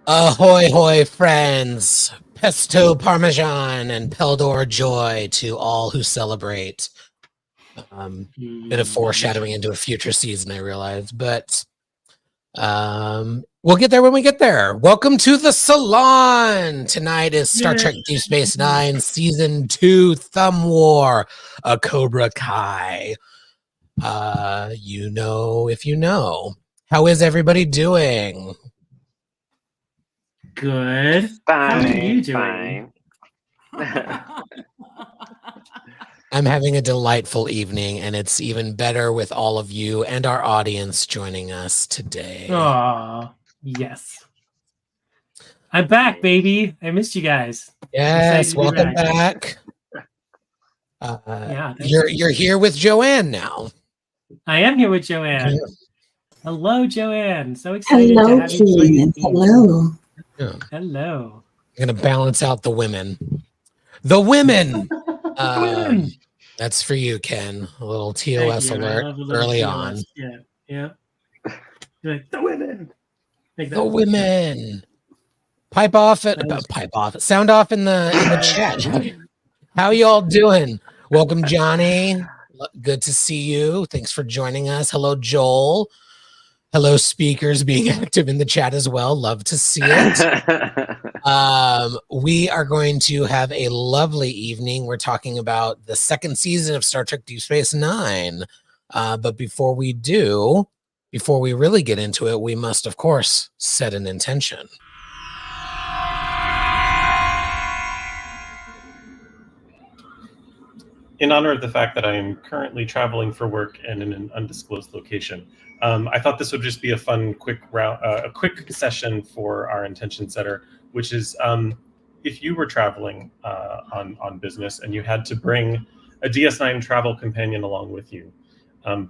Ahoy, hoy, friends! Pesto Parmesan and Peldor joy to all who celebrate. Bit of foreshadowing into a future season, I realize, but we'll get there when we get there. Welcome to the Salon. Tonight is Star Trek Deep Space Nine Season 2 Thumb War, a Cobra Kai. You know if you know. How is everybody doing? Good. Fine, How are you doing? I'm having a delightful evening, and it's even better with all of you and our audience joining us today. Aw, yes. I'm back, baby. I missed you guys. Yes, welcome back. You're here with Joanne now. I am here with Joanne. Hello, Joanne. So excited to have you join me. Hello. Yeah. Hello. I'm going to balance out the women. The women! That's for you, Ken. A little TOS alert early on. Yeah. You're like, the women! The women! Pipe off. Sound off in the chat. How y'all doing? Welcome, Johnny. Good to see you. Thanks for joining us. Hello, Joel. Hello, speakers being active in the chat as well. Love to see it. We are going to have a lovely evening. We're talking about the second season of Star Trek Deep Space Nine. But before we really get into it, we must, of course, set an intention. In honor of the fact that I am currently traveling for work and in an undisclosed location, I thought this would just be a fun, quick session for our intention setter, which is if you were traveling on business and you had to bring a DS9 travel companion along with you,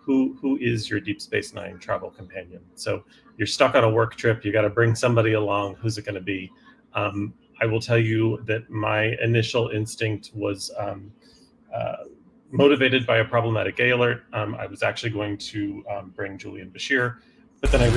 who is your Deep Space Nine travel companion? So you're stuck on a work trip, you got to bring somebody along. Who's it going to be? I will tell you that my initial instinct was motivated by a problematic gay alert. I was actually going to bring Julian Bashir, but then I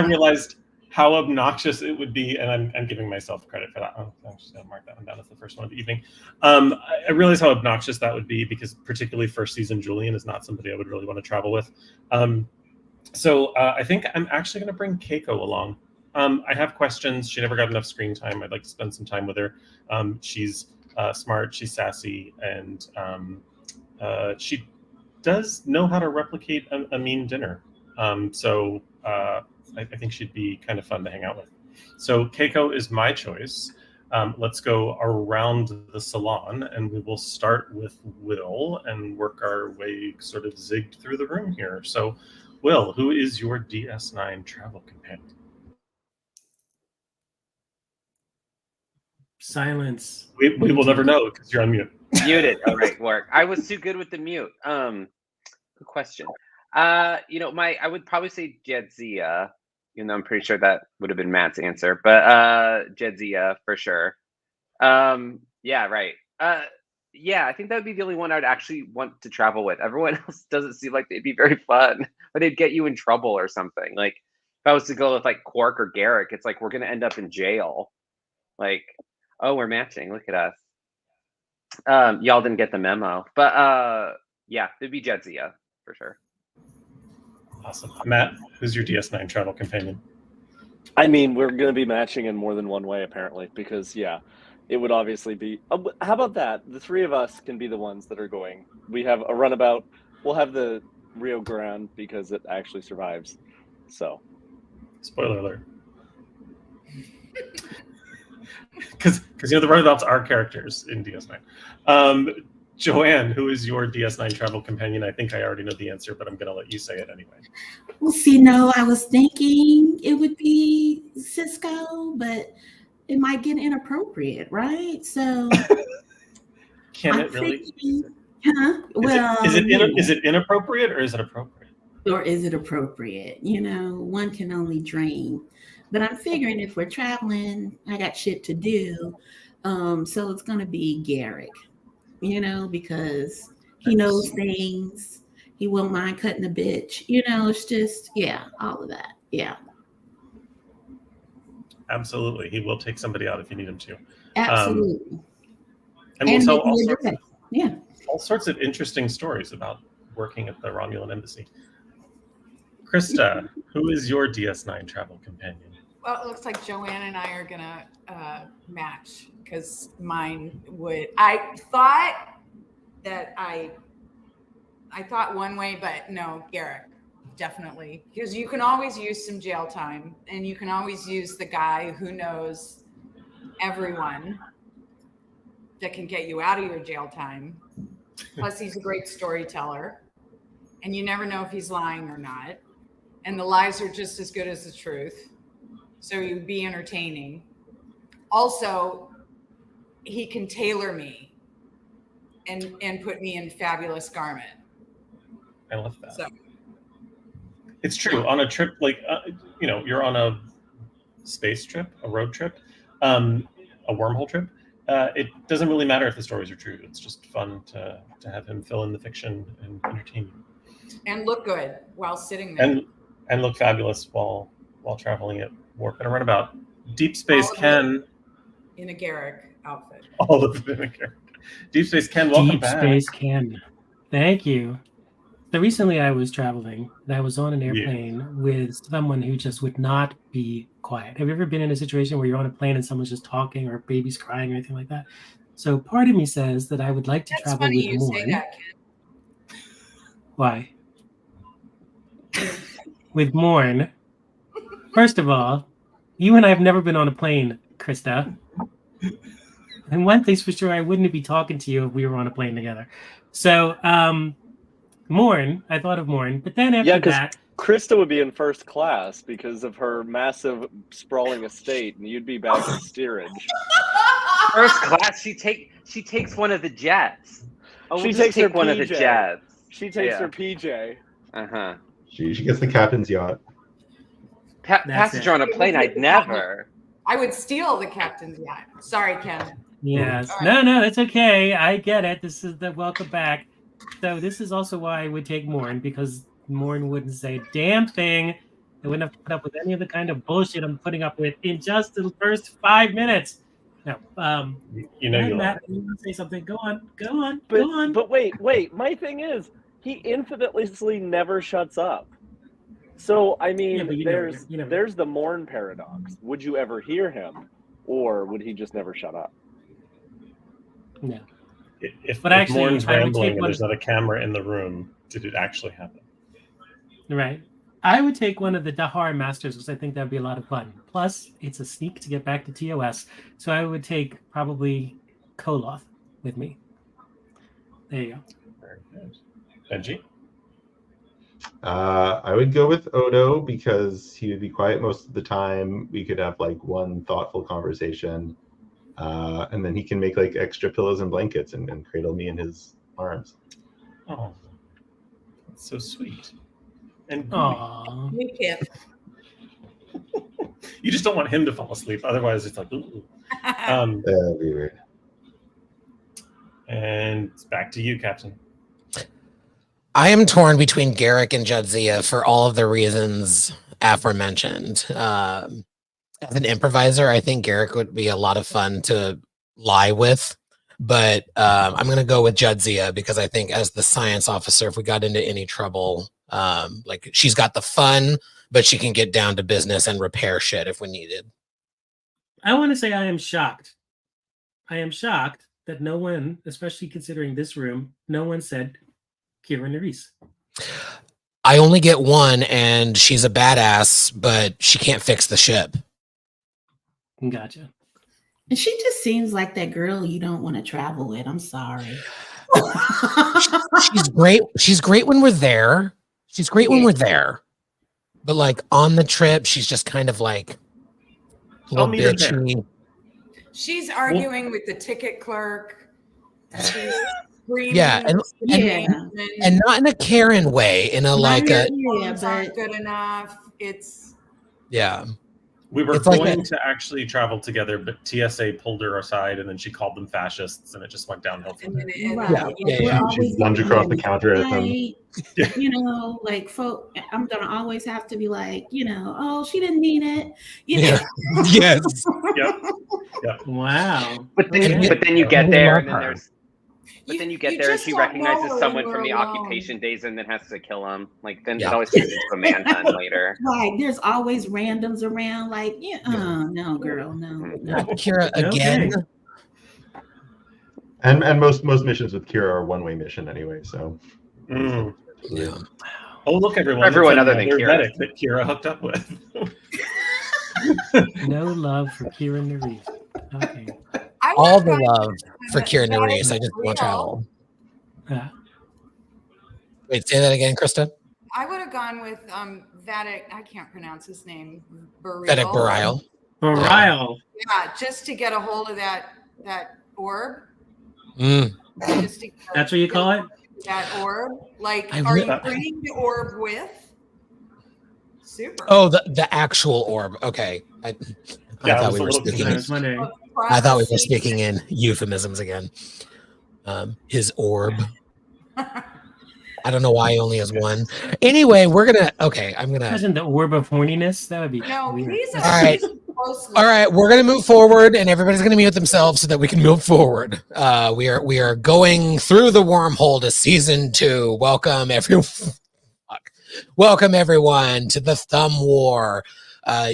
realized how obnoxious it would be, and I'm giving myself credit for that. Oh, I'm just going to mark that one down as the first one of the evening. I realized how obnoxious that would be because particularly first season Julian is not somebody I would really want to travel with. So I think I'm actually going to bring Keiko along. I have questions. She never got enough screen time. I'd like to spend some time with her. She's smart, she's sassy, and she does know how to replicate a mean dinner. So I think she'd be kind of fun to hang out with. So Keiko is my choice. Let's go around the salon, and we will start with Will and work our way sort of zigged through the room here. So Will, who is your DS9 travel companion? Silence. We will never know because you're on mute. Muted. All right, work. I was too good with the mute. Good question. I would probably say Jedzia, even though I'm pretty sure that would have been Matt's answer. But Jedzia for sure. Yeah, right. Yeah, I think that would be the only one I would actually want to travel with. Everyone else doesn't seem like they'd be very fun, or they'd get you in trouble or something. Like if I was to go with like Quark or Garrick, it's like we're gonna end up in jail. Like, oh, we're matching. Look at us. Y'all didn't get the memo, but yeah, it'd be Jedzia for sure. Awesome. Matt, who's your DS9 travel companion? I mean, we're going to be matching in more than one way, apparently, because, yeah, it would obviously be... how about that? The three of us can be the ones that are going. We have a runabout. We'll have the Rio Grande because it actually survives. So. Spoiler alert. Because the runabouts are characters in DS9. Joanne, who is your DS9 travel companion? I think I already know the answer, but I'm going to let you say it anyway. Well, see, no, I was thinking it would be Cisco, but it might get inappropriate, right? So, Can it really? Huh? Is it inappropriate or is it appropriate? Or is it appropriate? One can only dream. But I'm figuring if we're traveling, I got shit to do. So it's going to be Garrick. Because he knows things. He won't mind cutting a bitch. It's just, yeah, all of that. Yeah. Absolutely. He will take somebody out if you need him to. Absolutely. And we'll tell yeah, all sorts of interesting stories about working at the Romulan embassy. Krista, who is your DS9 travel companion? Well, it looks like Joanne and I are gonna match because mine would. I thought one way, but no, Garrick, definitely, because you can always use some jail time, and you can always use the guy who knows everyone that can get you out of your jail time. Plus, he's a great storyteller, and you never know if he's lying or not. And the lies are just as good as the truth. So you'd be entertaining. Also, he can tailor me and put me in fabulous garment. I love that. So it's true. On a trip, like, you're on a space trip, a road trip, a wormhole trip. It doesn't really matter if the stories are true. It's just fun to have him fill in the fiction and entertain you. And look good while sitting there. And look fabulous while traveling at warp and a runabout. Deep Space Ken. In a Garrick outfit. All of it in a Garrick. Deep Space Ken, welcome back. Deep Space Ken. Thank you. So recently I was traveling and I was on an airplane with someone who just would not be quiet. Have you ever been in a situation where you're on a plane and someone's just talking or a baby's crying or anything like that? So part of me says that I would like to travel with Morn. Say that, Ken. Why? With Morn. First of all, you and I have never been on a plane, Krista. And one thing's for sure, I wouldn't be talking to you if we were on a plane together. So, Morn, I thought of Morn, but then after that, Krista would be in first class because of her massive sprawling estate, and you'd be back in steerage. First class, she takes one of the jets. Oh, she takes her one PJ. Of the jets. She takes her PJ. Uh-huh. She gets the captain's yacht. Passenger on a plane, I'd never. I would steal the captain's yacht. Sorry, Ken. Yes. Right. No, that's okay. I get it. This is the welcome back. So this is also why I would take Morn, because Morn wouldn't say a damn thing. I wouldn't have put up with any of the kind of bullshit I'm putting up with in just the first 5 minutes. No. Matt, you want to say something? Go on. But wait. My thing is, he infinitely never shuts up. So, I mean, there's the Morn paradox. Would you ever hear him, or would he just never shut up? No. If Morn's rambling and there's not a camera in the room, did it actually happen? Right. I would take one of the Dahar Masters because I think that'd be a lot of fun. Plus, it's a sneak to get back to TOS. So I would take probably Koloth with me. There you go. Very good. Benji? I would go with Odo because he would be quiet most of the time. We could have like one thoughtful conversation. And then he can make like extra pillows and blankets and cradle me in his arms. Oh, that's so sweet. And we can't. You just don't want him to fall asleep. Otherwise, it's like, ooh. That'd be weird. And it's back to you, Captain. I am torn between Garrick and Jadzia for all of the reasons aforementioned. As an improviser, I think Garrick would be a lot of fun to lie with, but I'm going to go with Jadzia because I think as the science officer, if we got into any trouble, like she's got the fun, but she can get down to business and repair shit if we needed. I want to say I am shocked. I am shocked that no one, especially considering this room, no one said Kira Nerys. I only get one, and she's a badass, but she can't fix the ship. Gotcha. And she just seems like that girl you don't want to travel with. I'm sorry. She's great. She's great when we're there. She's great when we're there. But like on the trip, she's just kind of like a little bitchy. She's arguing with the ticket clerk. She's screaming. Yeah, and not in a Karen way, in a like a aren't good enough. It's We were It's like going to actually travel together, but TSA pulled her aside, and then she called them fascists, and it just went downhill from there. Right. Yeah. She lunged across the counter at them. You know, like folk, I'm gonna always have to be like, you know, oh, she didn't mean it. You know? Yes. Yep. Wow. But then, Okay. but then you get We there, love and then her. there's. But then you You get there, and just she don't recognizes know her someone when from the we're alone. occupation days, and then has to kill him. Like then Yeah. it always turns into a manhunt later. Like there's always randoms around, like, no, girl, no. Kira again. Okay. And most missions with Kira are one-way mission anyway, so. Yeah. Oh, look, everyone. Everyone it's other than another Kira. medic that Kira hooked up with. No love for Kira Nerys. Okay. I All would've the gone love with for Kira that Nerys. is I just want to real. travel. Yeah. Wait, say that again, Krista. I would have gone with Vatic. I can't pronounce his name. Vedic Barile. Barile. Yeah, just to get a hold of that orb. Mm. Just to That's what you call it? that orb. Like, I are re- you bringing the orb with? Super. Oh, the actual orb. Okay. I Yeah, it thought was we a were little speaking. I was wondering. I thought we were speaking in euphemisms again. His orb. I don't know why he only has one. Anyway, I'm gonna. Imagine the orb of horniness. That would be No, weird. he's All right. closely. All right, we're gonna move forward, and everybody's gonna mute themselves so that we can move forward. We are going through the wormhole to season 2. Welcome everyone. Welcome everyone to the Thumb War.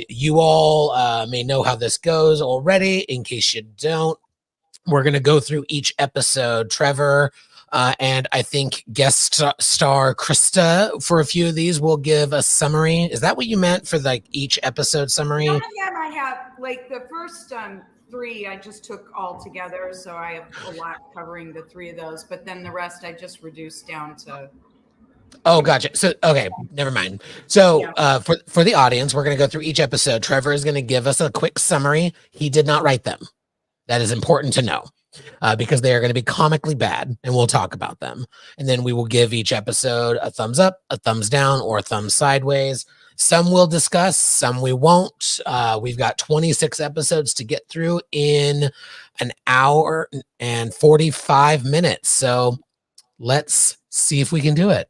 You all may know how this goes already. In case you don't, we're gonna go through each episode. Trevor and I think guest star Krista for a few of these will give a summary. Is that what you meant for like each episode summary? Some of them I have, like the first 3 I just took all together, so I have a lot covering the 3 of those, but then the rest I just reduced down to. Oh, gotcha. So, okay, never mind. So, for the audience, we're going to go through each episode. Trevor is going to give us a quick summary. He did not write them. That is important to know because they are going to be comically bad, and we'll talk about them. And then we will give each episode a thumbs up, a thumbs down, or a thumbs sideways. Some we'll discuss, some we won't. We've got 26 episodes to get through in an hour and 45 minutes. So let's see if we can do it.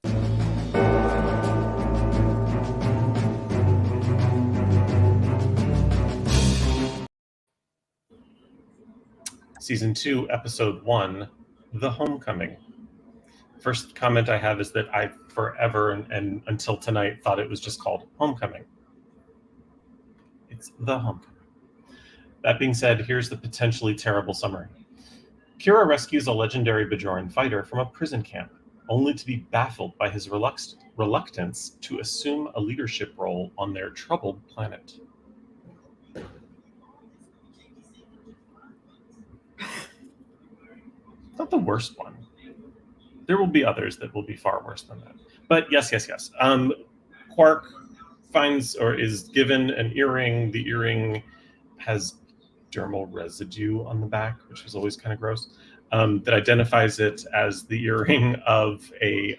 Season 2, Episode 1, The Homecoming. First comment I have is that I forever and until tonight thought it was just called Homecoming. It's The Homecoming. That being said, here's the potentially terrible summary. Kira rescues a legendary Bajoran fighter from a prison camp, only to be baffled by his reluctance to assume a leadership role on their troubled planet. Not the worst one. There will be others that will be far worse than that. But yes. Quark finds or is given an earring. The earring has dermal residue on the back, which is always kind of gross. That identifies it as the earring of a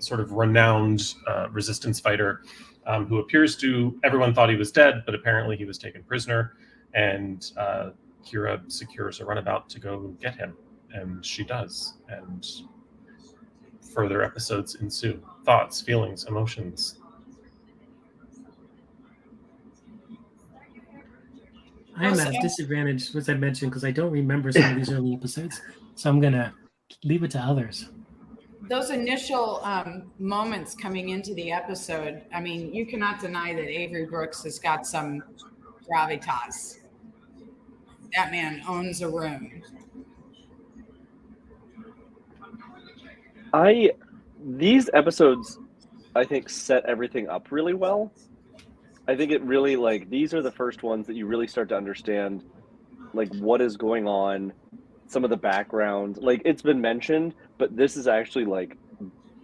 sort of renowned resistance fighter who appears to, everyone thought he was dead, but apparently he was taken prisoner, and Kira secures a runabout to go get him, and she does, and further episodes ensue. Thoughts, feelings, emotions. I am at a disadvantage, as I mentioned, because I don't remember some of these early episodes. So I'm going to leave it to others. Those initial moments coming into the episode, I mean, you cannot deny that Avery Brooks has got some gravitas. That man owns a room. These episodes, I think, set everything up really well. I think it really, like, these are the first ones that you really start to understand, like, what is going on, some of the background. Like, it's been mentioned, but this is actually, like,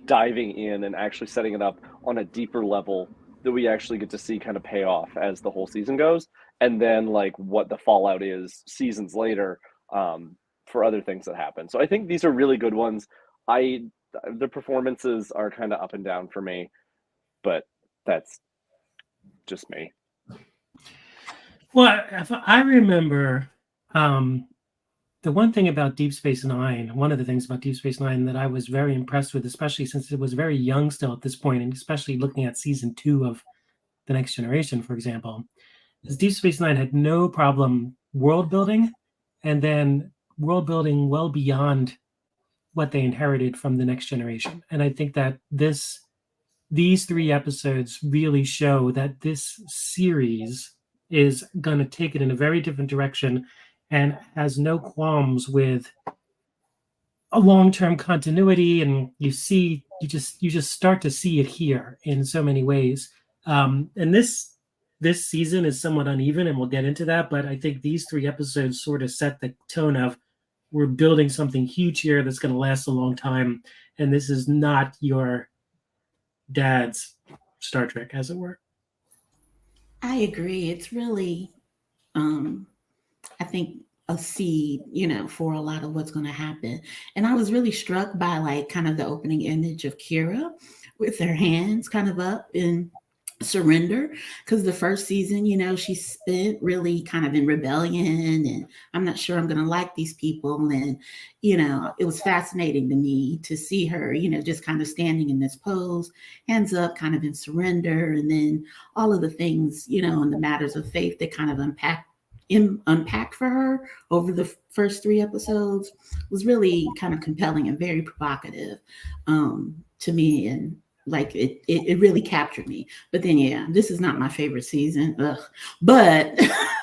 diving in and actually setting it up on a deeper level that we actually get to see kind of pay off as the whole season goes. And then, like, what the fallout is seasons later for other things that happen. So I think these are really good ones. The performances are kind of up and down for me, but that's just me. Well, I remember the one thing about Deep Space Nine, one of the things about Deep Space Nine that I was very impressed with, especially since it was very young still at this point, and especially looking at season 2 of The Next Generation, for example, is Deep Space Nine had no problem world building, and then world building well beyond what they inherited from The Next Generation. And I think that these 3 episodes really show that this series is going to take it in a very different direction and has no qualms with a long-term continuity. And you just start to see it here in so many ways. And this season is somewhat uneven, and we'll get into that. But I think these 3 episodes sort of set the tone of, we're building something huge here that's going to last a long time. And this is not your dad's Star Trek, as it were. I agree. It's really, I think, a seed, for a lot of what's going to happen. And I was really struck by like kind of the opening image of Kira with her hands kind of up in surrender, because the first season, she spent really kind of in rebellion, and I'm not sure I'm going to like these people. And, it was fascinating to me to see her, just kind of standing in this pose, hands up, kind of in surrender. And then all of the things, and the matters of faith that kind of unpacked for her over the first 3 episodes was really kind of compelling and very provocative to me. And like it really captured me. But then, yeah, this is not my favorite season. But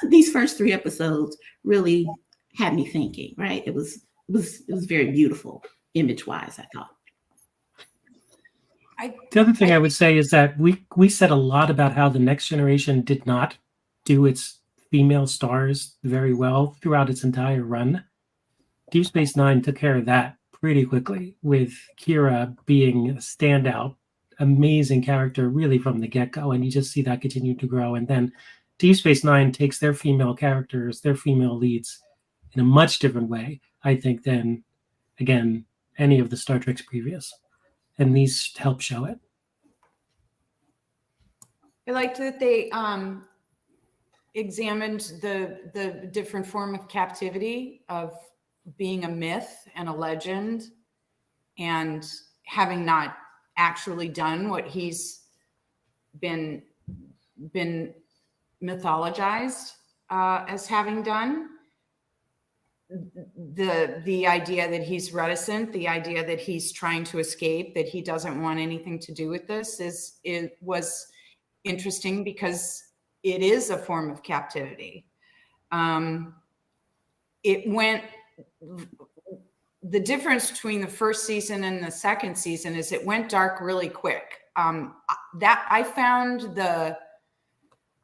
these first 3 episodes really had me thinking, right? It was very beautiful image-wise, I thought. The other thing I would say is that we said a lot about how The Next Generation did not do its female stars very well throughout its entire run. Deep Space Nine took care of that pretty quickly, with Kira being a standout, amazing character really from the get-go, and you just see that continue to grow. And then Deep Space Nine takes their female characters, their female leads, in a much different way, I think, than, again, any of the Star Treks previous. And these help show it. I liked that they examined the different form of captivity of being a myth and a legend, and having not actually done what he's been mythologized as having done. The idea that he's reticent, the idea that he's trying to escape, that he doesn't want anything to do with this was interesting, because it is a form of captivity. The difference between the first season and the second season is it went dark really quick. That I found the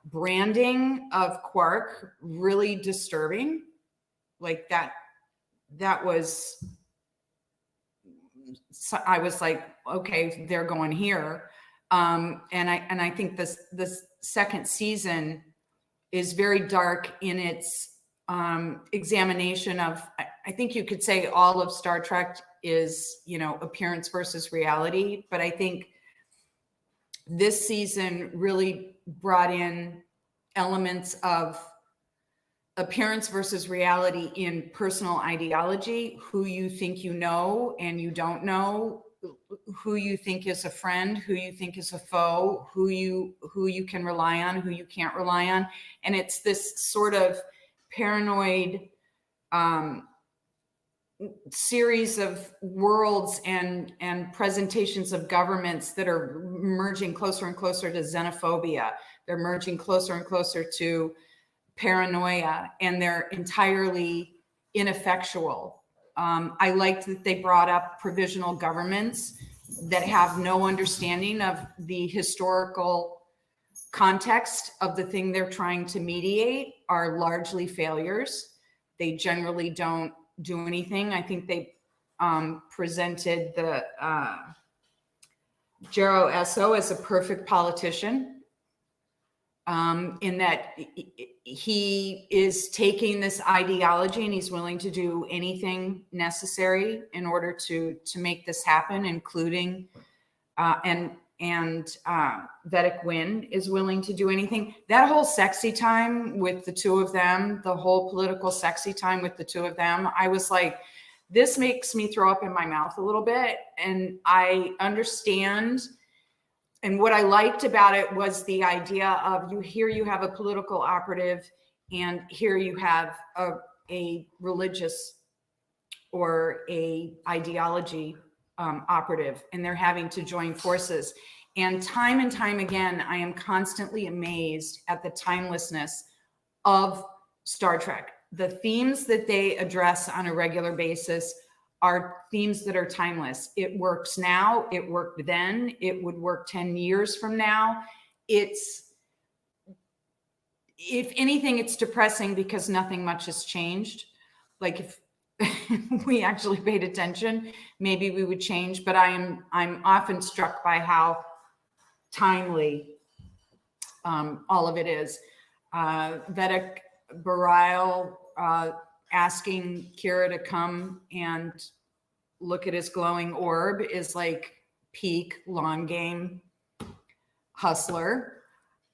branding of Quark really disturbing. Like that was, I was like, okay, they're going here. And I think this second season is very dark in its examination of, I think you could say all of Star Trek is, appearance versus reality. But I think this season really brought in elements of appearance versus reality in personal ideology, who you think you know and you don't know, who you think is a friend, who you think is a foe, who you can rely on, who you can't rely on. And it's this sort of paranoid series of worlds and presentations of governments that are merging closer and closer to xenophobia. They're merging closer and closer to paranoia, and they're entirely ineffectual. I liked that they brought up provisional governments that have no understanding of the historical context of the thing they're trying to mediate, are largely failures. They generally don't do anything. I think they presented the Jero Esso as a perfect politician, in that he is taking this ideology and he's willing to do anything necessary in order to make this happen, including and and Vedic Wynn is willing to do anything. That whole sexy time with the two of them, the whole political sexy time with the two of them, I was like, this makes me throw up in my mouth a little bit. And I understand. And what I liked about it was the idea of you have a political operative, and here you have a religious or a ideology operative, and they're having to join forces. And time again, I am constantly amazed at the timelessness of Star Trek. The themes that they address on a regular basis are themes that are timeless. It works now, it worked then, it would work 10 years from now. It's, if anything, it's depressing because nothing much has changed. Like if we actually paid attention, maybe we would change, but I'm often struck by how timely all of it is. Vedic Bareil asking Kira to come and look at his glowing orb is like peak long game hustler.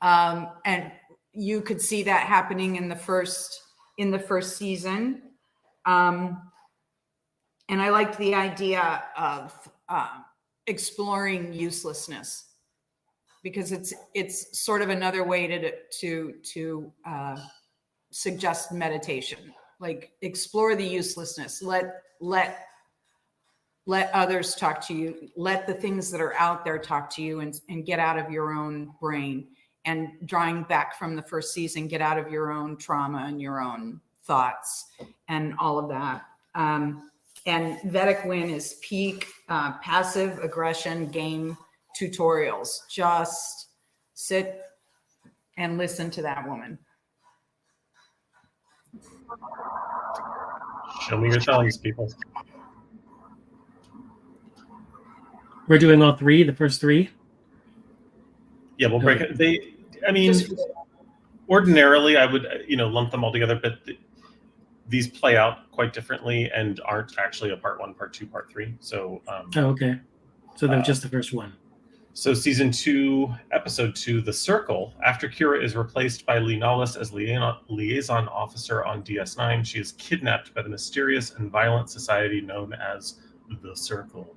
And you could see that happening in the first season. And I liked the idea of exploring uselessness, because it's sort of another way to suggest meditation. Like, explore the uselessness. Let others talk to you. Let the things that are out there talk to you, and get out of your own brain. And drawing back from the first season, get out of your own trauma and your own thoughts and all of that. And Vedic Wynn is peak passive aggression game tutorials. Just sit and listen to that woman. Show me your thumbs, people. We're doing all three, the first three? Yeah, we'll break it. Ordinarily I would, lump them all together, but these play out quite differently and aren't actually a part 1, part 2, part 3. So, okay. So they're just the first one. So season 2, episode 2, The Circle. After Kira is replaced by Lee Nollis as liaison officer on DS9, she is kidnapped by the mysterious and violent society known as The Circle.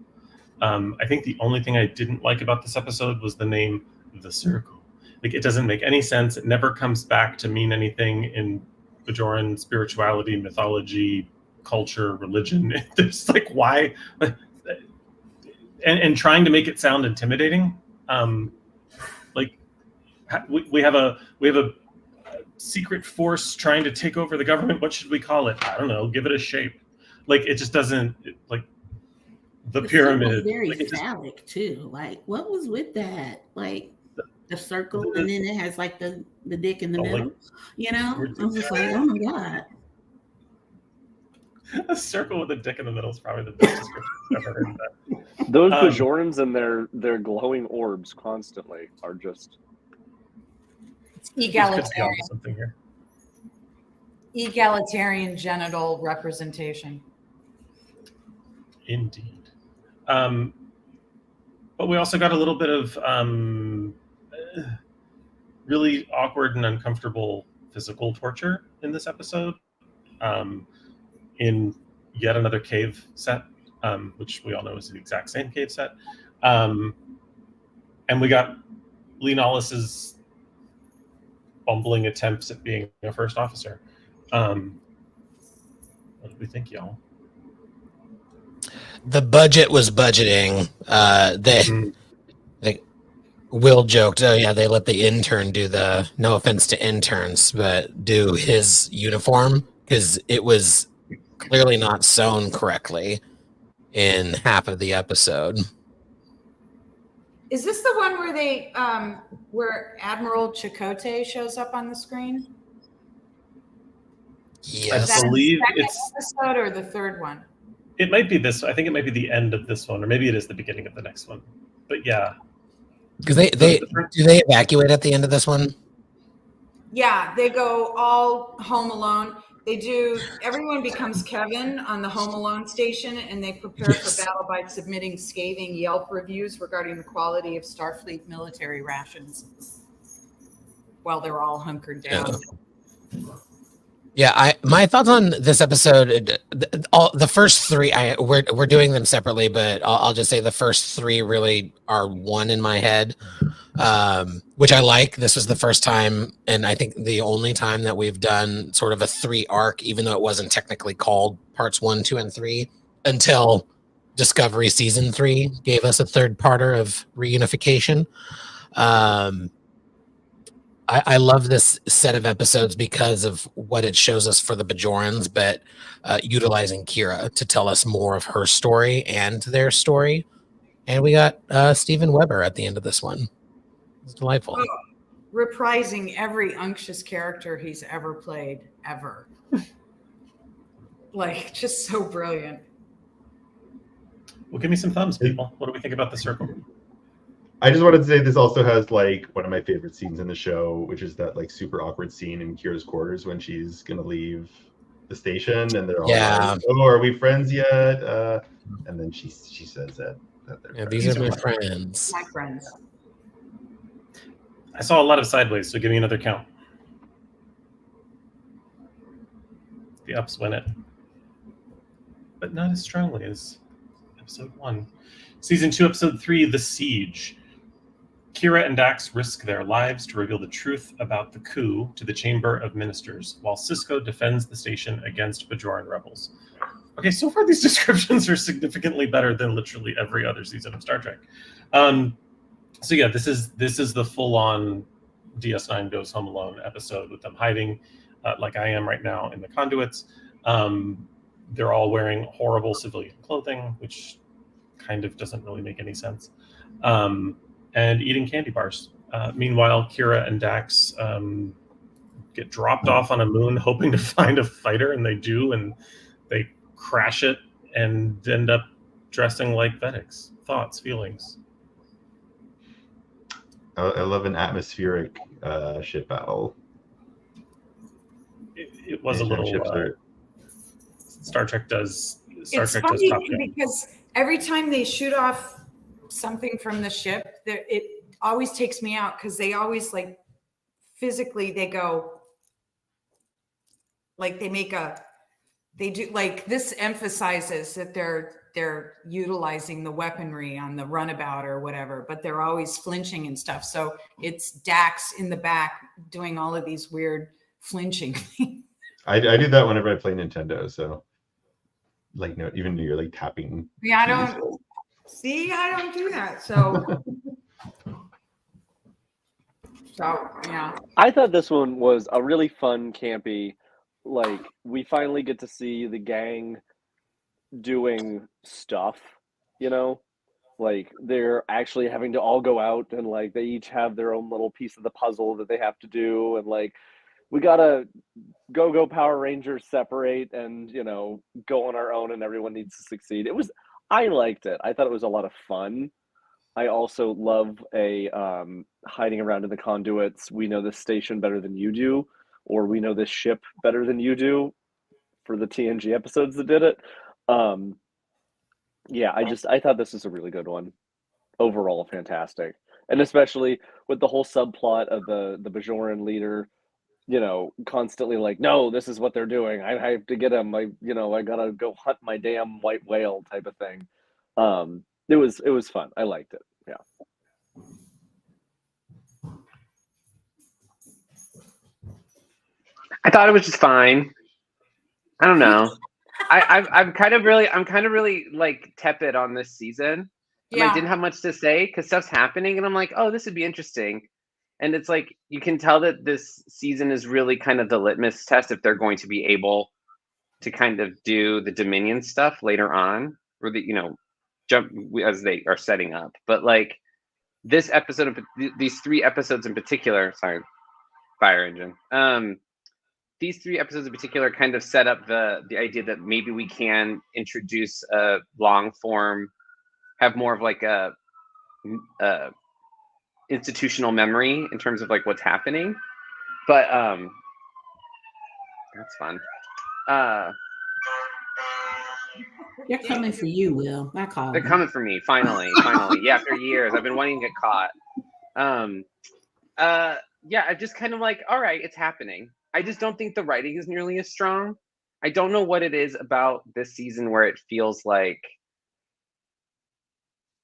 I think the only thing I didn't like about this episode was the name The Circle. Like, it doesn't make any sense. It never comes back to mean anything in Bajoran spirituality, mythology, culture, religion. It's like, why? And trying to make it sound intimidating. We have a secret force trying to take over the government. What should we call it? I don't know. Give it a shape. Like, it just doesn't, like, the pyramid. Very like, phallic too. Like, what was with that? Like the circle, and then it has like the dick in the middle. Like, I was just like, oh my god. A circle with a dick in the middle is probably the best description I've ever heard of that. Those Bajorans and their glowing orbs constantly are just Egalitarian. Something here. Egalitarian genital representation. Indeed. But we also got a little bit of really awkward and uncomfortable physical torture in this episode. In yet another cave set, which we all know is the exact same cave set. And we got Lee Nollis's bumbling attempts at being a first officer. What do we think, y'all? The budget was budgeting. Will joked, oh yeah, they let the intern do the, no offense to interns, but do his uniform, because it was clearly not sewn correctly in half of the episode. Is this the one where they where Admiral Chakotay shows up on the screen? Yes. I believe it's episode or the third one. It might be this. I think it might be the end of this one, or maybe it is the beginning of the next one. But yeah, because do they evacuate at the end of this one? Yeah, they go all home alone. They do. Everyone becomes Kevin on the Home Alone station, and they prepare for battle by submitting scathing Yelp reviews regarding the quality of Starfleet military rations while they're all hunkered down. Yeah, my thoughts on this episode. All the first three, we're doing them separately, but I'll just say the first three really are one in my head, which I like. This was the first time, and I think the only time that we've done sort of a 3 arc, even though it wasn't technically called parts 1, 2, and 3, until Discovery season 3 gave us a third parter of reunification. I love this set of episodes because of what it shows us for the Bajorans, but utilizing Kira to tell us more of her story and their story. And we got Steven Weber at the end of this one. It's delightful. Oh, reprising every unctuous character he's ever played, ever. Like, just so brilliant. Well, give me some thumbs, people. What do we think about the circle? I just wanted to say this also has like one of my favorite scenes in the show, which is that like super awkward scene in Kira's quarters when she's gonna leave the station and they're all like, "Oh, are we friends yet?" And then she says that they're friends. These are my friends. My friends. I saw a lot of sideways, so give me another count. The ups win it, but not as strongly as episode 1. Season 2, episode 3, The Siege. Kira and Dax risk their lives to reveal the truth about the coup to the Chamber of Ministers, while Sisko defends the station against Bajoran rebels. Okay, so far these descriptions are significantly better than literally every other season of Star Trek. So yeah, this is the full-on DS9 Goes Home Alone episode with them hiding, like I am right now, in the conduits. They're all wearing horrible civilian clothing, which kind of doesn't really make any sense. And eating candy bars. Meanwhile, Kira and Dax get dropped off on a moon hoping to find a fighter, and they do, and they crash it and end up dressing like Vedics. Thoughts, feelings? I love an atmospheric ship battle. It was a little... Star Trek does Top Gun. Because every time they shoot off something from the ship, it always takes me out because they always like physically they go like they do like this emphasizes that they're utilizing the weaponry on the runabout or whatever, but they're always flinching and stuff. So it's Dax in the back doing all of these weird flinching things. I do that whenever I play Nintendo. So like no, even you're like tapping. Yeah, I don't do that. So yeah. I thought this one was a really fun, campy, like we finally get to see the gang doing stuff, you know? Like they're actually having to all go out and like they each have their own little piece of the puzzle that they have to do, and like we gotta go Power Rangers separate and, you know, go on our own and everyone needs to succeed. I liked it. I thought it was a lot of fun. I also love a hiding around in the conduits. We know this station better than you do, or we know this ship better than you do for the TNG episodes that did it. Yeah, I thought this was a really good one. Overall, fantastic. And especially with the whole subplot of the Bajoran leader, you know, constantly like, no, this is what they're doing. I have to get him. I gotta go hunt my damn white whale type of thing. It was fun. I liked it. Yeah. I thought it was just fine. I don't know. I'm kind of really like tepid on this season. And I didn't have much to say because stuff's happening, and I'm like, oh, this would be interesting. And it's like you can tell that this season is really kind of the litmus test if they're going to be able to kind of do the Dominion stuff later on, or the, you know, jump as they are setting up. But like this episode, these 3 episodes in particular, sorry, fire engine. These 3 episodes in particular kind of set up the idea that maybe we can introduce a long form, have more of like a institutional memory in terms of like what's happening. But that's fun. They're coming for you, Will. I called They're them. coming for me, finally. Yeah, after years. I've been wanting to get caught. Yeah, I'm just kind of like, all right, it's happening. I just don't think the writing is nearly as strong. I don't know what it is about this season where it feels like,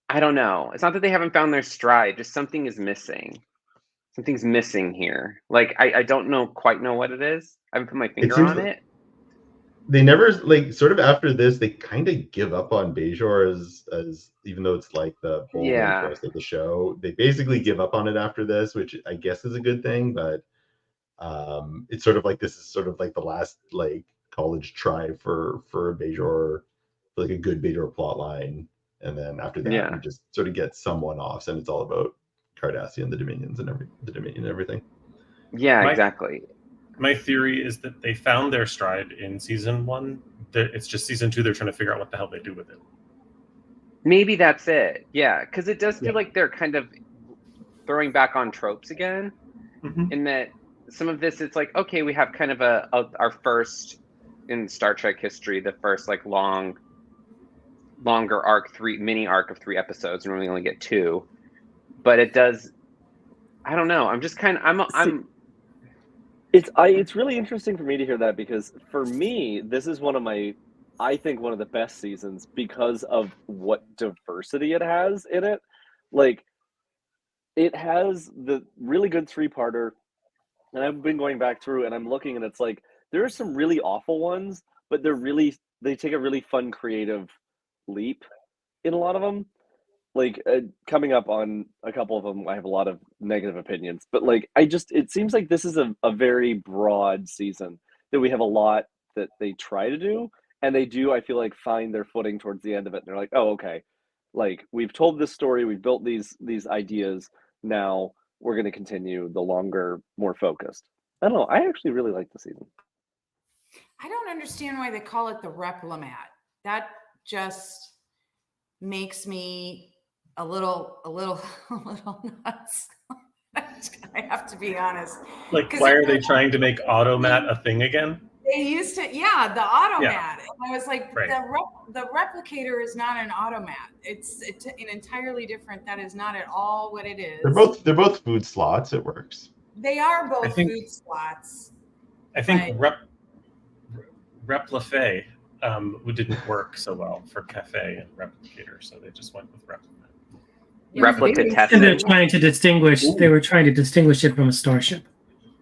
I don't know. It's not that they haven't found their stride, just something is missing. Something's missing here. Like I don't quite know what it is. I haven't put my finger seems on like- it. They never like sort of after this they kind of give up on Bajor as even though it's like the whole Yeah. interest of the show. They basically give up on it after this, which I guess is a good thing, but it's sort of like this is sort of like the last like college try for Bajor, like a good Bajor plot line, and then after that Yeah. we just sort of get some one-offs and it's all about Cardassian, the Dominion and everything. Yeah, exactly. My theory is that they found their stride in season 1. That it's just season 2 they're trying to figure out what the hell they do with it. Maybe that's it. Yeah, because it does feel like they're kind of throwing back on tropes again. In that some of this, it's like, okay, we have kind of our first in Star Trek history, the first like longer arc, mini arc of 3 episodes, and we only get 2. But it does. I don't know. I'm just kind of. It's really interesting for me to hear that because for me, this is I think one of the best seasons because of what diversity it has in it. Like, it has the really good 3-parter, and I've been going back through and I'm looking and it's like there are some really awful ones, but they take a really fun creative leap in a lot of them. Like coming up on a couple of them, I have a lot of negative opinions, but like it seems like this is a very broad season that we have a lot that they try to do, and they do, I feel like, find their footing towards the end of it, and they're like, oh, okay, like we've told this story, we've built these ideas, now we're going to continue the longer, more focused. I don't know, I actually really like the season. I don't understand why they call it the Replimat. That just makes me a little nuts. I have to be honest. Like, why are they trying to make Automat a thing again? They used to, the Automat. Yeah. And I was like, Right. the replicator is not an Automat. It's an entirely different. That is not at all what it is. They're both food slots. It works. They are both think- food slots. I think Replife didn't work so well for cafe and replicator, so they just went with Replimat. Replicatessen. And they're trying to distinguish. They were trying to distinguish it from a starship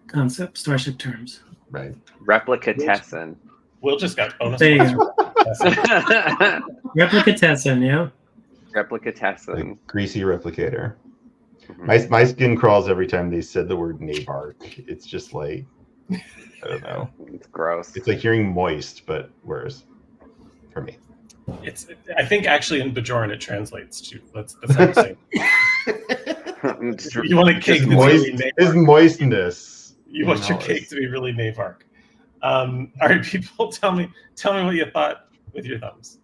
concept, starship terms. Right. Replicatessen. Will just got bonus There you points. go. Replicatessen, yeah. Replicatessen. Like greasy replicator. Mhm. My skin crawls every time they said the word Navark. It's just like, I don't know. It's gross. It's like hearing moist, but worse for me. I think actually in Bajoran it translates to that's how you say it. You want a cake It's that's moist. really It's Navark. moistness. You want your know, cake to be really Navark. All right, people, tell me what you thought with your thumbs.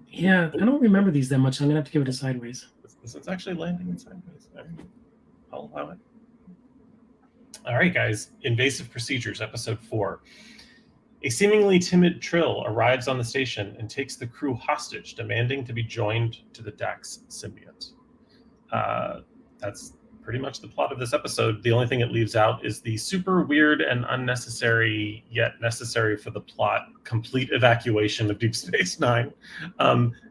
Yeah, I don't remember these that much. I'm gonna have to give it a sideways. This is actually landing in sideways. All right. I'll allow it. All right, guys. Invasive Procedures, Episode 4. A seemingly timid Trill arrives on the station and takes the crew hostage, demanding to be joined to the Dax symbiote. That's pretty much the plot of this episode. The only thing it leaves out is the super weird and unnecessary, yet necessary for the plot, complete evacuation of Deep Space Nine.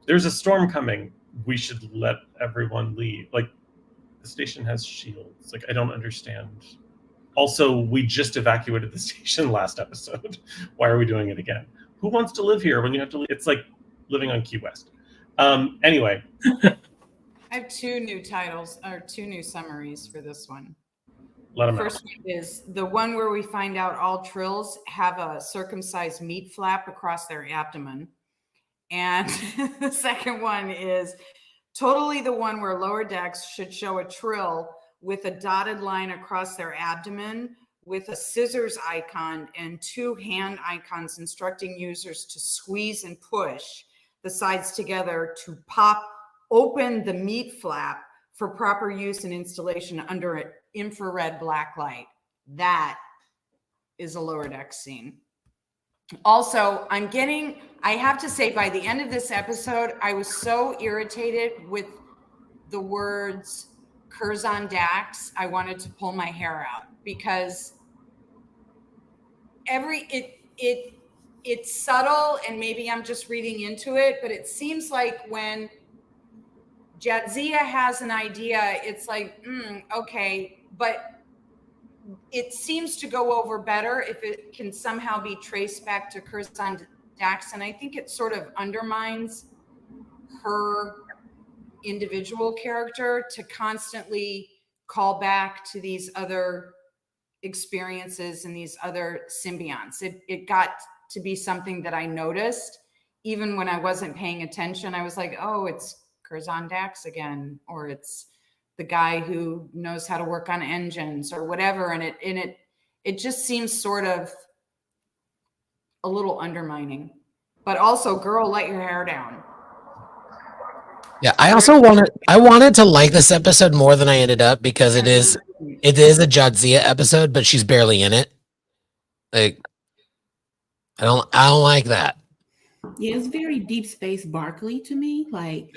There's a storm coming. We should let everyone leave. Like, the station has shields. Like, I don't understand. Also, we just evacuated the station last episode. Why are we doing it again? Who wants to live here when you have to leave? It's like living on Key West. Anyway. I have 2 new titles or 2 new summaries for this one. Let them First one is the one where we find out all Trills have a circumcised meat flap across their abdomen. And the second one is totally the one where Lower Decks should show a Trill with a dotted line across their abdomen with a scissors icon and 2 hand icons instructing users to squeeze and push the sides together to pop open the meat flap for proper use and installation under an infrared black light. That is a lower deck scene. Also, I have to say, by the end of this episode, I was so irritated with the words Curzon Dax, I wanted to pull my hair out, because it's subtle, and maybe I'm just reading into it, but it seems like when Jadzia has an idea, it's like, okay, but it seems to go over better if it can somehow be traced back to Curzon Dax, and I think it sort of undermines her individual character to constantly call back to these other experiences and these other symbionts. It got to be something that I noticed even when I wasn't paying attention. I was like, oh, it's Curzon Dax again, or it's the guy who knows how to work on engines or whatever. And it just seems sort of a little undermining. But also, girl, let your hair down. Yeah, I wanted to like this episode more than I ended up, because it is a Jadzia episode, but she's barely in it. Like, I don't like that. Yeah, it's very Deep Space Barkley to me. Like,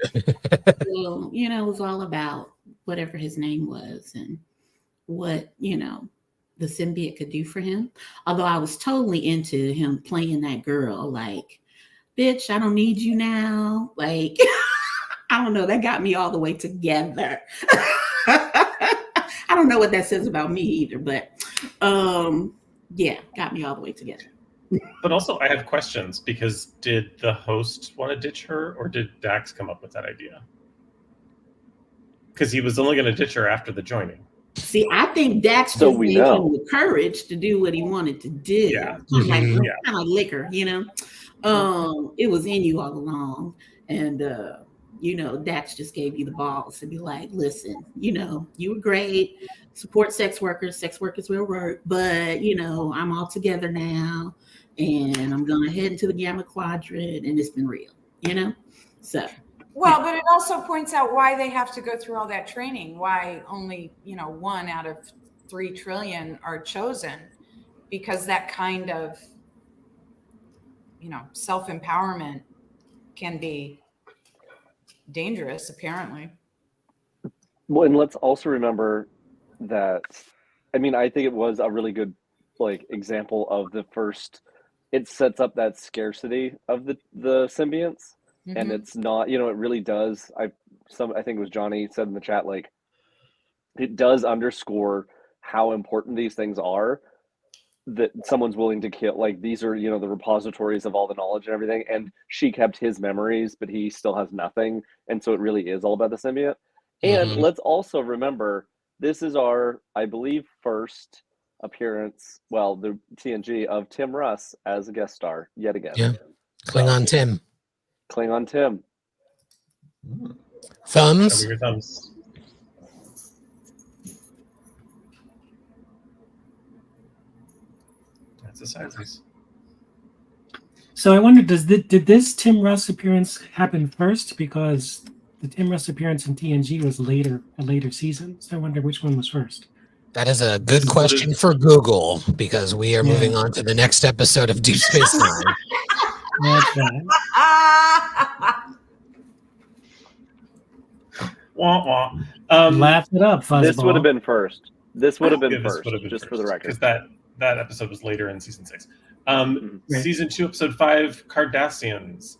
well, it was all about whatever his name was and what, the symbiote could do for him. Although I was totally into him playing that girl, like, bitch, I don't need you now. Like, I don't know. That got me all the way together. I don't know what that says about me either, but yeah, got me all the way together. But also, I have questions, because did the host want to ditch her, or did Dax come up with that idea? Because he was only going to ditch her after the joining. See, I think Dax just gave him the courage to do what he wanted to do. Yeah. Kind of like liquor, It was in you all along. And, Dax just gave you the balls to be like, listen, you were great. Support sex workers. Sex workers will work. But, I'm all together now. And I'm going to head into the Gamma Quadrant. And it's been real, So. Well, but it also points out why they have to go through all that training, why only, 1 out of 3 trillion are chosen, because that kind of, self-empowerment can be dangerous, apparently. Well, and let's also remember that, I think it was a really good, example of the first, it sets up that scarcity of the symbionts. Mm-hmm. And it's not, it really does. I think it was Johnny said in the chat, it does underscore how important these things are, that someone's willing to kill. These are, the repositories of all the knowledge and everything. And she kept his memories, but he still has nothing. And so it really is all about the symbiote. And let's also remember, this is our, I believe, first appearance, the TNG, of Tim Russ as a guest star yet again. Yeah, Klingon Tim. Klingon Tim. Thumbs. Show me your thumbs. That's a size. So I wonder, did this Tim Russ appearance happen first? Because the Tim Russ appearance in TNG was a later season. So I wonder which one was first. That is a good question for Google, because we are moving on to the next episode of Deep Space Nine. That's right. Wah, wah. Laugh it up, Fuzzball. This would have been first. Just for the record. Because that episode was later in season 6. Season 2, episode 5, Cardassians.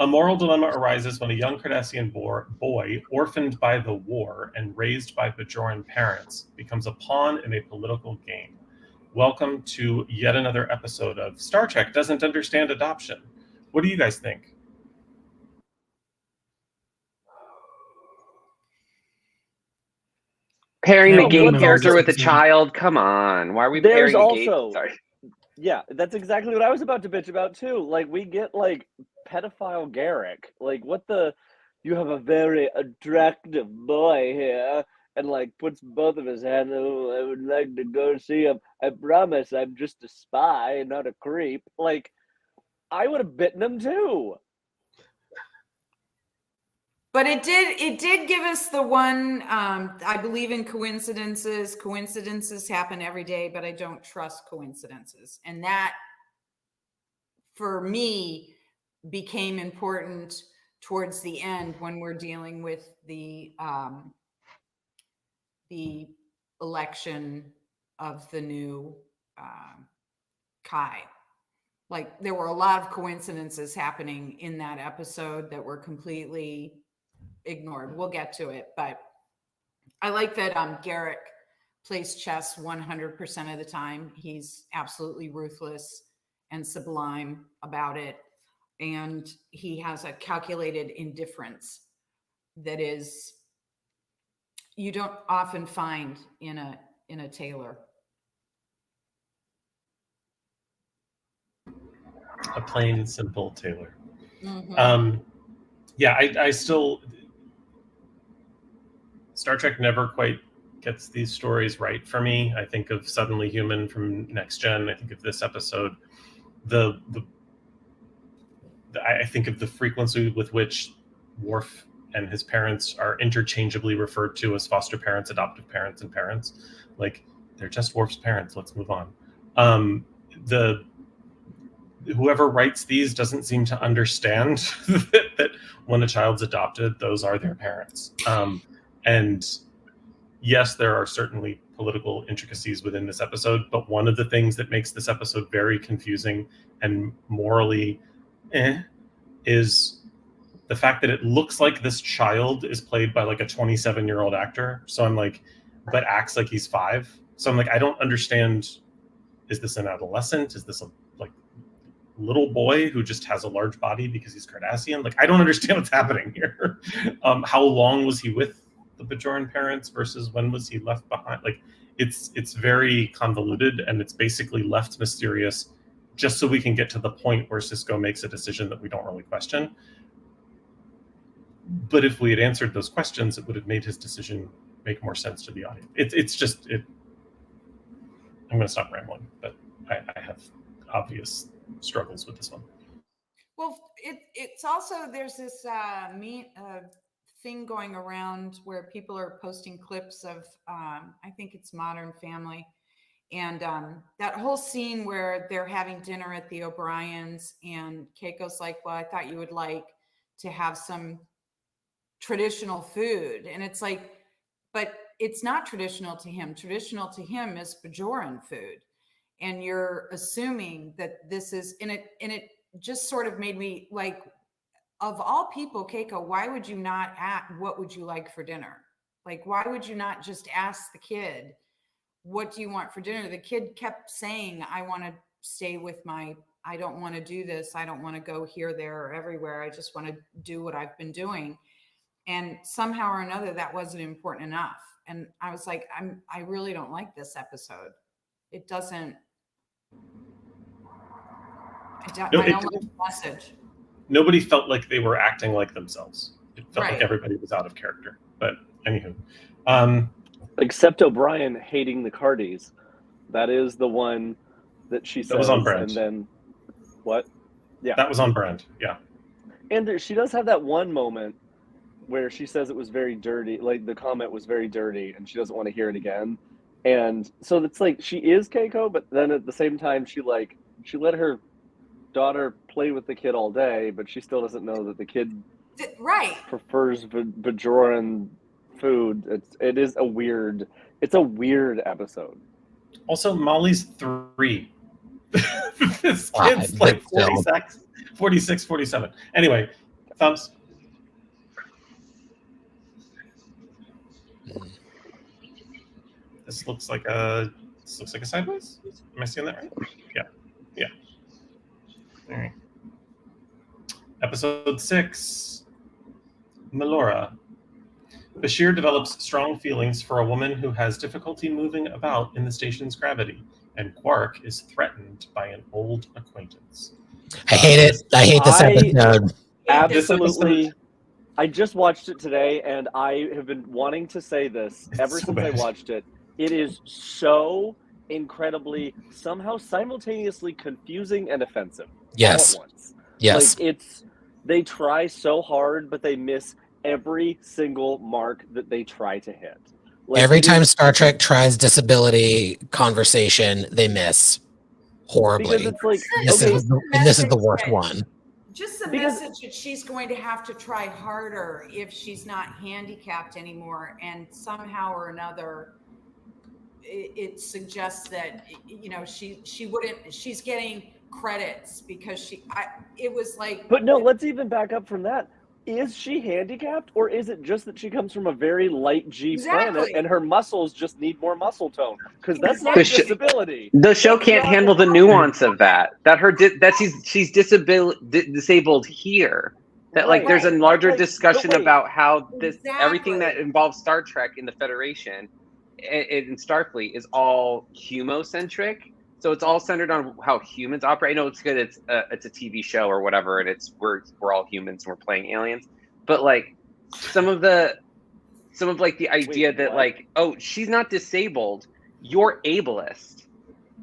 A moral dilemma arises when a young Cardassian boy, orphaned by the war and raised by Bajoran parents, becomes a pawn in a political game. Welcome to yet another episode of Star Trek Doesn't Understand Adoption. What do you guys think? Pairing the gay character with a child? Come on. Why are we pairing a gay? Sorry. Yeah, that's exactly what I was about to bitch about too. We get pedophile Garrick. You have a very attractive boy here, and puts both of his hands. Oh, I would like to go see him. I promise I'm just a spy, not a creep. I would have bitten him too. But it did give us the one, I believe in coincidences. Coincidences happen every day, but I don't trust coincidences. And that, for me, became important towards the end when we're dealing with the election of the new Kai. Like, there were a lot of coincidences happening in that episode that were completely ignored. We'll get to it, but I like that Garrick plays chess 100% of the time. He's absolutely ruthless and sublime about it, and he has a calculated indifference that is you don't often find in a tailor. A plain, simple tailor. Mm-hmm. Yeah, I still, Star Trek never quite gets these stories right for me. I think of Suddenly Human from Next Gen. I think of this episode. I think of the frequency with which Worf and his parents are interchangeably referred to as foster parents, adoptive parents, and parents. Like, they're just Worf's parents. Let's move on. Whoever writes these doesn't seem to understand that when a child's adopted, those are their parents. And yes, there are certainly political intricacies within this episode, but one of the things that makes this episode very confusing and morally is the fact that it looks like this child is played by like a 27-year-old actor. So I'm like, but acts like he's 5. So I'm like, I don't understand. Is this an adolescent? Is this a little boy who just has a large body because he's Cardassian? Like, I don't understand what's happening here. How long was he with the Bajoran parents versus when was he left behind? Like, it's very convoluted, and it's basically left mysterious just so we can get to the point where Sisko makes a decision that we don't really question. But if we had answered those questions, it would have made his decision make more sense to the audience. I'm going to stop rambling, but I have obvious struggles with this one. Well, it's also, there's this thing going around where people are posting clips of I think it's Modern Family, and that whole scene where they're having dinner at the O'Briens, and Keiko's like, well, I thought you would like to have some traditional food, and it's like, but it's not traditional to him. Traditional to him is Bajoran food. And you're assuming that this is, and it just sort of made me like, of all people, Keiko, why would you not ask, what would you like for dinner? Like, why would you not just ask the kid, what do you want for dinner? The kid kept saying, I want to stay with I don't want to do this. I don't want to go here, there, or everywhere. I just want to do what I've been doing. And somehow or another, that wasn't important enough. And I was like, I really don't like this episode. It doesn't. I don't like the message. Nobody felt like they were acting like themselves. It felt Right. like everybody was out of character. But anywho, except O'Brien hating the Cardis. That is the one that she says. That was on brand. And then what? Yeah, that was on brand. Yeah. And she does have that one moment where she says it was very dirty, like the comment was very dirty, and she doesn't want to hear it again. And so it's like she is Keiko, but then at the same time she let her daughter play with the kid all day, but she still doesn't know that the kid prefers Bajoran food. It's a weird episode. Also, Molly's 3. This kid's like 46, 47. Anyway, thumbs. This looks like a sideways. Am I seeing that right? Yeah. All right. Episode 6. Melora. Bashir develops strong feelings for a woman who has difficulty moving about in the station's gravity, and Quark is threatened by an old acquaintance. I hate it. I hate this episode. Absolutely. I just watched it today, and I have been wanting to say this ever since I watched it. It is so incredibly, somehow simultaneously confusing and offensive. Yes. All at once. Yes. Like, they try so hard, but they miss every single mark that they try to hit. Like, Every it time is- Star Trek tries disability conversation, they miss horribly. because it's like, This okay, is the worst one. Just the Because- message that she's going to have to try harder if she's not handicapped anymore, and somehow or another, it suggests that she wouldn't. She's getting credits because it was like. But no, let's even back up from that. Is she handicapped, or is it just that she comes from a very light G planet Exactly. and her muscles just need more muscle tone? Because that's not a Exactly. disability. The show That's can't not handle the a- nuance of that. That she's disabled here. That like there's a Right. larger Like, discussion but wait. about how this everything that Exactly. involves Star Trek in the Federation in Starfleet is all humocentric. So it's all centered on how humans operate. I know it's good. It's a TV show or whatever, and we're all humans and we're playing aliens. But like some of the idea Wait, that what? like, oh, she's not disabled, you're ableist.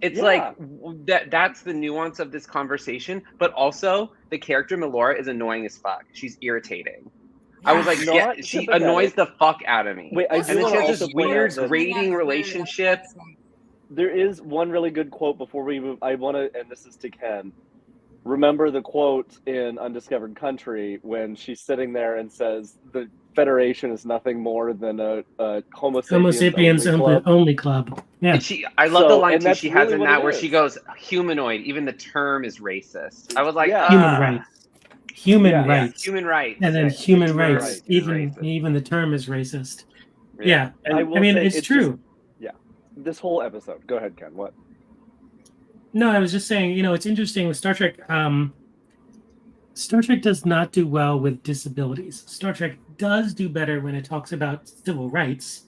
It's Yeah. like that's the nuance of this conversation, but also the character Melora is annoying as fuck. She's irritating. I was like, Not yeah, she sympathetic. annoys the fuck out of me. Wait, I And do then want she to has also this point weird out that grading relationship. there is one really good quote before we move. I want to, and this is to Ken. Remember the quote in Undiscovered Country when she's sitting there and says the Federation is nothing more than a Homo Homo sapiens, sapiens only club. only club. Yeah. And I love the So- line and too that's she has really in what that it where is. she goes, humanoid, even the term is racist. I was like, Yeah. Human ah, rights. Human Yeah, rights. human rights. And then Yeah, human human rights. rights is Even racist. even the term is racist. Yeah. I And, will I mean, say it's it's true. This whole episode. Go ahead, Ken. What? No, I was just saying, it's interesting with Star Trek. Star Trek does not do well with disabilities. Star Trek does do better when it talks about civil rights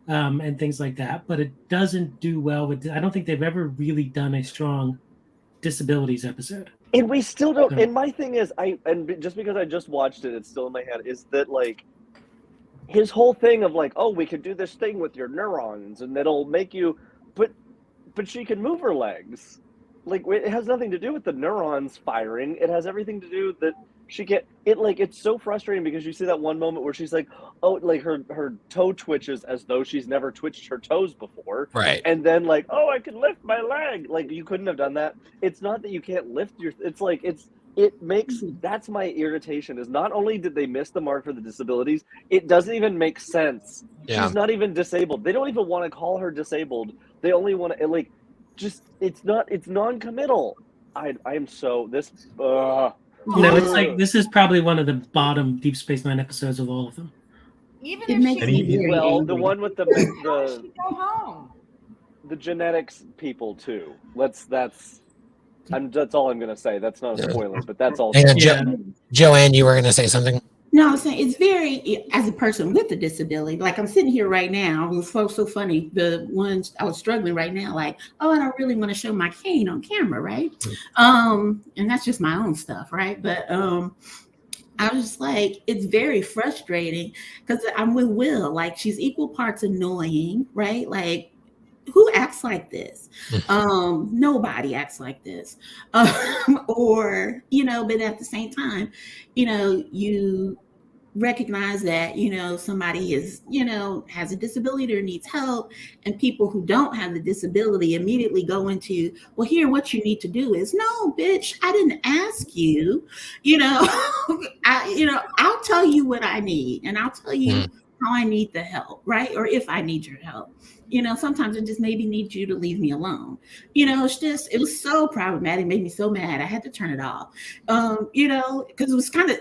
and things like that, but it doesn't do well with. I don't think they've ever really done a strong disabilities episode. And we still don't. So- And my thing is, just because I just watched it, it's still in my head. Is that like his whole thing of like, oh, we could do this thing with your neurons, and it'll make you. But she can move her legs. Like it has nothing to do with the neurons firing. It has everything to do that she can't. It's so frustrating because you see that one moment where she's like, oh, like her toe twitches as though she's never twitched her toes before. Right. And then like, oh, I can lift my leg. Like you couldn't have done that. It's not that you can't lift your. It's like it makes. That's my irritation. Is not only did they miss the mark for the disabilities, it doesn't even make sense. Yeah. She's not even disabled. They don't even want to call her disabled. They only want to like. Just it's non-committal. I am so this. No, it's like this is probably one of the bottom Deep Space Nine episodes of all of them. Even It if makes she me he- very well, angry. the one with she the go home. the genetics people too. That's all I'm gonna say. That's not a spoiler, but that's all. Hang on, Yeah. Joanne, you were going to say something? No, I'm saying it's very, as a person with a disability, like I'm sitting here right now, it was so funny. The ones I was struggling right now, like, oh, I don't really want to show my cane on camera, right? And that's just my own stuff, right? But I was just like, it's very frustrating because I'm with Will, like she's equal parts annoying, right? Like, who acts like this? Nobody acts like this. Or, but at the same time, you recognize that, somebody is, has a disability or needs help, and people who don't have the disability immediately go into, well, here, what you need to do is, no, bitch, I didn't ask you, I'll tell you what I need, and I'll tell you how I need the help, right? Or if I need your help. Sometimes I just maybe need you to leave me alone. It was so problematic, made me so mad. I had to turn it off. Because it was kind of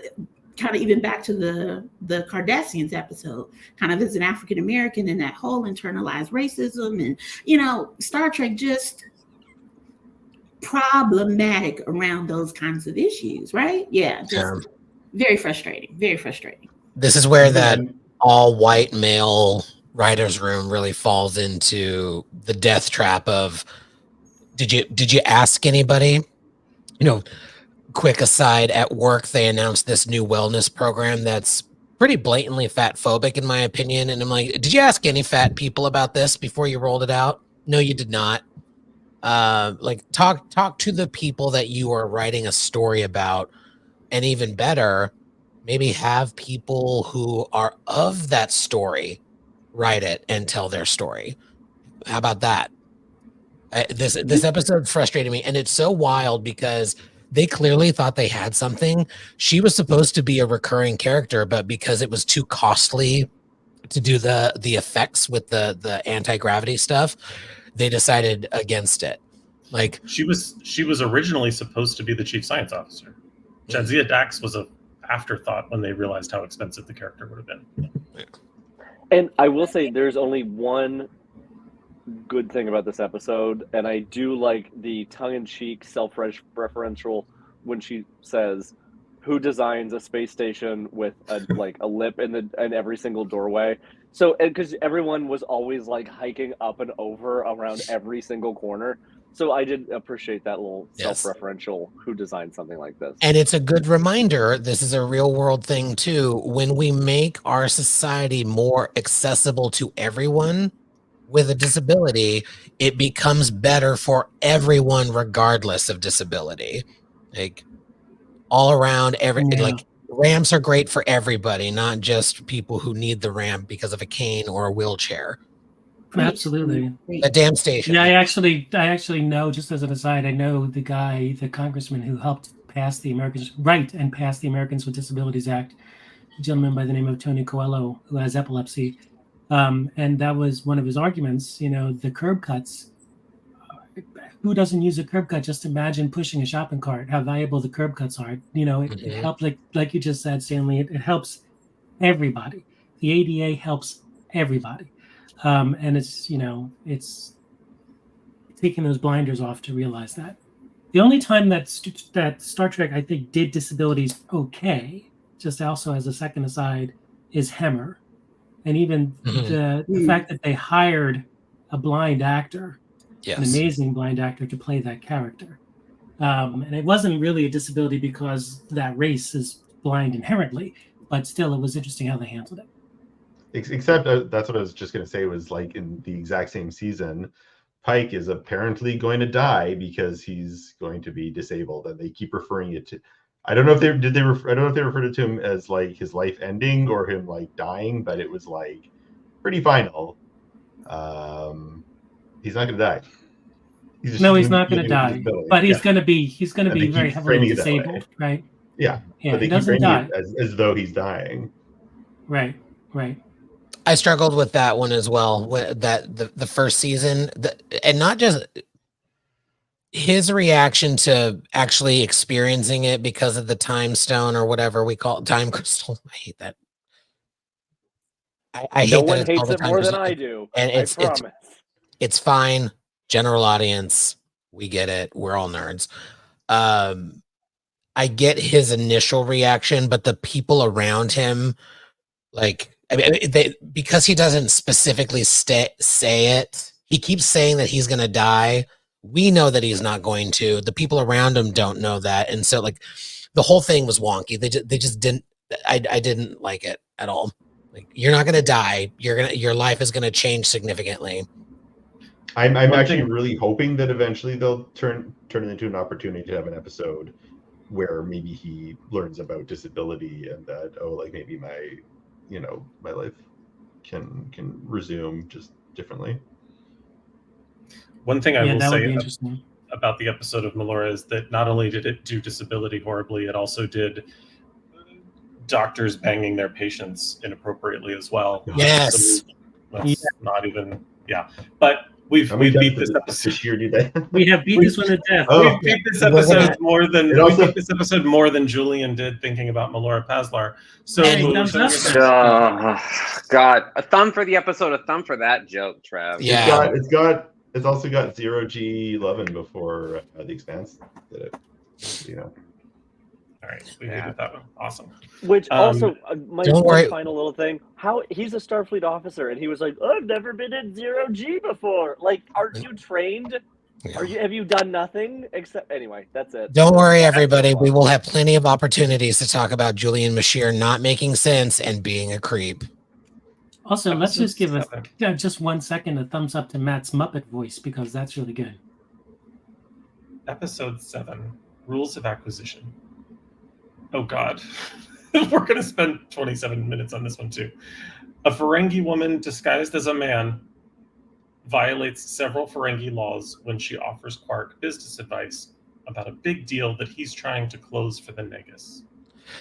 even back to the Cardassians episode, kind of as an African American and that whole internalized racism and, Star Trek just problematic around those kinds of issues, right? Yeah, just very frustrating, very frustrating. This is where that all white male writer's room really falls into the death trap of did you ask anybody? Quick aside, at work they announced this new wellness program that's pretty blatantly fat phobic in my opinion, and I'm like, did you ask any fat people about this before you rolled it out? No, you did not. Talk to the people that you are writing a story about, and even better, maybe have people who are of that story write it and tell their story. How about that? This episode frustrated me, and it's so wild because they clearly thought they had something. She was supposed to be a recurring character, but because it was too costly to do the effects with the anti-gravity stuff, they decided against it. Like she was originally supposed to be the chief science officer. Jadzia Dax was a afterthought when they realized how expensive the character would have been. And I will say there's only one good thing about this episode, and I do like the tongue-in-cheek, self-referential when she says, "Who designs a space station with a lip in every single doorway?" So, because everyone was always like hiking up and over around every single corner, so I did appreciate that little self-referential. Who designed something like this? And it's a good reminder. This is a real-world thing too. When we make our society more accessible to everyone with a disability, it becomes better for everyone regardless of disability. Like all around, like ramps are great for everybody, not just people who need the ramp because of a cane or a wheelchair. Absolutely. The damn station. Yeah, I actually know, just as an aside, I know the congressman who helped pass the Americans with Disabilities Act, a gentleman by the name of Tony Coelho, who has epilepsy. And that was one of his arguments, the curb cuts. Who doesn't use a curb cut? Just imagine pushing a shopping cart, how valuable the curb cuts are. It helps, like you just said, Stanley, it helps everybody. The ADA helps everybody. And it's taking those blinders off to realize that. The only time that Star Trek, I think, did disabilities okay, just also as a second aside, is Hemmer. And even the fact that they hired a blind actor, an amazing blind actor, to play that character. And it wasn't really a disability because that race is blind inherently, but still it was interesting how they handled it. Except that's what I was just going to say, was like in the exact same season, Pike is apparently going to die because he's going to be disabled, and they keep referring it to. I don't know if they I don't know if they referred to him as like his life ending or him like dying, but it was like pretty final. He's not going to die. He's not going to die, but he's going to be very heavily disabled, right? Yeah, but they doesn't die as though he's dying. Right. I struggled with that one as well. That the first season, and not just his reaction to actually experiencing it because of the time stone or whatever we call it, time crystal. I hate that. I hate no that one it's hates called the it time more crystal. than I do. And it's fine. General audience, we get it. We're all nerds. I get his initial reaction, but the people around him, because he doesn't specifically say it, he keeps saying that he's going to die. We know that he's not going to. The people around him don't know that, and so the whole thing was wonky. They just didn't. I didn't like it at all. Like, you're not going to die. Your life is going to change significantly. I'm actually really hoping that eventually they'll turn it into an opportunity to have an episode where maybe he learns about disability and that maybe my life can resume just differently. One thing I will say about the episode of Melora is that not only did it do disability horribly, it also did doctors banging their patients inappropriately as well. Yes. So that's not even, but we've beat this episode. We have beat this one to death. We beat this episode more than Julian did thinking about Melora Paslar. So God, a thumb for the episode, a thumb for that joke, Trev. Yeah, it's also got 0G11 before The Expanse did it. All right, we did that one. Awesome. Which also, my one final little thing, how he's a Starfleet officer, and he was like, "I've never been in 0G before." Like, aren't you trained? Yeah. Have you done nothing except? Anyway, that's it. Don't worry, everybody. We will have plenty of opportunities to talk about Julian Bashir not making sense and being a creep. Also, let's just give just 1 second a thumbs up to Matt's Muppet voice, because that's really good. Episode 7, Rules of Acquisition. Oh God. We're going to spend 27 minutes on this one too. A Ferengi woman disguised as a man violates several Ferengi laws when she offers Quark business advice about a big deal that he's trying to close for the Negus.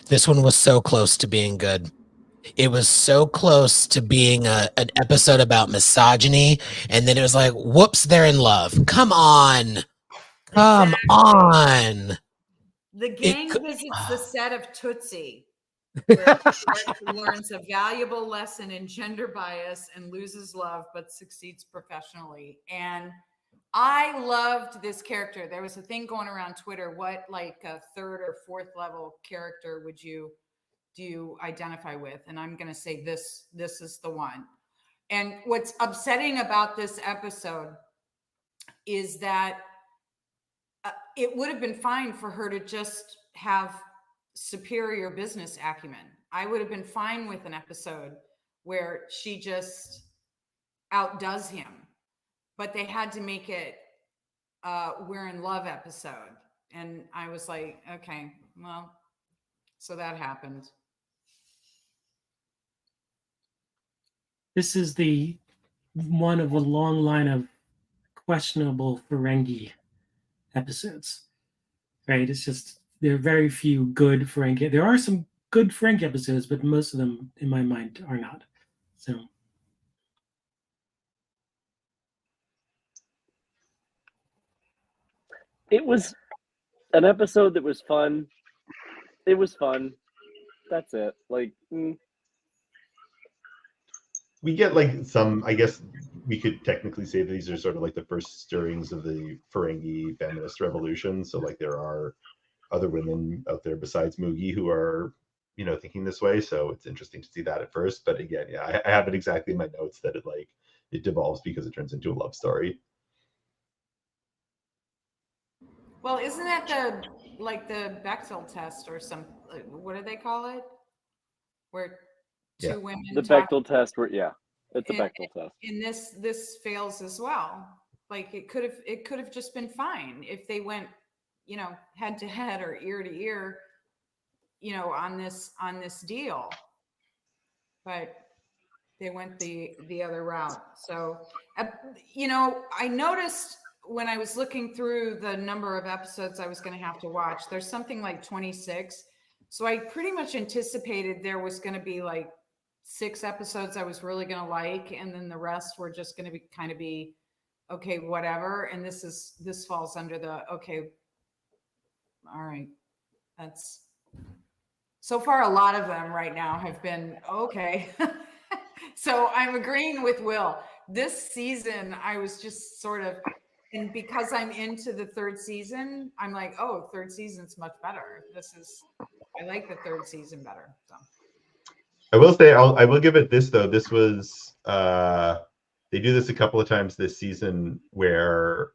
This one was so close to being good. It was so close to being an episode about misogyny, and then it was like, whoops, they're in love. Come on. Come on. The gang visits the set of Tootsie, where Quark learns a valuable lesson in gender bias and loses love, but succeeds professionally. And I loved this character. There was a thing going around Twitter. What, like, a third or fourth level character do you identify with? And I'm going to say this is the one. And what's upsetting about this episode is that it would have been fine for her to just have superior business acumen. I would have been fine with an episode where she just outdoes him, but they had to make it we're in love episode. And I was like, okay, well, so that happened. This is the one of a long line of questionable Ferengi episodes, right? It's just there are very few good Ferengi. There are some good Ferengi episodes, but most of them, in my mind, are not. So it was an episode that was fun. It was fun. That's it. Like, we get like some, I guess we could technically say these are sort of like the first stirrings of the Ferengi feminist revolution. So like there are other women out there besides Mugi who are, you know, thinking this way. So it's interesting to see that at first. But again, yeah, I have it exactly in my notes that it devolves because it turns into a love story. Well, isn't that the Bechdel test or some, what do they call it? Where two women the talk, Bechdel test, it's a Bechdel test. And this fails as well. Like it could have just been fine if they went, you know, head to head or ear to ear, you know, on this deal. But they went the other route. So, you know, I noticed when I was looking through the number of episodes I was going to have to watch, there's something like 26. So I pretty much anticipated there was going to be like 6 episodes I was really going to like, and then the rest were just going to be kind of be okay, whatever. And this falls under the okay. All right, that's so far. A lot of them right now have been okay. So I'm agreeing with Will. This season, I was just sort of, and because I'm into the 3rd season, I'm like, oh, 3rd season's much better. I like the 3rd season better. So I will say, I will give it this though. This was they do this a couple of times this season where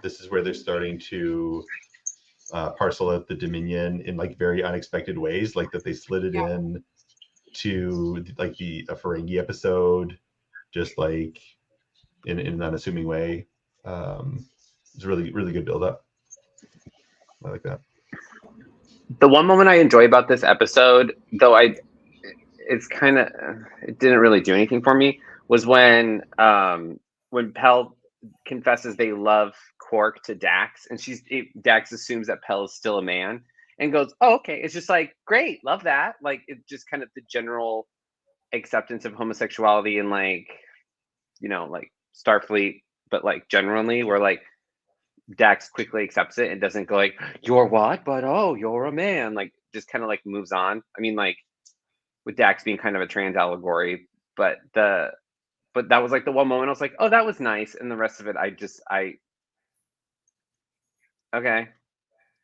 this is where they're starting to parcel out the Dominion in like very unexpected ways, like that they slid it in to like a Ferengi episode, just like in an unassuming way. It's a really, really good build up. I like that. The one moment I enjoy about this episode, though it didn't really do anything for me, was when Pell confesses they love Quark to Dax, and Dax assumes that Pell is still a man and goes, oh, okay. It's just like, great, love that. Like, it's just kind of the general acceptance of homosexuality and like, you know, like Starfleet, but like generally where like Dax quickly accepts it and doesn't go like, you're what? But oh, you're a man. Like just kind of like moves on. I mean, like with Dax being kind of a trans allegory, but that was like the one moment I was like, oh, that was nice. And the rest of it, okay.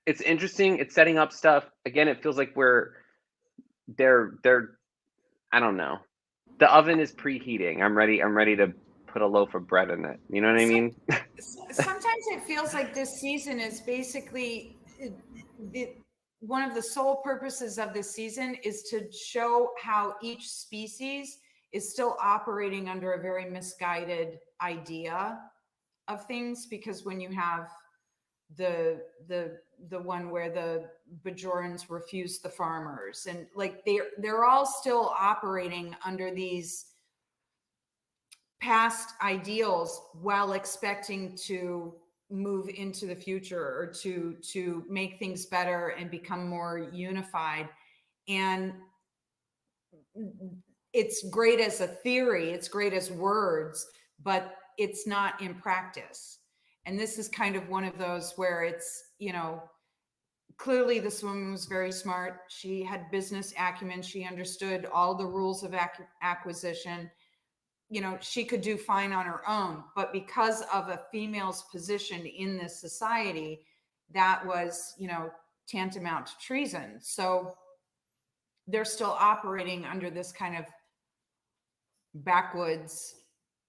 It's interesting. It's setting up stuff. Again, it feels like they're I don't know. The oven is preheating. I'm ready to put a loaf of bread in it. You know what I mean? Sometimes it feels like this season is basically one of the sole purposes of this season is to show how each species is still operating under a very misguided idea of things. Because when you have the one where the Bajorans refuse the farmers, and like they're all still operating under these past ideals while expecting to move into the future or to make things better and become more unified. And it's great as a theory, it's great as words, but it's not in practice. And this is kind of one of those where it's, you know, clearly this woman was very smart. She had business acumen. She understood all the rules of acquisition. You know, she could do fine on her own, but because of a female's position in this society, that was, you know, tantamount to treason. So they're still operating under this kind of backwoods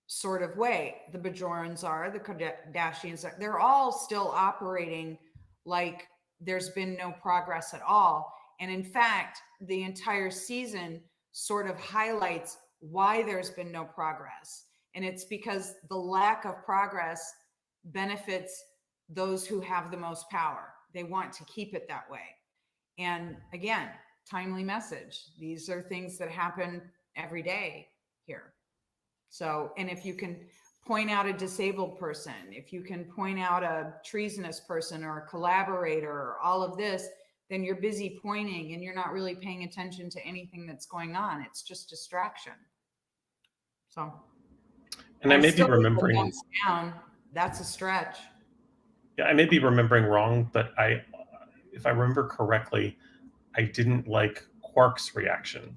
sort of way. The Bajorans are, the Kardashians are, they're all still operating like there's been no progress at all. And in fact, the entire season sort of highlights why there's been no progress. And it's because the lack of progress benefits those who have the most power. They want to keep it that way. And again, timely message. These are things that happen every day here. So, and if you can point out a disabled person, if you can point out a treasonous person or a collaborator or all of this, then you're busy pointing and you're not really paying attention to anything that's going on. It's just distraction. So, and I may be remembering down. That's a stretch. Yeah, I may be remembering wrong, but if I remember correctly, I didn't like Quark's reaction.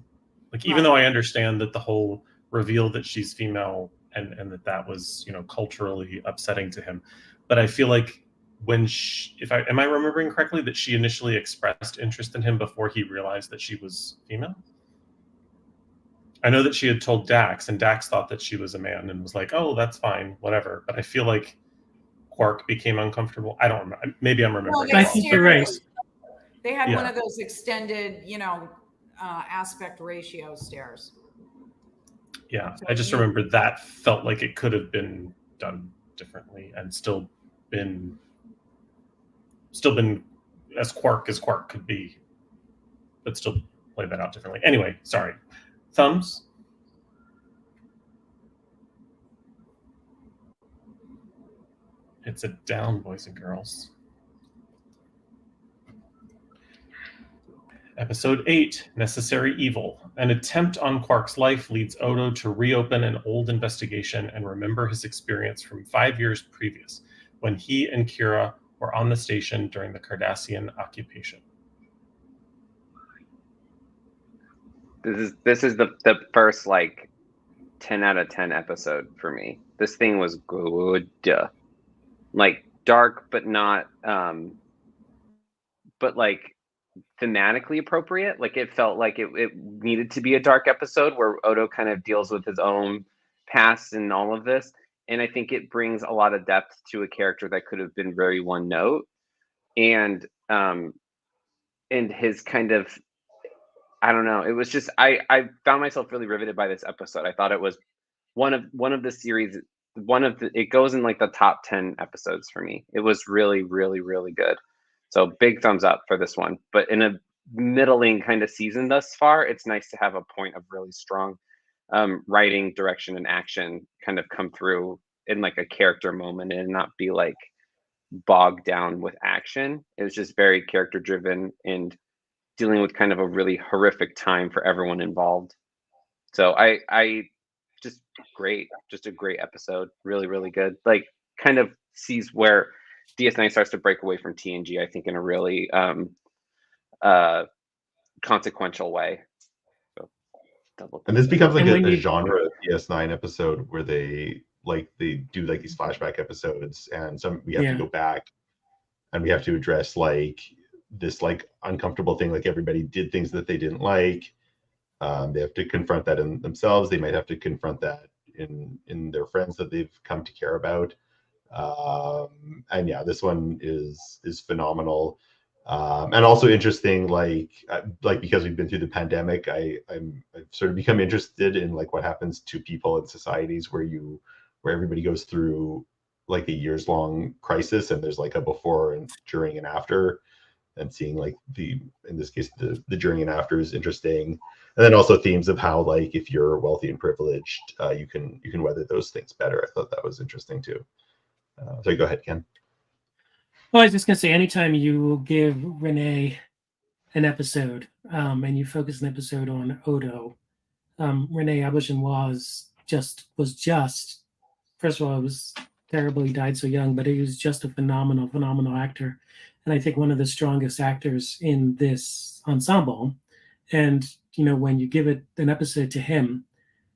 Like, even though I understand that the whole reveal that she's female and that was, you know, culturally upsetting to him, but I feel like when am I remembering correctly that she initially expressed interest in him before he realized that she was female? I know that she had told Dax, and Dax thought that she was a man and was like, "Oh, that's fine, whatever." But I feel like Quark became uncomfortable. I don't remember. Maybe I'm remembering. I think you're right. They had one of those extended, you know, aspect ratio stares. Yeah, I just remember that felt like it could have been done differently and still been as Quark could be, but still play that out differently. Anyway, sorry. Thumbs? It's a down, boys and girls. Episode 8, Necessary Evil. An attempt on Quark's life leads Odo to reopen an old investigation and remember his experience from 5 years previous, when he and Kira were on the station during the Cardassian occupation. This is the first like 10 out of 10 episode for me. This thing was good. Like dark, but not but like thematically appropriate. Like it felt like it needed to be a dark episode where Odo kind of deals with his own past and all of this. And I think it brings a lot of depth to a character that could have been very one note. And his kind of, I don't know. It was just I found myself really riveted by this episode. I thought it was one of the series. It goes in like the top 10 episodes for me. It was really, really, really good. So big thumbs up for this one. But in a middling kind of season thus far, it's nice to have a point of really strong writing, direction, and action kind of come through in like a character moment and not be like bogged down with action. It was just very character driven and dealing with kind of a really horrific time for everyone involved. So I just great, just a great episode. Really, really good. Like kind of sees where DS9 starts to break away from TNG, I think, in a really consequential way. So, and this becomes like a genre DS9 episode where they do like these flashback episodes, and we have to go back and we have to address like this like uncomfortable thing, like everybody did things that they didn't like. They have to confront that in themselves. They might have to confront that in their friends that they've come to care about. And yeah, this one is phenomenal. And also interesting, like because we've been through the pandemic, I've sort of become interested in like what happens to people in societies where everybody goes through like a years long crisis, and there's like a before and during and after, and seeing like in this case the during and after is interesting. And then also themes of how like if you're wealthy and privileged, you can weather those things better. I thought that was interesting too. So go ahead, Ken. Well, I was just gonna say, anytime you give Renee an episode, and you focus an episode on Odo, Renee Auberjonois was just first of all, it was terrible he died so young, but he was just a phenomenal actor, and I think one of the strongest actors in this ensemble. And when you give it an episode to him,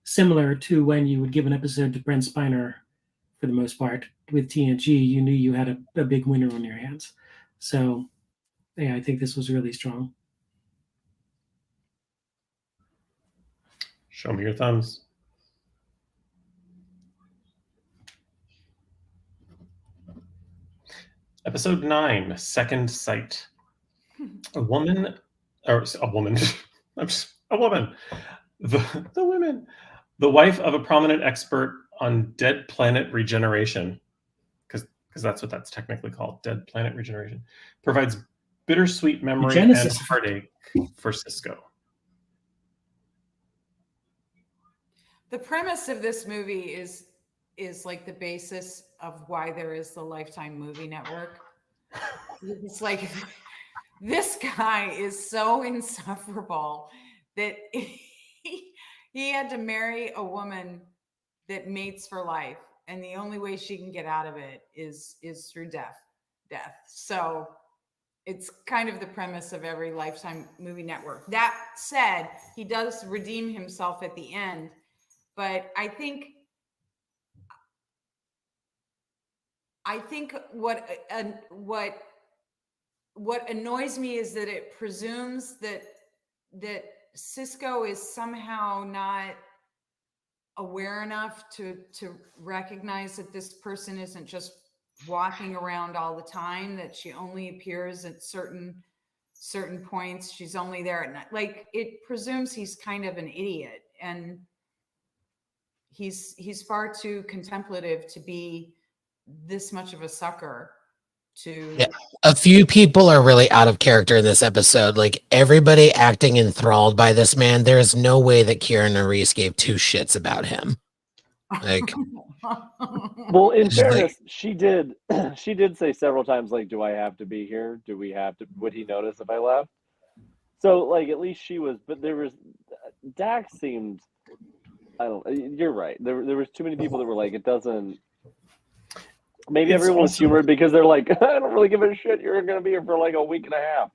similar to when you would give an episode to Brent Spiner, for the most part with TNG, you knew you had a big winner on your hands. So yeah, I think this was really strong. Show me your thumbs. Episode 9, Second Sight. A woman. The women. The wife of a prominent expert on dead planet regeneration, because that's what that's technically called, dead planet regeneration, provides bittersweet memory and heartache for Sisko. The premise of this movie is like the basis of why there is the Lifetime Movie Network. It's like this guy is so insufferable that he had to marry a woman that mates for life, and the only way she can get out of it is through death. So it's kind of the premise of every Lifetime Movie Network. That said, he does redeem himself at the end, but I think what annoys me is that it presumes that Sisko is somehow not aware enough to recognize that this person isn't just walking around all the time, that she only appears at certain points. She's only there at night. Like, it presumes he's kind of an idiot, and he's far too contemplative to be this much of a sucker. Yeah, a few people are really out of character in this episode. Like, everybody acting enthralled by this man. There is no way that Keanu Reeves gave two shits about him. Like, well, in fairness, she did say several times, like, do I have to be here? Do we have to? Would he notice if I left? So, like, at least she was. But there was Dax seemed. I don't. You're right. There was too many people that were like, it doesn't. Maybe everyone was humored because they're like, I don't really give a shit. You're going to be here for like a week and a half,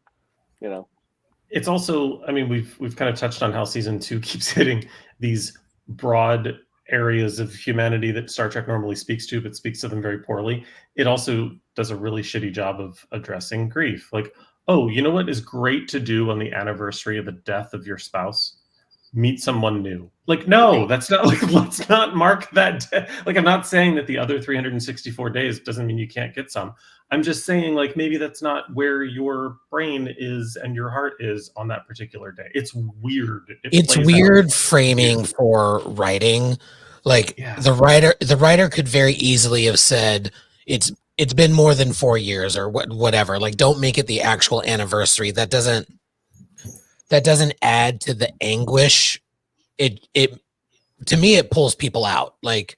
It's also, I mean, we've kind of touched on how season 2 keeps hitting these broad areas of humanity that Star Trek normally speaks to, but speaks to them very poorly. It also does a really shitty job of addressing grief. Like, oh, you know what is great to do on the anniversary of the death of your spouse? Meet someone new. Like, no, that's not, like, let's not mark that day. Like, I'm not saying that the other 364 days doesn't mean you can't get some. I'm just saying, like, maybe that's not where your brain is and your heart is on that particular day. It's weird. It's weird framing for writing. Like, the writer could very easily have said it's been more than 4 years or whatever. Like, don't make it the actual anniversary. That doesn't add to the anguish. It to me, it pulls people out. Like,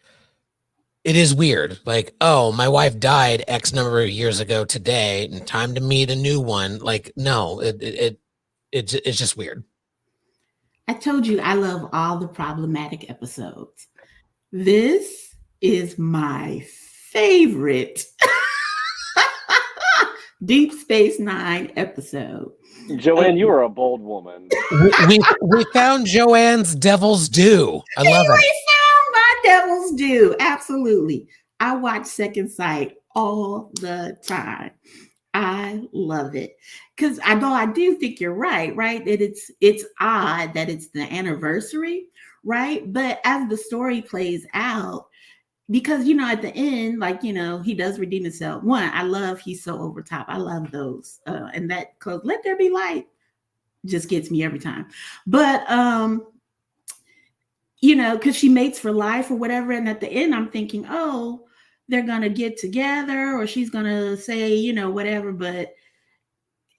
it is weird. Like, oh, my wife died X number of years ago today, and time to meet a new one. Like, no, it's just weird. I told you I love all the problematic episodes. This is my favorite Deep Space Nine episode. Joanne, you are a bold woman. We found Joanne's Devil's Due. I love it. We found my Devil's Due. Absolutely. I watch Second Sight all the time. I love it. Because I do think you're right? That it's odd that it's the anniversary, right? But as the story plays out, because, at the end, like, he does redeem himself. One, I love he's so over top. I love those. And that close, let there be light, just gets me every time. But, because she mates for life or whatever. And at the end, I'm thinking, oh, they're gonna get together, or she's gonna say, you know, whatever. But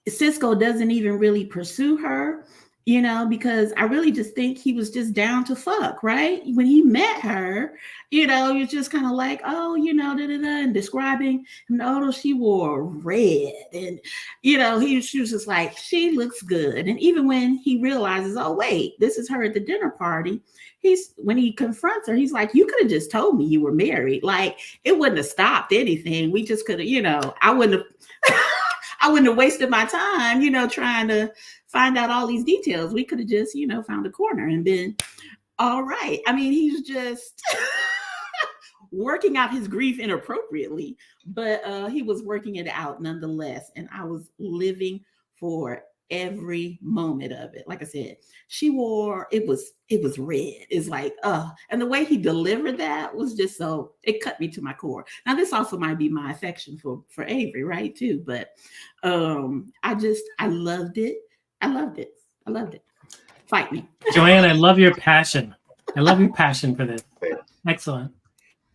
Cisco doesn't even really pursue her, you know, because I really just think he was just down to fuck, right? When he met her, you know, you're just kind of like, oh, you know, and describing, no, she wore red. And, you know, she was just like, she looks good. And even when he realizes, oh, wait, this is her at the dinner party, when he confronts her, he's like, you could have just told me you were married. Like, it wouldn't have stopped anything. We just could have, you know, I wouldn't have wasted my time, you know, trying to find out all these details. We could have just, you know, found a corner and been all right. I mean, he's just working out his grief inappropriately, but he was working it out nonetheless. And I was living for every moment of it. Like I said, she wore, it was red. It's like, and the way he delivered that was just so, it cut me to my core. Now this also might be my affection for Avery, right, too, but I loved it. I loved it. Fight me. Joanne, I love your passion. I love your passion for this. Excellent.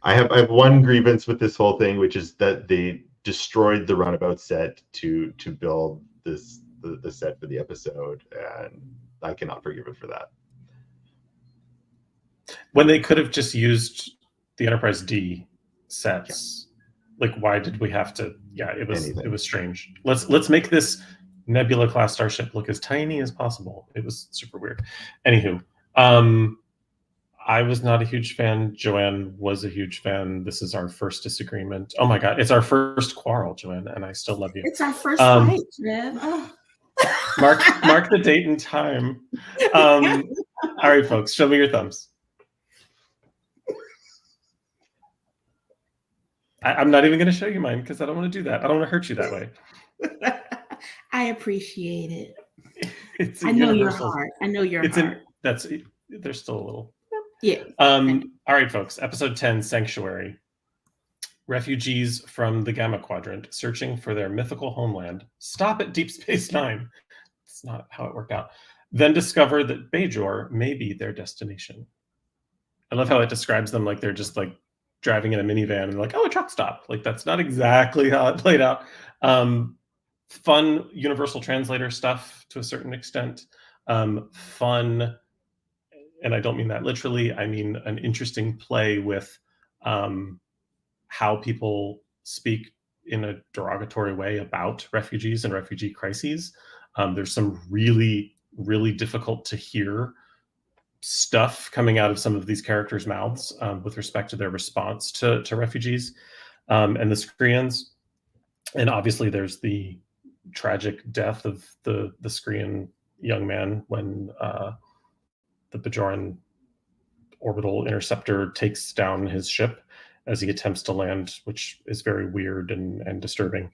I have one grievance with this whole thing, which is that they destroyed the runabout set to build the set for the episode, and I cannot forgive it for that. When they could have just used the Enterprise D sets, like why did we have to? Yeah, it was strange. Let's make this Nebula class starship look as tiny as possible. It was super weird. Anywho, I was not a huge fan. Joanne was a huge fan. This is our first disagreement. Oh my God, it's our first quarrel, Joanne, and I still love you. It's our first fight, Trev. Oh. Mark the date and time. All right, folks, show me your thumbs. I'm not even going to show you mine because I don't want to do that. I don't want to hurt you that way. I appreciate it. I know your heart. I know your heart. There's still a little. Yeah. All right, folks. Episode 10, Sanctuary. Refugees from the Gamma Quadrant searching for their mythical homeland stop at Deep Space Nine. That's not how it worked out. Then discover that Bajor may be their destination. I love how it describes them like they're just like driving in a minivan and like, oh, a truck stop. Like that's not exactly how it played out. Fun universal translator stuff to a certain extent. Fun, and I don't mean that literally, I mean an interesting play with how people speak in a derogatory way about refugees and refugee crises. There's some really, really difficult to hear stuff coming out of some of these characters' mouths with respect to their response to refugees and the Skreans. And obviously there's the tragic death of the Skrean young man when the Bajoran orbital interceptor takes down his ship as he attempts to land, which is very weird and disturbing.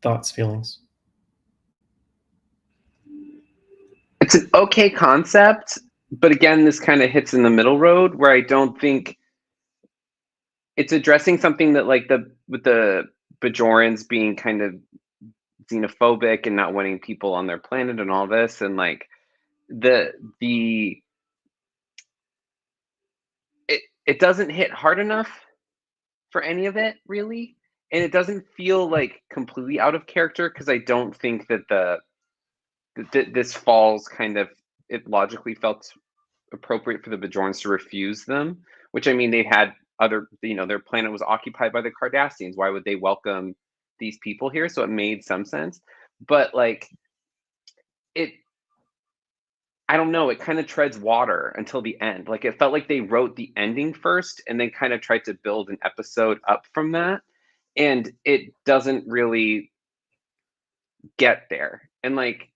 Thoughts, feelings? It's an okay concept, but again, this kind of hits in the middle road where I don't think it's addressing something that like with the Bajorans being kind of xenophobic and not wanting people on their planet and all this, and like it doesn't hit hard enough for any of it really, and it doesn't feel like completely out of character because I don't think that this falls kind of, it logically felt appropriate for the Bajorans to refuse them, which I mean they had other, you know, their planet was occupied by the Cardassians. Why would they welcome these people here? So it made some sense, but like I don't know, it kind of treads water until the end. Like it felt like they wrote the ending first and then kind of tried to build an episode up from that, and it doesn't really get there. And like,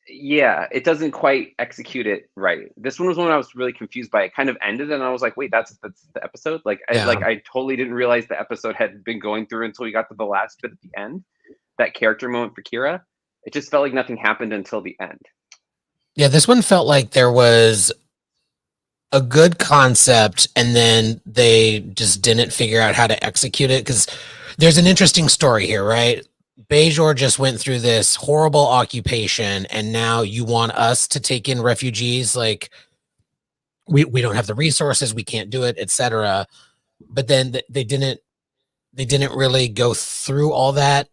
yeah, it doesn't quite execute it right. This one was one I was really confused by. It kind of ended and I was like, wait, that's the episode? Like, Yeah. I totally didn't realize the episode had been going through until we got to the last bit at the end. That character moment for Kira. It just felt like nothing happened until the end. Yeah, this one felt like there was a good concept and then they just didn't figure out how to execute it, because there's an interesting story here, right? Bajor just went through this horrible occupation and now you want us to take in refugees. Like we don't have the resources, we can't do it, etc. but then they didn't really go through all that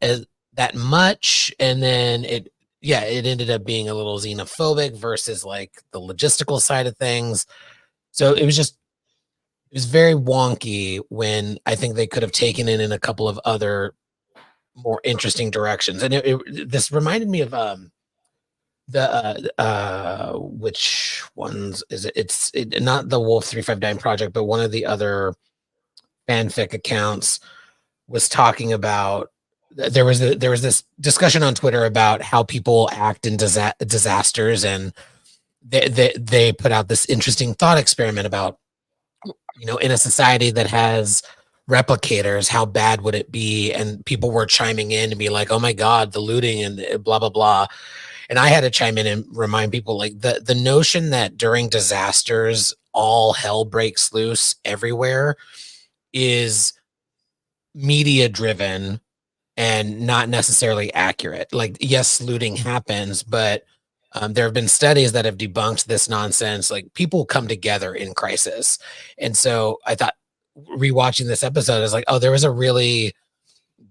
that much, and then it ended up being a little xenophobic versus like the logistical side of things. So it was very wonky when I think they could have taken it in a couple of other more interesting directions. And this reminded me of which ones is it? It's not the Wolf 359 project, but one of the other fanfic accounts was talking about there was this discussion on Twitter about how people act in disasters, and they put out this interesting thought experiment about, in a society that has replicators, how bad would it be? And people were chiming in to be like, oh my God, the looting and blah, blah, blah. And I had to chime in and remind people, like, the notion that during disasters, all hell breaks loose everywhere is media driven and not necessarily accurate. Like, yes, looting happens, but there have been studies that have debunked this nonsense. Like, people come together in crisis. And so I thought, rewatching this episode, I was like, oh, there was a really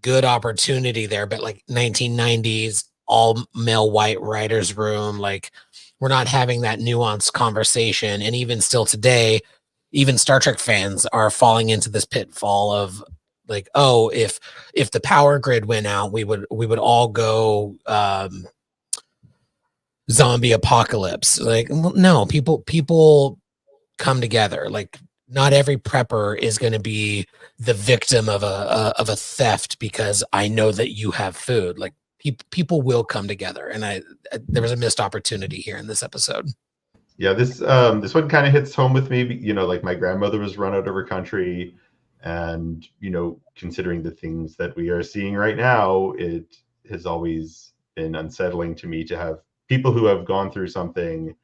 good opportunity there. But like 1990s, all male white writers room, like, we're not having that nuanced conversation. And even still today, even Star Trek fans are falling into this pitfall of like, oh, if the power grid went out, we would all go zombie apocalypse. Like, well, no, people come together. Like, not every prepper is going to be the victim of a theft because I know that you have food. Like, people will come together, and there was a missed opportunity here in this episode. Yeah, this one kind of hits home with me. Like, my grandmother was run out of her country, and considering the things that we are seeing right now, it has always been unsettling to me to have people who have gone through something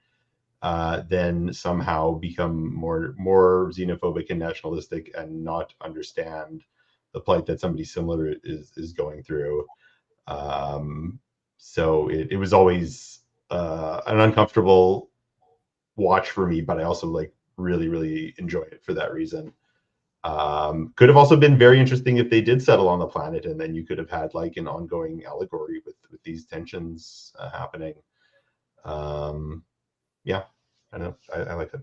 then somehow become more xenophobic and nationalistic and not understand the plight that somebody similar is going through. So it was always an uncomfortable watch for me, but I also like really, really enjoy it for that reason. Could have also been very interesting if they did settle on the planet, and then you could have had like an ongoing allegory with these tensions happening. Yeah, I know. I like it.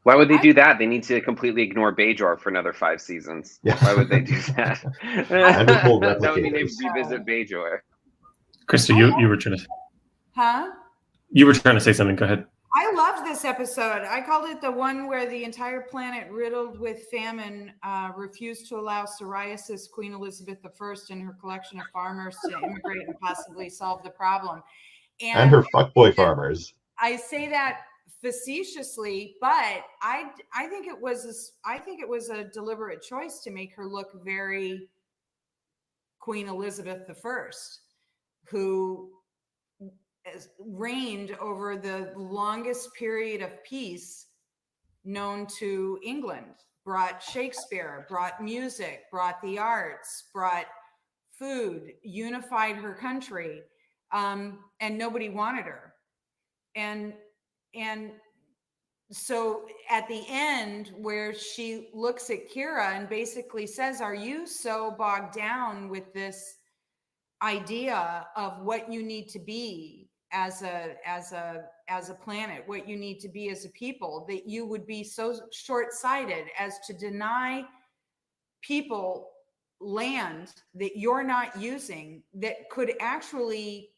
Why would they do that? They need to completely ignore Bajor for another 5 seasons. Yeah. Why would they do that? That would mean they revisit Bajor. Krista, you were trying to. Huh? You were trying to say something. Go ahead. I loved this episode. I called it the one where the entire planet, riddled with famine, refused to allow psoriasis Queen Elizabeth I and her collection of farmers to immigrate and possibly solve the problem. And her fuckboy farmers. I say that facetiously, but I think it was a deliberate choice to make her look very Queen Elizabeth I, who reigned over the longest period of peace known to England, brought Shakespeare, brought music, brought the arts, brought food, unified her country, and nobody wanted her. And so at the end, where she looks at Kira and basically says, are you so bogged down with this idea of what you need to be as a planet, what you need to be as a people, that you would be so short-sighted as to deny people land that you're not using that could actually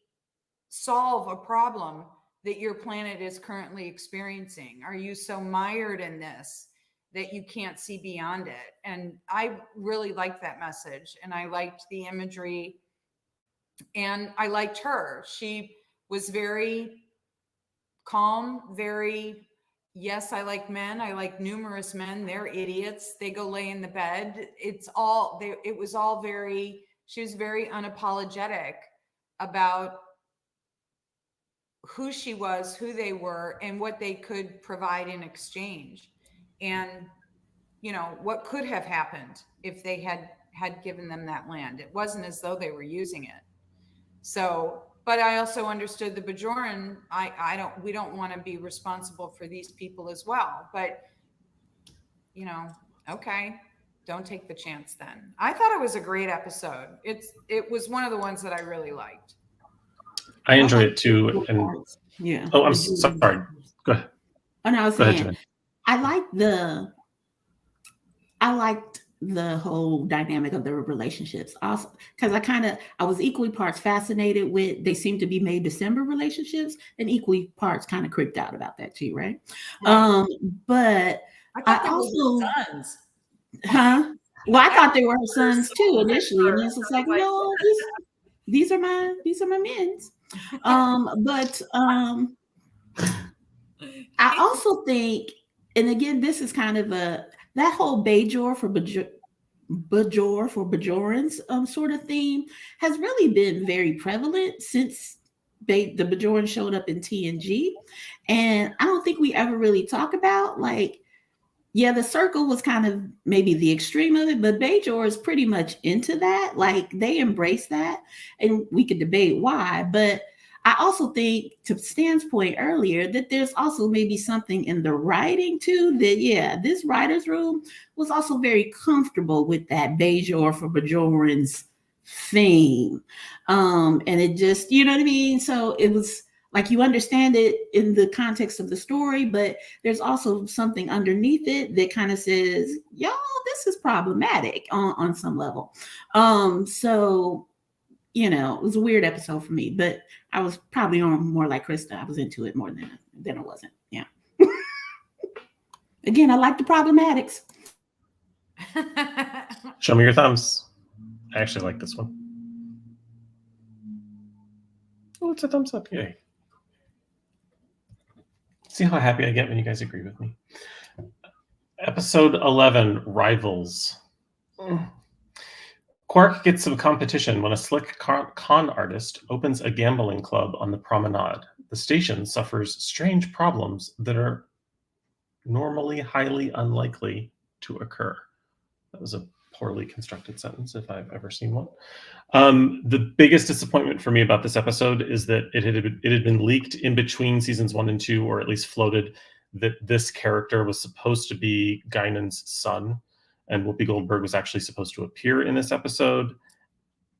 solve a problem that your planet is currently experiencing? Are you so mired in this that you can't see beyond it? And I really liked that message, and I liked the imagery, and I liked her. She was very calm, very, yes, I like men. I like numerous men. They're idiots. They go lay in the bed. It was all very, she was very unapologetic about who she was, who they were, and what they could provide in exchange. And, what could have happened if they had given them that land. It wasn't as though they were using it. So, but I also understood the Bajoran. We don't want to be responsible for these people as well. But, okay, Don't take the chance then. I thought it was a great episode. It was one of the ones that I really liked. I enjoy it too. And yeah. oh, I'm sorry. Go ahead. Oh no, I was Go ahead, saying Joanne. I liked the whole dynamic of the relationships also because I was equally parts fascinated with they seem to be May December relationships and equally parts kind of creeped out about that too, right? But I thought they also were her sons. well, I thought they were her sons too initially, and it's just like, no, these are my men's. But I also think, and again, this is kind of that whole Bajor for Bajorans sort of theme has really been very prevalent since the Bajorans showed up in TNG, and I don't think we ever really talk about like. Yeah, the circle was kind of maybe the extreme of it, but Bajor is pretty much into that. Like they embrace that, and we could debate why. But I also think, to Stan's point earlier, that there's also maybe something in the writing too. That this writer's room was also very comfortable with that Bajor for Bajorans theme, and it just, you know what I mean. So it was. Like you understand it in the context of the story, but there's also something underneath it that kind of says, y'all, this is problematic on some level. So, it was a weird episode for me, but I was probably on more like Krista. I was into it more than I wasn't. Yeah. Again, I like the problematics. Show me your thumbs. I actually like this one. Oh, it's a thumbs up. Yay. See how happy I get when you guys agree with me. Episode 11, Rivals. Quark gets some competition when a slick con artist opens a gambling club on the promenade. The station suffers strange problems that are normally highly unlikely to occur. That was a poorly constructed sentence if I've ever seen one. The biggest disappointment for me about this episode is that it had been leaked in between seasons 1 and 2, or at least floated, that this character was supposed to be Guinan's son, and Whoopi Goldberg was actually supposed to appear in this episode,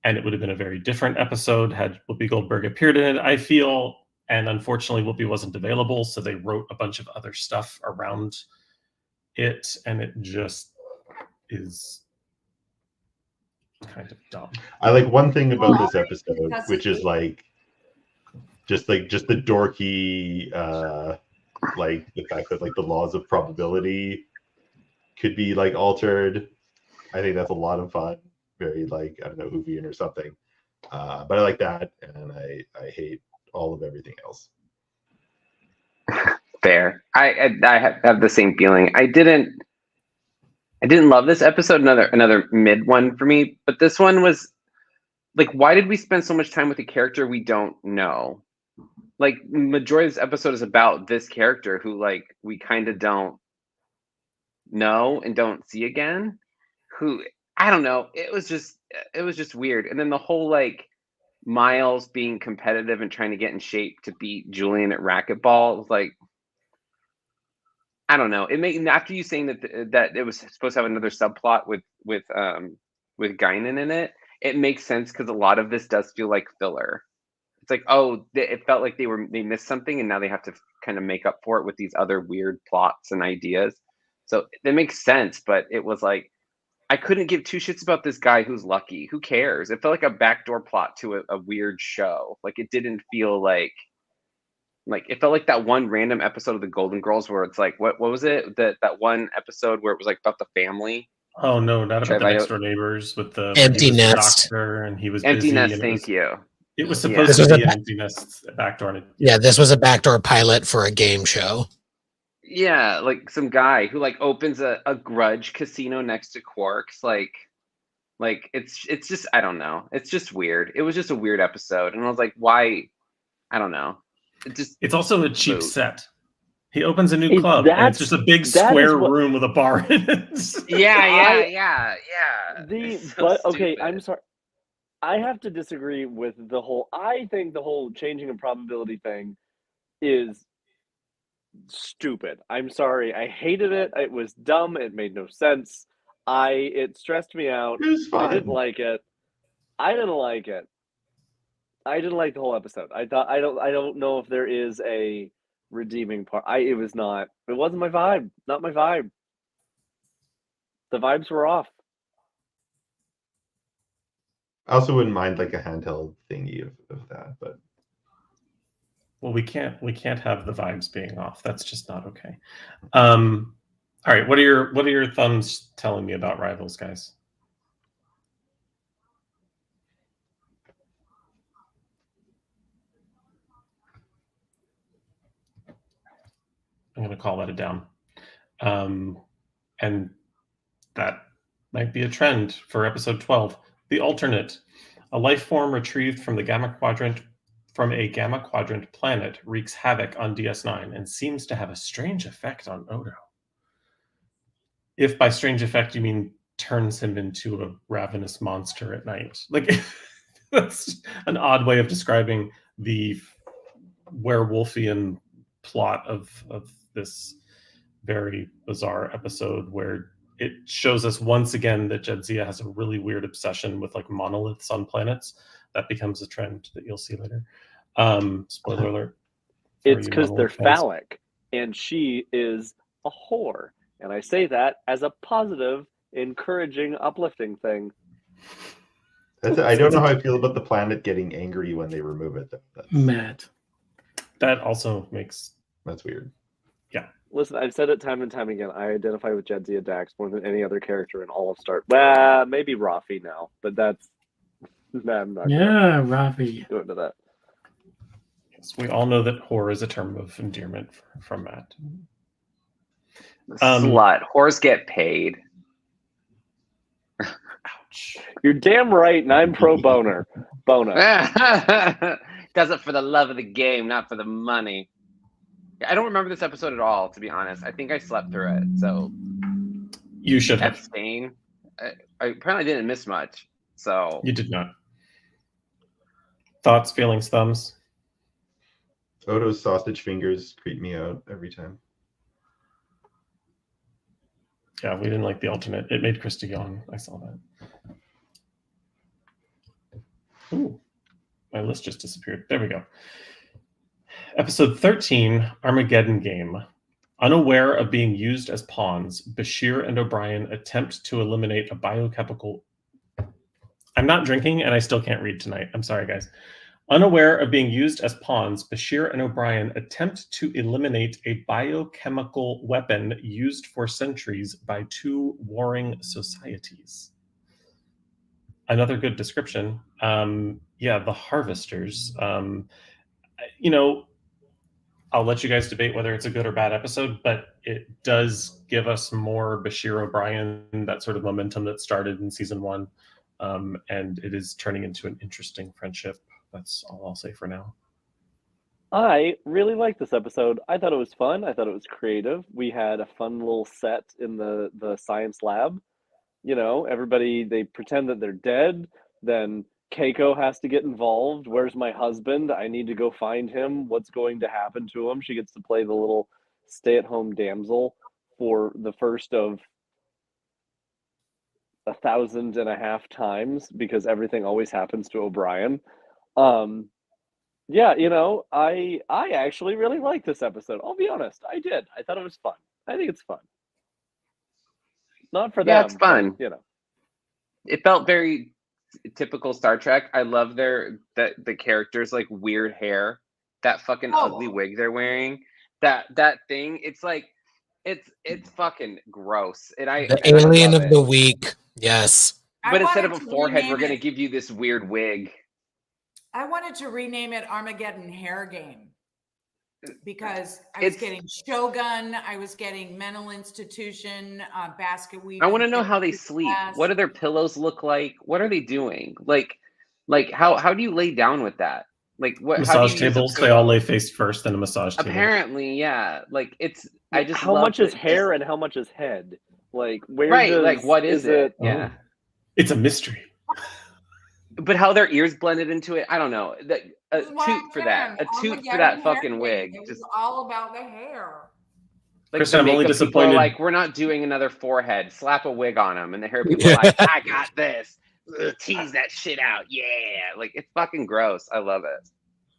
and it would have been a very different episode had Whoopi Goldberg appeared in it, I feel, and unfortunately Whoopi wasn't available, so they wrote a bunch of other stuff around it, and it just is kind of dumb. I like one thing about this episode, which is just the dorky, like the fact that like the laws of probability could be like altered. I think that's a lot of fun. Very like, I don't know, Whovian or something. But I like that, and I hate all of everything else. Fair. I have the same feeling. I didn't love this episode. Another mid one for me. But this one was like, why did we spend so much time with a character we don't know? Like, majority of this episode is about this character who like we kind of don't know and don't see again. Who, I don't know. It was just weird. And then the whole like Miles being competitive and trying to get in shape to beat Julian at racquetball was like, I don't know. It made, after you saying that it was supposed to have another subplot with Guinan in it, it makes sense because a lot of this does feel like filler. It's like, oh, it felt like they missed something and now they have to kind of make up for it with these other weird plots and ideas. So that makes sense, but it was like, I couldn't give two shits about this guy who's lucky. Who cares? It felt like a backdoor plot to a weird show. Like it didn't feel like it felt like that one random episode of the Golden Girls where it's like, what was it? That one episode where it was like about the family. Oh no, not about the next door neighbors with the Empty Nest. Doctor, and he was Empty busy. Nest. And Thank you. It was supposed to be an Empty Nest backdoor. Yeah, this was a backdoor pilot for a game show. Yeah, like some guy who like opens a grudge casino next to Quark's. Like it's just, I don't know. It's just weird. It was just a weird episode, and I was like, why? I don't know. It's also a cheap set. He opens a new club, and it's just a big square room with a bar in it. Yeah. Okay, I'm sorry. I have to disagree with the whole. I think the whole changing of probability thing is stupid. I'm sorry. I hated it. It was dumb. It made no sense. It stressed me out. It was fun. I didn't like it. I didn't like the whole episode. I don't know if there is a redeeming part. It wasn't my vibe. Not my vibe. The vibes were off. I also wouldn't mind like a handheld thingy of that, but Well, we can't have the vibes being off. That's just not okay. All right, what are your thumbs telling me about Rivals, guys? I'm going to call that a down. And that might be a trend for episode 12. The alternate, a life form retrieved from a gamma quadrant planet wreaks havoc on DS9 and seems to have a strange effect on Odo. If by strange effect you mean turns him into a ravenous monster at night. Like, that's an odd way of describing the werewolfian plot of this very bizarre episode, where it shows us once again that Jadzia has a really weird obsession with like monoliths on planets. That becomes a trend that you'll see later. Spoiler alert. It's because they're phallic, and she is a whore. And I say that as a positive, encouraging, uplifting thing. I don't know how I feel about the planet getting angry when they remove it. Matt. That also makes... That's weird. Yeah. Listen, I've said it time and time again. I identify with Jadzia Dax more than any other character in all of Star. Well, maybe Rafi now, but that's... I'm not Rafi. go into that. Yes, we all know that whore is a term of endearment from Matt. Slut. Whores get paid. Ouch. You're damn right, and I'm pro boner. Bono. Does it for the love of the game, not for the money. I don't remember this episode at all, to be honest. I think I slept through it, so you should have. Abstain. I apparently didn't miss much, so You did not. Thoughts, feelings, thumbs? Odo's sausage fingers creep me out every time. Yeah, we didn't like the alternate. It made Krista yawn. I saw that. Ooh, my list just disappeared. There we go. Episode 13, Armageddon Game. Unaware of being used as pawns, Bashir and O'Brien attempt to eliminate a biochemical... I'm not drinking and I still can't read tonight. I'm sorry, guys. Unaware of being used as pawns, Bashir and O'Brien attempt to eliminate a biochemical weapon used for centuries by two warring societies. Another good description. Yeah, the Harvesters. I'll let you guys debate whether it's a good or bad episode, but it does give us more Bashir O'Brien, that sort of momentum that started in season 1. And it is turning into an interesting friendship. That's all I'll say for now. I really liked this episode. I thought it was fun. I thought it was creative. We had a fun little set in the science lab. Everybody, they pretend that they're dead. Then Keiko has to get involved. Where's my husband? I need to go find him. What's going to happen to him? She gets to play the little stay-at-home damsel for the first of 1,500 times, because everything always happens to O'Brien. I actually really liked this episode. I'll be honest, I did. I thought it was fun. I think it's fun. Not for them. Yeah, it's fun. But, it felt very typical Star Trek. I love the characters, like, weird hair, that fucking ugly wig they're wearing, that thing. It's like it's fucking gross. The alien of the week. Yes. But instead of a forehead, we're gonna give you this weird wig. I wanted to rename it Armageddon Hair Game, because I was getting Shogun, I was getting Mental Institution, basket weaving. I want to know how they sleep. What do their pillows look like? What are they doing? Like how do you lay down with that? Like what? Massage tables. They all lay face first, then a massage table. Apparently, yeah. Like it's. I just. How much is hair and how much is head? Like where? Right. Like what is it? Yeah. Oh. It's a mystery. But how their ears blended into it, I don't know. A toot for that. A toot for that fucking wig. It was all about the hair. Like Krista, the I'm only makeup people are disappointed. like, we're not doing another forehead. Slap a wig on them, and the hair people are like, I got this. Ugh, tease that shit out. Yeah, like it's fucking gross. I love it.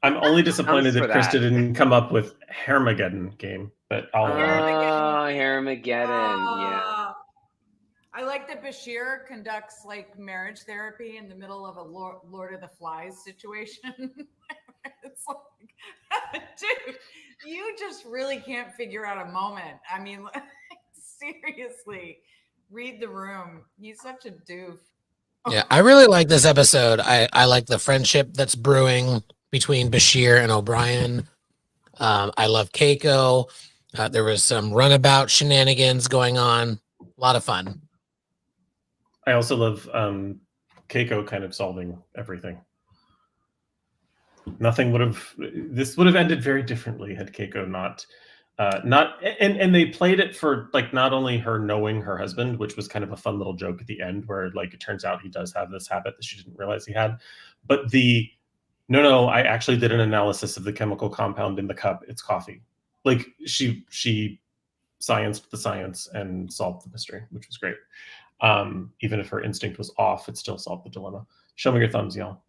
I'm only disappointed for that Krista that. didn't come up with Hairmageddon game, but I'll. Hairmageddon. Yeah. I like that Bashir conducts like marriage therapy in the middle of a Lord of the Flies situation. It's like, dude, you just really can't figure out a moment. I mean, seriously, read the room. He's such a doof. Yeah, I really like this episode. I like the friendship that's brewing between Bashir and O'Brien. I love Keiko. There was some runabout shenanigans going on. A lot of fun. I also love Keiko kind of solving everything. This would have ended very differently had Keiko not and they played it for like not only her knowing her husband, which was kind of a fun little joke at the end where like it turns out he does have this habit that she didn't realize he had, but no, I actually did an analysis of the chemical compound in the cup. It's coffee. Like she scienced the science and solved the mystery, which was great. Even if her instinct was off, it still solved the dilemma. Show me your thumbs, y'all.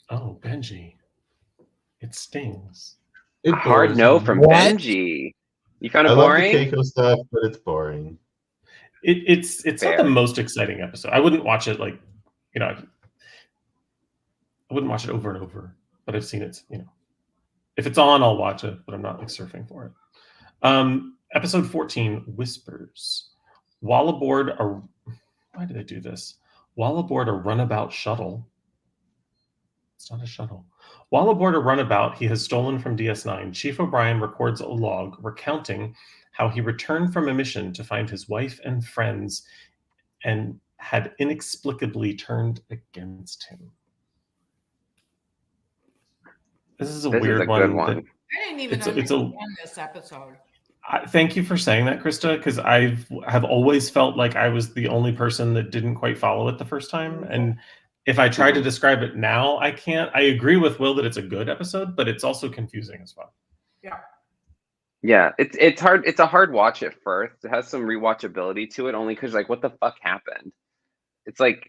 Oh, Benji. It stings. It Hard bores no me. from What? Benji. You found it I love the boring? Keiko stuff, but it's boring. It's not Fair. the most exciting episode. I wouldn't watch it like, I wouldn't watch it over and over, but I've seen it, If it's on, I'll watch it, but I'm not like surfing for it. Episode 14, Whispers. While aboard a... Why did I do this? While aboard a runabout shuttle... It's not a shuttle. While aboard a runabout he has stolen from DS9, Chief O'Brien records a log recounting how he returned from a mission to find his wife and friends and had inexplicably turned against him. This is a weird a one. good one. I didn't even understand this episode. Thank you for saying that, Krista, because I have always felt like I was the only person that didn't quite follow it the first time. And if I try to describe it now, I can't. I agree with Will that it's a good episode, but it's also confusing as well. Yeah. Yeah, it's hard. It's a hard watch at first. It has some rewatchability to it, only because like, what the fuck happened? It's like,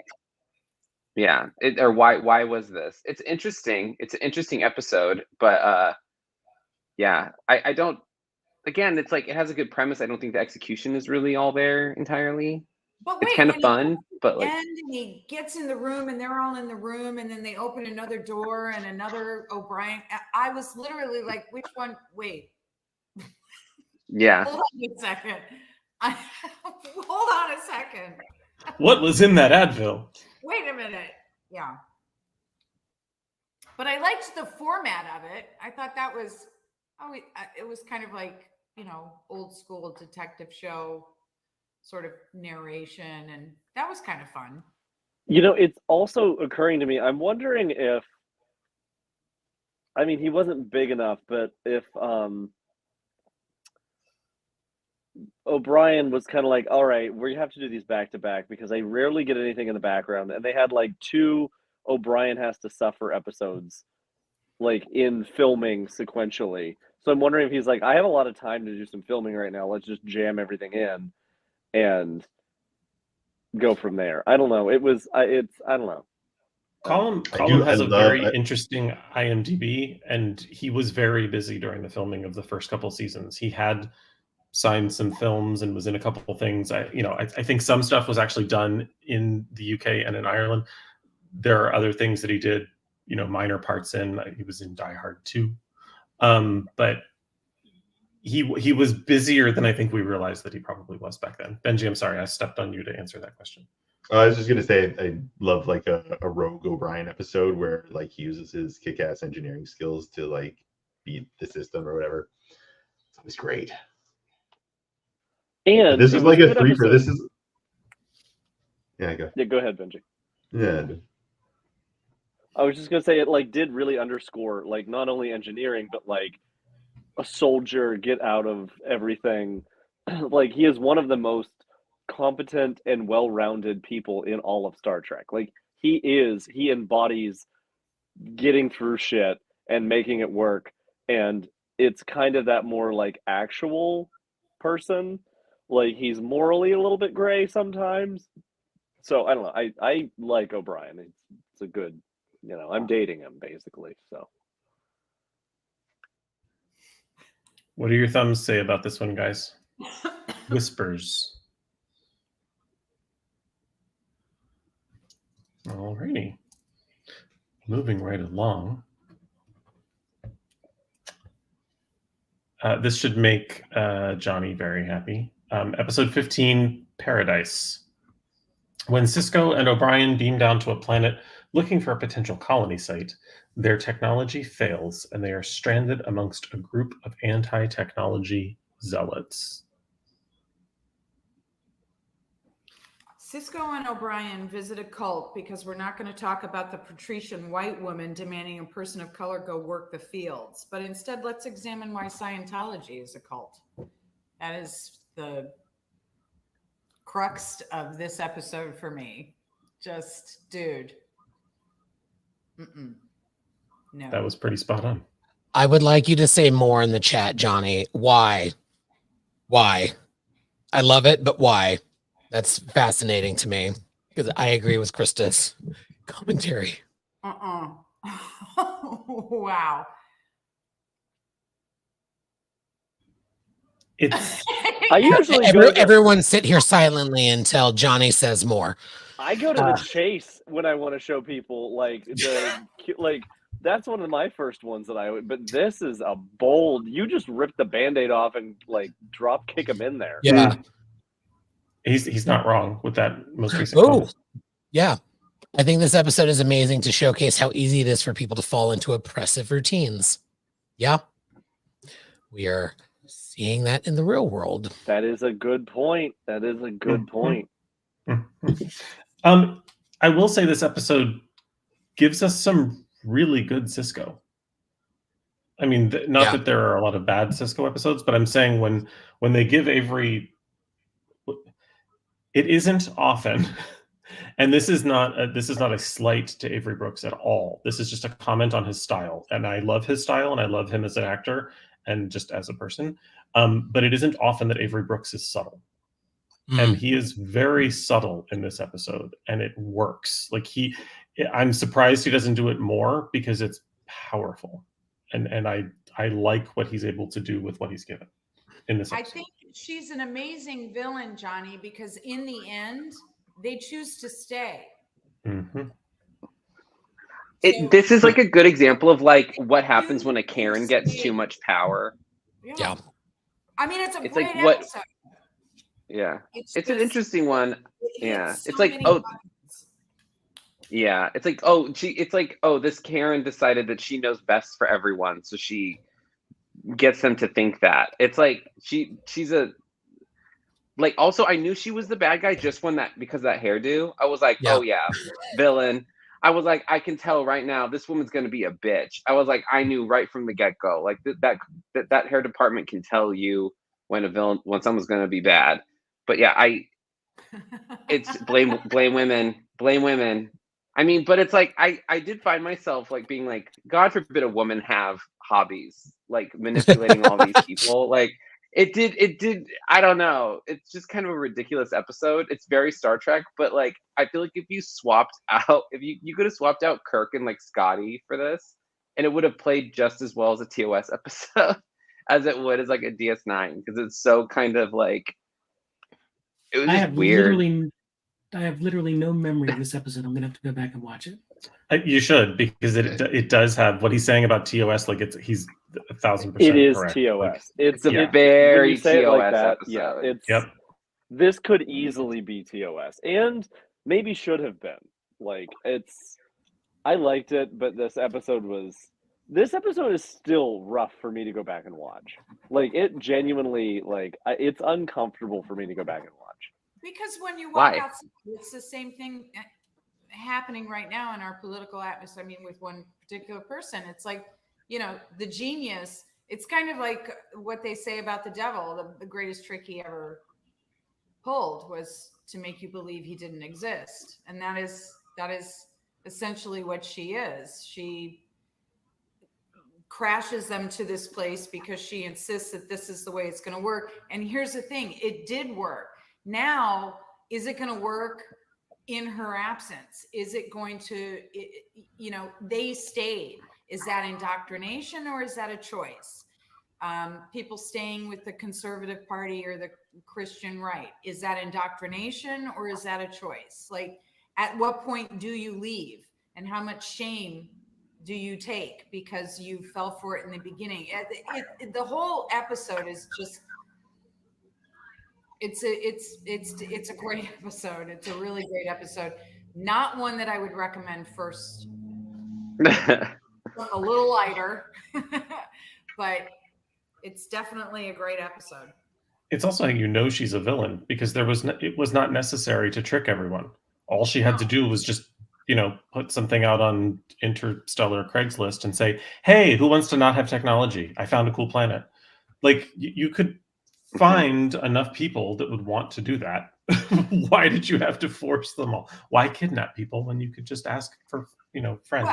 yeah, why was this? It's interesting. It's an interesting episode, but yeah, I don't. Again, it's like it has a good premise. I don't think the execution is really all there entirely. But wait, it's kind of fun, but like, and he gets in the room, and they're all in the room, and then they open another door, and another O'Brien. I was literally like, which one? Wait. Yeah. Hold on a second. Hold on a second. What was in that Advil? Wait a minute. Yeah. But I liked the format of it. I thought that was, it was kind of like, old school detective show sort of narration. And that was kind of fun. It's also occurring to me, I'm wondering if, he wasn't big enough, but if O'Brien was kind of like, all right, we have to do these back to back because I rarely get anything in the background. And they had like 2 O'Brien has to suffer episodes like in filming sequentially. So I'm wondering if he's like, I have a lot of time to do some filming right now. Let's just jam everything in and go from there. I don't know. I don't know. Colin has a very interesting IMDb, and he was very busy during the filming of the first couple seasons. He had signed some films and was in a couple of things. I think some stuff was actually done in the UK and in Ireland. There are other things that he did, minor parts in. He was in Die Hard 2. But he was busier than I think we realized that he probably was back then. Benji, I'm sorry, I stepped on you to answer that question. I was just gonna say I love like a Rogue O'Brien episode where like he uses his kick-ass engineering skills to like beat the system or whatever. It's great. And this is like a 3 for this is. Yeah, go. Yeah, go ahead, Benji. Yeah. I was just gonna say it like did really underscore like not only engineering but like a soldier get out of everything. Like he is one of the most competent and well-rounded people in all of Star Trek. Like he embodies getting through shit and making it work. And it's kind of that more like actual person. Like he's morally a little bit gray sometimes. So I don't know. I like O'Brien. It's a good, I'm dating him basically. So What do your thumbs say about this one, guys? Whispers. Alrighty. Moving right along. This should make Johnny very happy. Episode 15, Paradise. When Cisco and O'Brien beam down to a planet looking for a potential colony site, their technology fails and they are stranded amongst a group of anti-technology zealots. Cisco and O'Brien visit a cult because we're not going to talk about the patrician white woman demanding a person of color go work the fields, but instead let's examine why Scientology is a cult. That is the crux of this episode for me. Just, dude. No. That was pretty spot on. I would like you to say more in the chat, Johnny. Why? Why? I love it, but why? That's fascinating to me because I agree with Krista's commentary. Wow. It's I usually everyone sit here silently until Johnny says more. I go to the chase when I want to show people like that's one of my first ones that I would, but this is a bold. You just rip the Band-Aid off and like drop kick him in there. Yeah. He's not wrong with that most recent. Oh, yeah. I think this episode is amazing to showcase how easy it is for people to fall into oppressive routines. Yeah. We are seeing that in the real world. That is a good point. That is a good point. I will say this episode gives us some really good Cisco. I mean, not that there are a lot of bad Cisco episodes, but I'm saying when they give Avery, it isn't often, and this is not a slight to Avery Brooks at all. This is just a comment on his style, and I love his style, and I love him as an actor and just as a person. But it isn't often that Avery Brooks is subtle. And he is very subtle in this episode, and it works. Like I'm surprised he doesn't do it more because it's powerful, and I like what he's able to do with what he's given in this episode. I think she's an amazing villain, Johnny, because in the end, they choose to stay. This is like a good example of like what happens when a Karen gets too much power. Yeah. I mean, it's a great like what? episode. Yeah, it's an just, interesting one. Yeah, so it's like buttons. Yeah, it's like this Karen decided that she knows best for everyone, so she gets them to think that. It's like she's a like. Also, I knew she was the bad guy just because that hairdo. I was like, oh yeah, villain. I was like, I can tell right now this woman's gonna be a bitch. I was like, I knew right from the get go. Like that hair department can tell you when someone's gonna be bad. But yeah, it's blame women. I mean, but it's like I did find myself like being like, God forbid a woman have hobbies like manipulating all these people. Like it did. I don't know. It's just kind of a ridiculous episode. It's very Star Trek, but like I feel like if you could have swapped out Kirk and like Scotty for this, and it would have played just as well as a TOS episode as it would as like a DS9 because it's so kind of like. It was just weird. I have literally no memory of this episode. I'm gonna have to go back and watch it. You should, because it does have what he's saying about TOS. Like he's 1,000% It is correct. TOS. Like, it's a very TOS like that, episode. Yeah, it's Yep. This could easily be TOS, and maybe should have been. Like I liked it, but this episode is still rough for me to go back and watch. Like it genuinely, it's uncomfortable for me to go back and watch. Because when you walk outside, it's the same thing happening right now in our political atmosphere. I mean, with one particular person, it's like, the genius. It's kind of like what they say about the devil. The greatest trick he ever pulled was to make you believe he didn't exist. And that is essentially what she is. crashes them to this place because she insists that this is the way it's going to work. And here's the thing, it did work. Now, is it going to work in her absence? Is it going to, they stayed. Is that indoctrination or is that a choice? People staying with the conservative party or the Christian right, is that indoctrination or is that a choice? Like, at what point do you leave, and how much shame do you take because you fell for it in the beginning? The whole episode is just, it's a great episode. It's a really great episode. Not one that I would recommend first. A little lighter, but it's definitely a great episode. It's also how she's a villain, because it was not necessary to trick everyone. All she had to do was just, put something out on Interstellar Craigslist and say, "Hey, who wants to not have technology? I found a cool planet." Like, you could find enough people that would want to do that. Why did you have to force them all? Why kidnap people when you could just ask for, friends?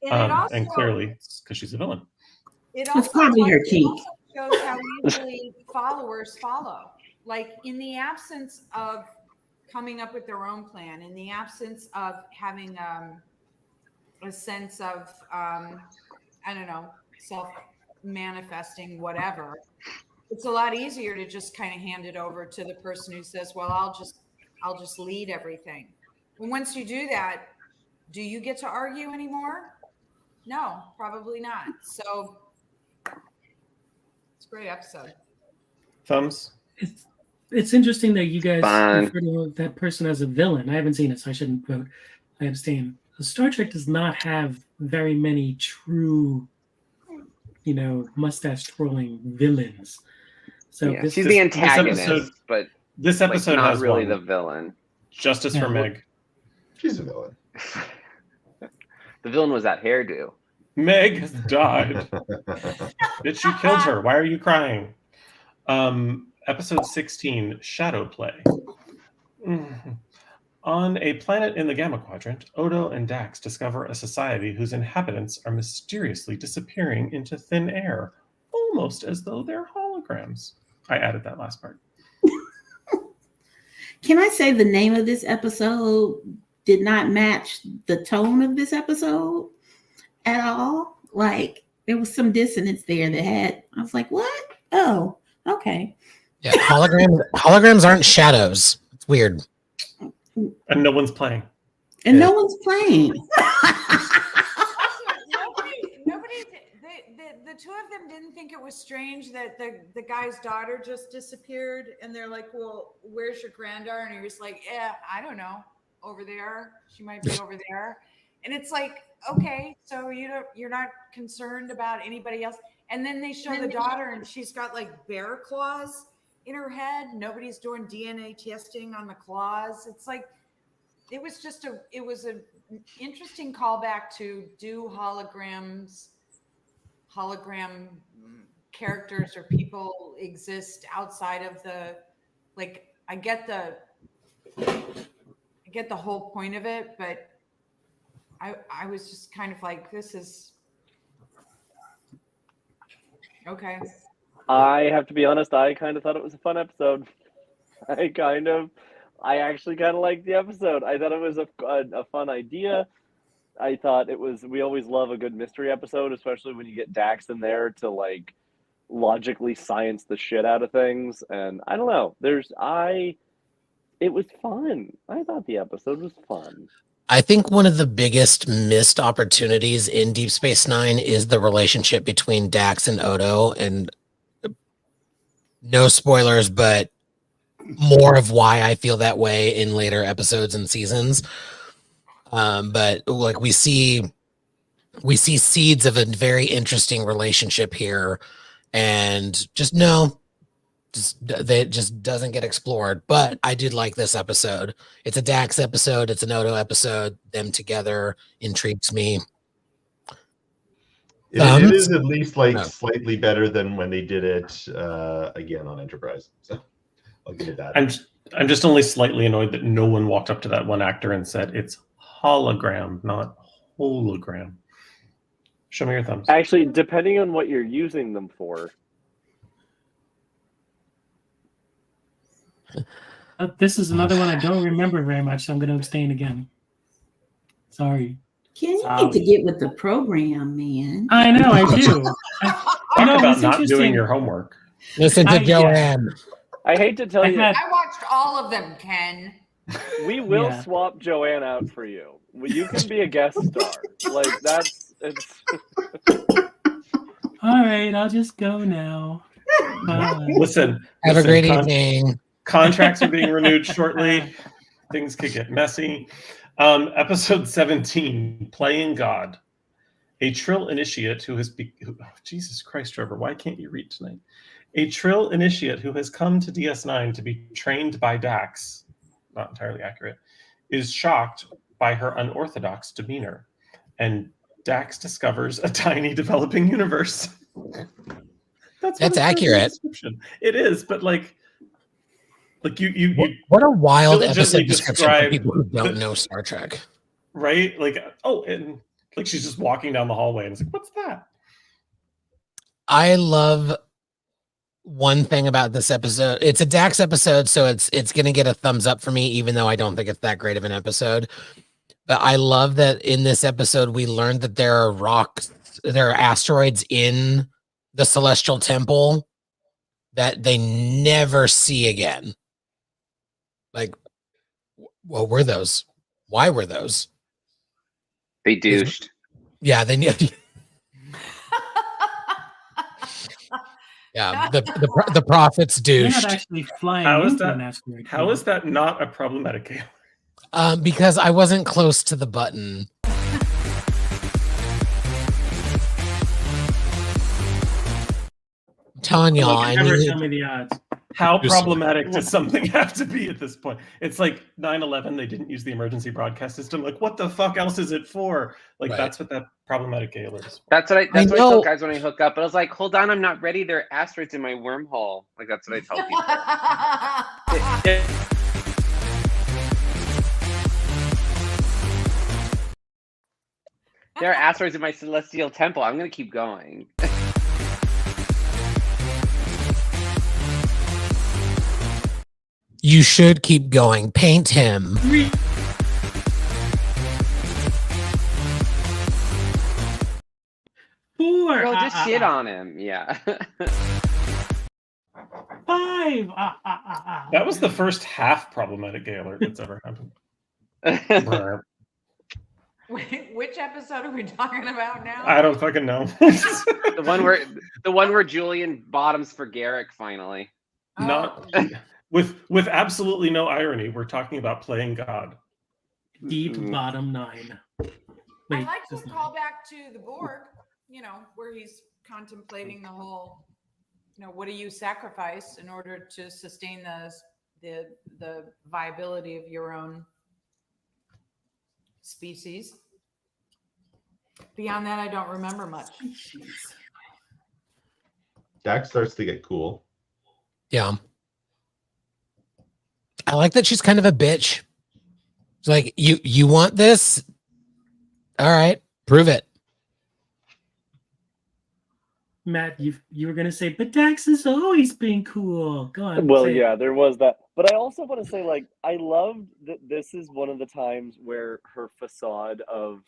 Well, and clearly it's because she's a villain. It's probably her kink. Shows how easily followers follow. Like, in the absence of coming up with their own plan, in the absence of having a sense of self-manifesting whatever, it's a lot easier to just kind of hand it over to the person who says, well, I'll just lead everything. And once you do that, do you get to argue anymore? No, probably not. So it's a great episode. Thumbs? It's interesting that you guys Fine. refer to that person as a villain. I haven't seen it, so I shouldn't vote. I abstain. Star Trek does not have very many true, mustache twirling villains. So yeah, she's the antagonist, but this episode not has really one. the villain. Justice for Meg. She's a villain. The villain was that hairdo. Meg has died. Bitch, you killed her. Why are you crying? Episode 16, Shadow Play. On a planet in the Gamma Quadrant, Odo and Dax discover a society whose inhabitants are mysteriously disappearing into thin air, almost as though they're holograms. I added that last part. Can I say the name of this episode did not match the tone of this episode at all? Like, there was some dissonance there I was like, what? Oh, okay. Yeah, holograms aren't shadows. It's weird. And no one's playing. And no one's playing. The two of them didn't think it was strange that the guy's daughter just disappeared, and they're like, well, where's your granddaughter? And he was like, yeah, I don't know, over there. She might be over there. And it's like, okay, so you're not concerned about anybody else. And then they show the daughter, and she's got like bear claws in her head. Nobody's doing DNA testing on the claws. It's like, it was an interesting callback to do hologram characters or people exist outside of the, like, I get the whole point of it, but I was just kind of like, this is okay. I have to be honest, I kind of thought it was a fun episode. I actually kind of liked the episode. I thought it was a fun idea. I thought we always love a good mystery episode, especially when you get Dax in there to like logically science the shit out of things. And I don't know, it was fun. I thought the episode was fun. I think one of the biggest missed opportunities in Deep Space Nine is the relationship between Dax and Odo, and no spoilers, but more of why I feel that way in later episodes and seasons. But like we see seeds of a very interesting relationship here, and it just doesn't get explored. But I did like this episode. It's a Dax episode. It's an Odo episode. Them together intrigues me. It is at least slightly better than when they did it again on Enterprise. So I'll give it that. I'm just only slightly annoyed that no one walked up to that one actor and said it's hologram, not hologram. Show me your thumbs. Actually, depending on what you're using them for. This is another one I don't remember very much, so I'm going to abstain again. Sorry. Ken, you need to get with the program, man. I know, I do. Talk about not doing your homework. Listen to Joanne. I hate to tell you. I watched all of them, Ken. We will swap Joanne out for you. You can be a guest star. Like, it's... All right, I'll just go now. Listen. Have a great evening. Contracts are being renewed shortly. Things could get messy. Episode 17, Playing God. A Trill initiate who has Jesus Christ, Trevor, why can't you read tonight? A Trill initiate who has come to DS9 to be trained by Dax, not entirely accurate, is shocked by her unorthodox demeanor. And Dax discovers a tiny developing universe. That's accurate. It is, but like you what a wild episode description for people who don't know Star Trek. Right? Like, and like she's just walking down the hallway and it's like, what's that? I love one thing about this episode. It's a Dax episode, so it's gonna get a thumbs up for me, even though I don't think it's that great of an episode. But I love that in this episode we learned that there are asteroids in the Celestial Temple that they never see again. Like, what were those? Why were those? They douched. Yeah, they knew. Yeah, the prophets douched. They're not actually flying into an asteroid. How is that not a problematic alien? Because I wasn't close to the button. Tanya, I mean, tell me the odds. How problematic does something have to be at this point? It's like 9/11, they didn't use the emergency broadcast system. Like, what the fuck else is it for? Like, that's what that problematic gale is. That's what I tell guys when I hook up. But I was like, hold on, I'm not ready. There are asteroids in my wormhole. Like, that's what I tell people. There are asteroids in my celestial temple. I'm going to keep going. You should keep going. Paint him. Four. Girl, just shit on him. Yeah. Five. That was the first half problematic gay alert that's ever happened. Which episode are we talking about now? I don't fucking know. the one where Julian bottoms for Garrick finally. Not with absolutely no irony. We're talking about playing God. Deep bottom 9. Wait, I like to call back to the Borg, where he's contemplating the whole, what do you sacrifice in order to sustain the viability of your own species. Beyond that, I don't remember much. Dax starts to get cool. Yeah. I like that she's kind of a bitch. It's like, you want this? All right, prove it. Matt, you were going to say, but Dax has always been cool. Go on. Well, yeah, there was that. But I also want to say, like, I loved that this is one of the times where her facade of,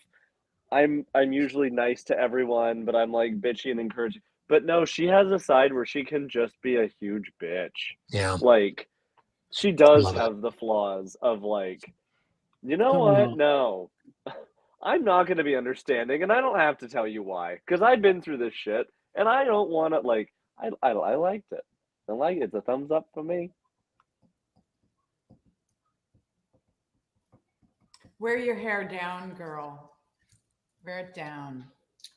I'm usually nice to everyone, but I'm, like, bitchy and encouraging. But no, she has a side where she can just be a huge bitch. Yeah. Like, she does have the flaws of, like, you know what? No. I'm not going to be understanding, and I don't have to tell you why. Because I've been through this shit. And I don't want to, like, I liked it. I like it. It's a thumbs up for me. Wear your hair down, girl. Wear it down.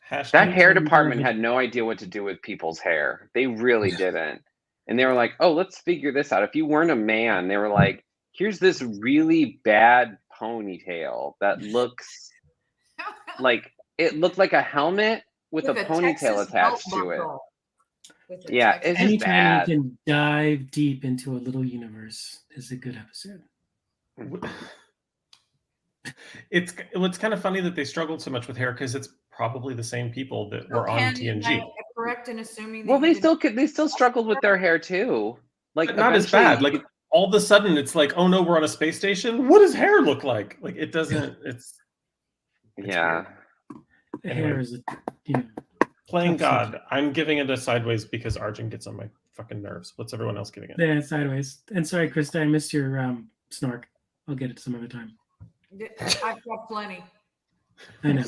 That hair department had no idea what to do with people's hair. They really didn't. And they were like, oh, let's figure this out. If you weren't a man, they were like, here's this really bad ponytail that looks like, it looked like a helmet with a ponytail attached to it. Yeah, it's just bad. Anytime you can dive deep into a little universe is a good episode. It's kind of funny that they struggled so much with hair because it's probably the same people that were on Ken, TNG. am I correct in assuming that Well, you they didn't- still struggled with their hair too. Like, But not as eventually bad. Like all of a sudden, it's like, oh no, we're on a space station. What does hair look like? Like it doesn't. It's yeah. The Anyway. hair is, you know, playing Tough subject. God. I'm giving it a sideways because Arjun gets on my fucking nerves. What's everyone else giving it? yeah, sideways. And sorry, Krista, I missed your snark. I'll get it some other time. I've got plenty. I know.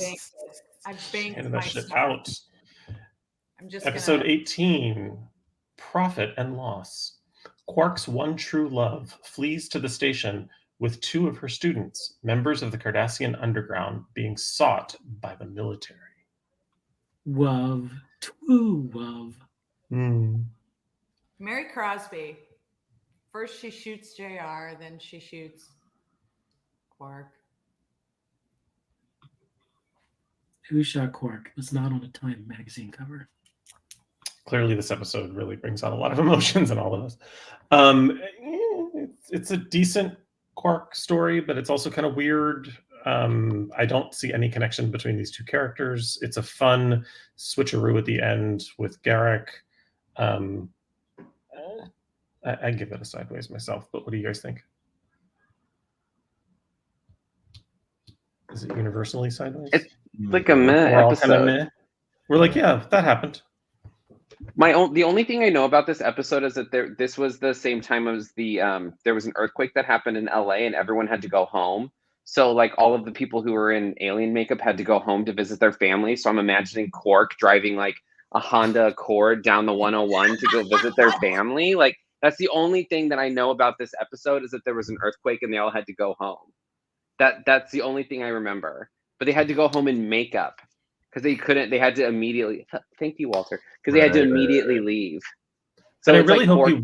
I've banked Handing my that shit stuff. out. I'm just Episode gonna 18, Profit and Loss. Quark's one true love flees to the station with two of her students, members of the Cardassian underground, being sought by the military. Love. True love. Mary Crosby. First she shoots JR, then she shoots Quark. Who shot Quark? Was not on a Time magazine cover. Clearly, this episode really brings out a lot of emotions in all of us. It's a decent Quark story, but it's also kind of weird. I don't see any connection between these two characters. It's a fun switcheroo at the end with Garak. I give it a sideways myself, but what do you guys think? Is it universally sideways? It's like a meh We're all kind of episode. meh. We're like, yeah, that happened. The only thing I know about this episode is that this was the same time as there was an earthquake that happened in LA and everyone had to go home. So like all of the people who were in alien makeup had to go home to visit their family. So I'm imagining Quark driving like a Honda Accord down the 101 to go visit their family. Like that's the only thing that I know about this episode is that there was an earthquake and they all had to go home. That's the only thing I remember. But they had to go home in makeup. Because they had to immediately. Thank you, Walter. Because they had to immediately leave. So And I it's really like hope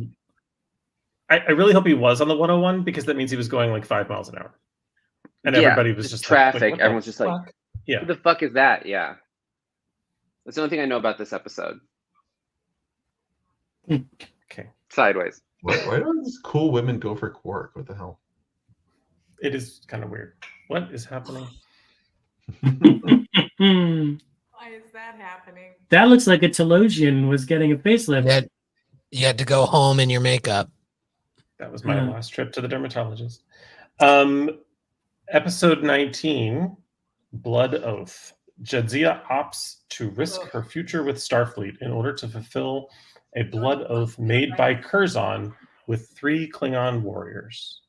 I really hope he was on the 101 because that means he was going like 5 miles an hour, and Yeah, everybody was just traffic. Like, what the Everyone's just like, fuck? Yeah. who the fuck is that? Yeah. That's the only thing I know about this episode. Okay. Sideways. Why don't these cool women go for Quark? What the hell? It is kind of weird. What is happening? Why is that happening? That looks like a Telosian was getting a facelift. You had to go home in your makeup. That was my Yeah. last trip to the dermatologist. Episode 19, Blood Oath. Jadzia opts to risk her future with Starfleet in order to fulfill a blood oath made by Curzon with 3 Klingon warriors.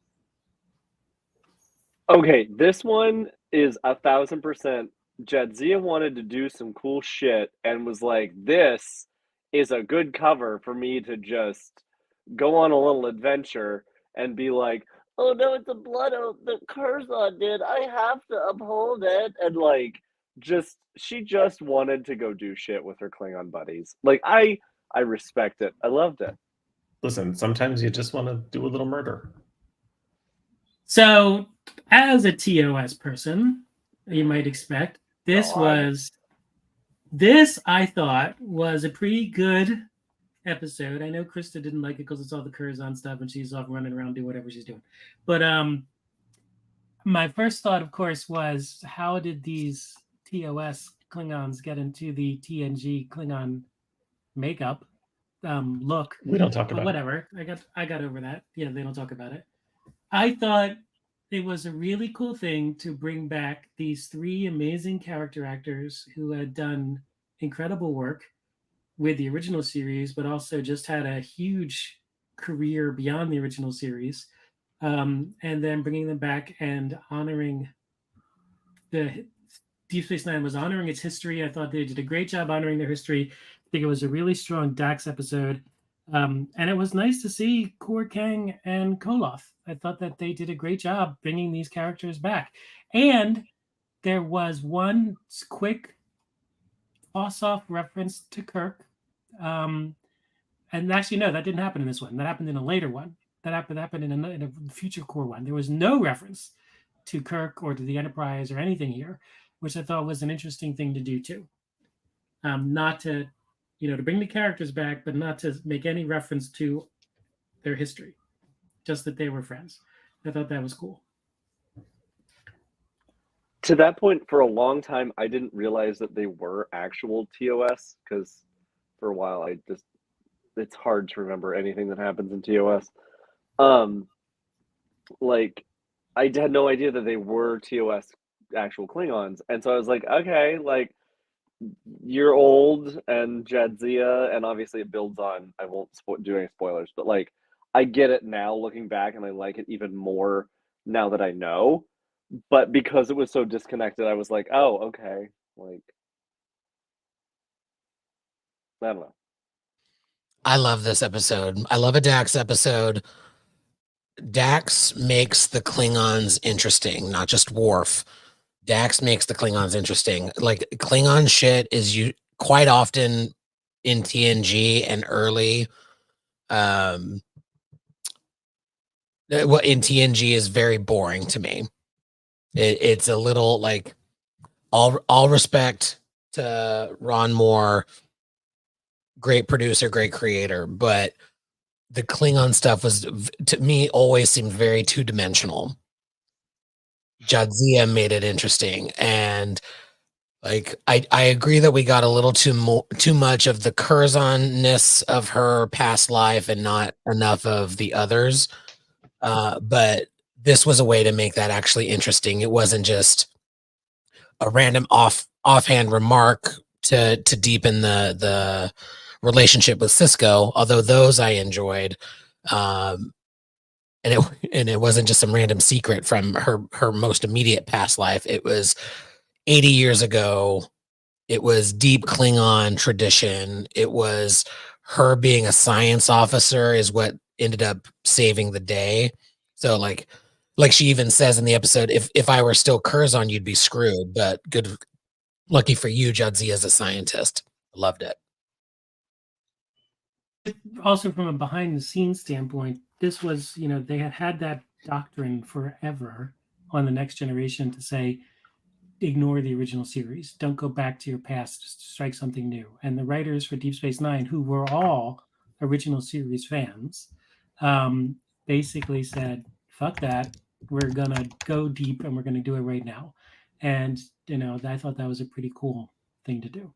Okay, this one is 1,000%. Jadzia wanted to do some cool shit and was like, this is a good cover for me to just go on a little adventure and be like, oh no, it's a blood oath that Curzon did. I have to uphold it. And like, she just wanted to go do shit with her Klingon buddies. Like, I respect it. I loved it. Listen, sometimes you just want to do a little murder. So, as a TOS person, you might expect this I thought was a pretty good episode. I know Krista didn't like it because it's all the Curzon stuff and she's off running around doing whatever she's doing. But my first thought, of course, was how did these TOS Klingons get into the TNG Klingon makeup look? We don't talk about whatever. I got over that. Yeah, they don't talk about it. I thought it was a really cool thing to bring back these 3 amazing character actors who had done incredible work with the original series, but also just had a huge career beyond the original series. And then bringing them back and honoring Deep Space Nine was honoring its history. I thought they did a great job honoring their history. I think it was a really strong Dax episode. And it was nice to see Kor Kang and Koloth. I thought that they did a great job bringing these characters back. And there was one quick toss-off reference to Kirk. And actually, no, that didn't happen in this one. That happened in a later one. That happened in a future core one. There was no reference to Kirk or to the Enterprise or anything here, which I thought was an interesting thing to do too. Not to, to bring the characters back, but not to make any reference to their history, just that they were friends. I thought that was cool. to that point, for a long time, I didn't realize that they were actual TOS, because for a while it's hard to remember anything that happens in TOS. Like, I had no idea that they were TOS actual Klingons, and so I was like, okay, like, you're old and Jadzia, and obviously it builds on. I won't do any spoilers, but like, I get it now looking back, and I like it even more now that I know. But because it was so disconnected, I was like, oh, okay, like, I don't know. I love this episode. I love a Dax episode. Dax makes the Klingons interesting, not just Worf. Dax makes the Klingons interesting. Like, Klingon shit is quite often in TNG and early. In TNG is very boring to me. It's a little like, all respect to Ron Moore, great producer, great creator, but the Klingon stuff was, to me, always seemed very two-dimensional. Jadzia made it interesting, and like, I agree that we got a little too much of the Curzon-ness of her past life and not enough of the others. But this was a way to make that actually interesting. It wasn't just a random offhand remark to deepen the relationship with Sisko, although those I enjoyed. And it wasn't just some random secret from her most immediate past life. It was 80 years ago. It was deep Klingon tradition. It was her being a science officer is what ended up saving the day. So like she even says in the episode, if I were still Curzon, you'd be screwed. But lucky for you, Jadzia is a scientist. Loved it. Also, from a behind the scenes standpoint, this was, they had that doctrine forever on the Next Generation to say, ignore the original series. Don't go back to your past. Just strike something new. And the writers for Deep Space Nine, who were all original series fans, basically said, fuck that. We're going to go deep and we're going to do it right now. And, I thought that was a pretty cool thing to do.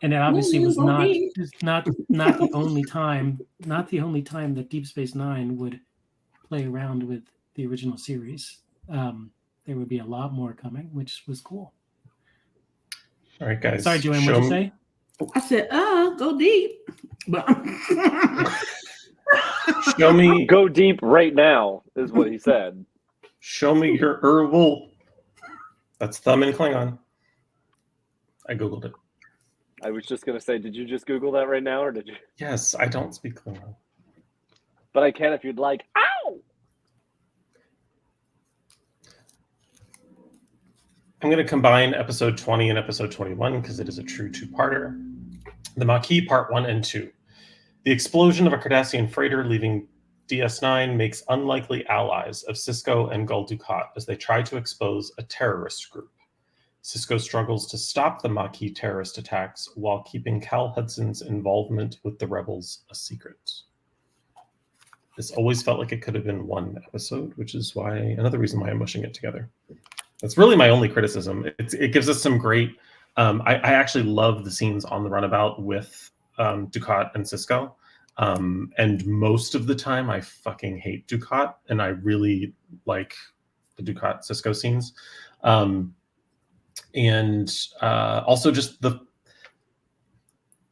And it obviously was not the only time that Deep Space Nine would play around with the original series. There would be a lot more coming, which was cool. All right, guys. Sorry, Joanne, what'd you say? I said, go deep. But show me. Go deep right now, is what he said. Show me your Urwul. That's thumb in Klingon. I Googled it. I was just going to say, did you just Google that right now, or did you? Yes, I don't speak Klingon. But I can if you'd like. Ow! I'm going to combine episode 20 and episode 21 because it is a true two-parter. The Maquis, part 1 and 2. The explosion of a Cardassian freighter leaving DS9 makes unlikely allies of Sisko and Gul Dukat as they try to expose a terrorist group. Sisko struggles to stop the Maquis terrorist attacks while keeping Cal Hudson's involvement with the rebels a secret. This always felt like it could have been one episode, which is another reason why I'm mushing it together. That's really my only criticism. It gives us some great. I actually love the scenes on the runabout with Dukat and Sisko, and most of the time I fucking hate Dukat, and I really like the Dukat Sisko scenes, and also just the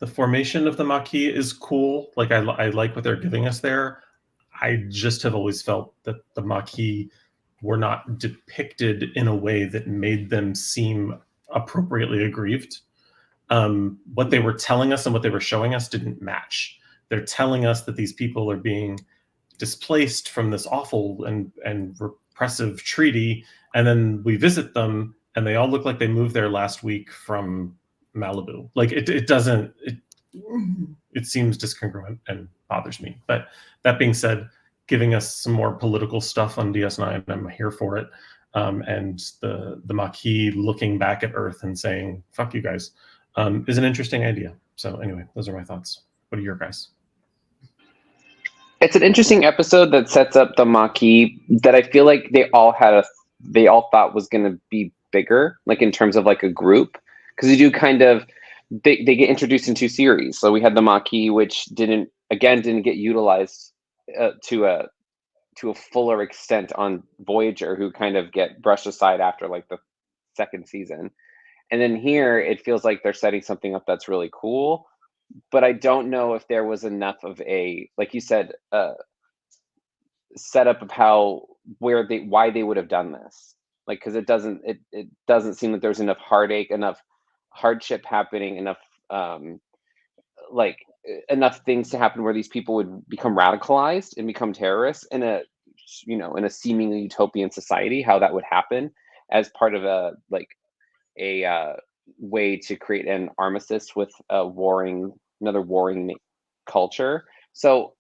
formation of the Maquis is cool. Like I like what they're giving us there. I just have always felt that the Maquis were not depicted in a way that made them seem appropriately aggrieved. What they were telling us and what they were showing us didn't match. They're telling us that these people are being displaced from this awful and repressive treaty, and then we visit them and they all look like they moved there last week from Malibu. Like it seems discongruent and bothers me. But that being said, giving us some more political stuff on DS9, I'm here for it. And the Maquis looking back at Earth and saying, fuck you guys, is an interesting idea. So anyway, those are my thoughts. What are your guys? It's an interesting episode that sets up the Maquis that I feel like they all had they all thought was going to be bigger, like in terms of like a group, because you do kind of they get introduced in 2 series. So we had the Maquis, which didn't get utilized to a fuller extent on Voyager, who kind of get brushed aside after like the 2nd season. And then here it feels like they're setting something up that's really cool, but I don't know if there was enough of a, like you said, setup of why they would have done this. Like, because it doesn't seem like there's enough heartache, enough hardship happening, enough enough things to happen where these people would become radicalized and become terrorists in a seemingly utopian society. How that would happen as part of a way to create an armistice with another warring culture. So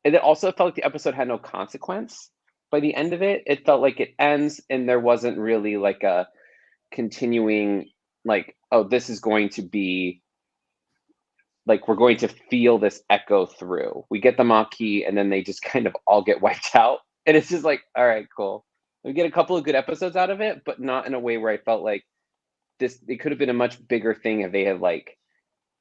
it also felt like the episode had no consequence. By the end of it, it felt like it ends and there wasn't really like a continuing, like, oh, this is going to be like, we're going to feel this echo through. We get the Maquis and then they just kind of all get wiped out. And it's just like, all right, cool. We get a couple of good episodes out of it, but not in a way where I felt like it could have been a much bigger thing if they had like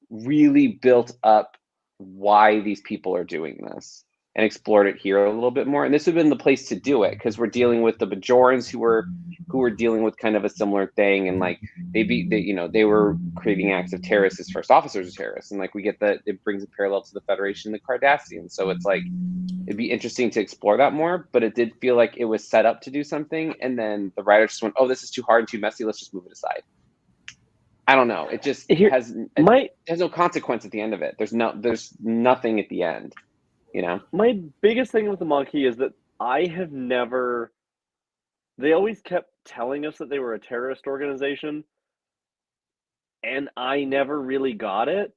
really built up why these people are doing this and explored it here a little bit more. And this would have been the place to do it, because we're dealing with the Bajorans who were dealing with kind of a similar thing, and like they were creating acts of terrorists as first officers of terrorists, and like we get that it brings a parallel to the Federation and the Cardassians. So it's like it'd be interesting to explore that more, but it did feel like it was set up to do something, and then the writers just went, oh, this is too hard and too messy, let's just move it aside. I don't know. It just has no consequence at the end of it. There's nothing at the end, you know? My biggest thing with the Maquis is that they always kept telling us that they were a terrorist organization, and I never really got it.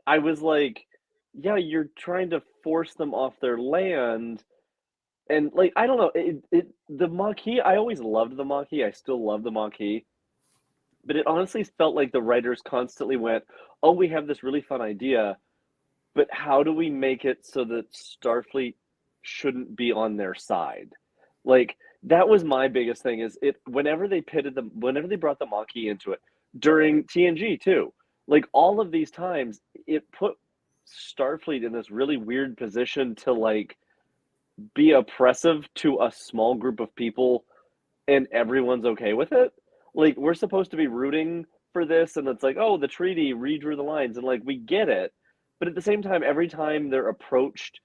I was like, yeah, you're trying to force them off their land. And like, I don't know, the Maquis, I always loved the Maquis. I still love the Maquis. But it honestly felt like the writers constantly went, oh, we have this really fun idea, but how do we make it so that Starfleet shouldn't be on their side? Like, that was my biggest thing, is whenever they brought the Maquis into it, during TNG too, like all of these times, it put Starfleet in this really weird position to like be oppressive to a small group of people, and everyone's okay with it. Like, we're supposed to be rooting for this, and it's like, oh, the treaty redrew the lines, and like we get it, but at the same time, every time they're approached,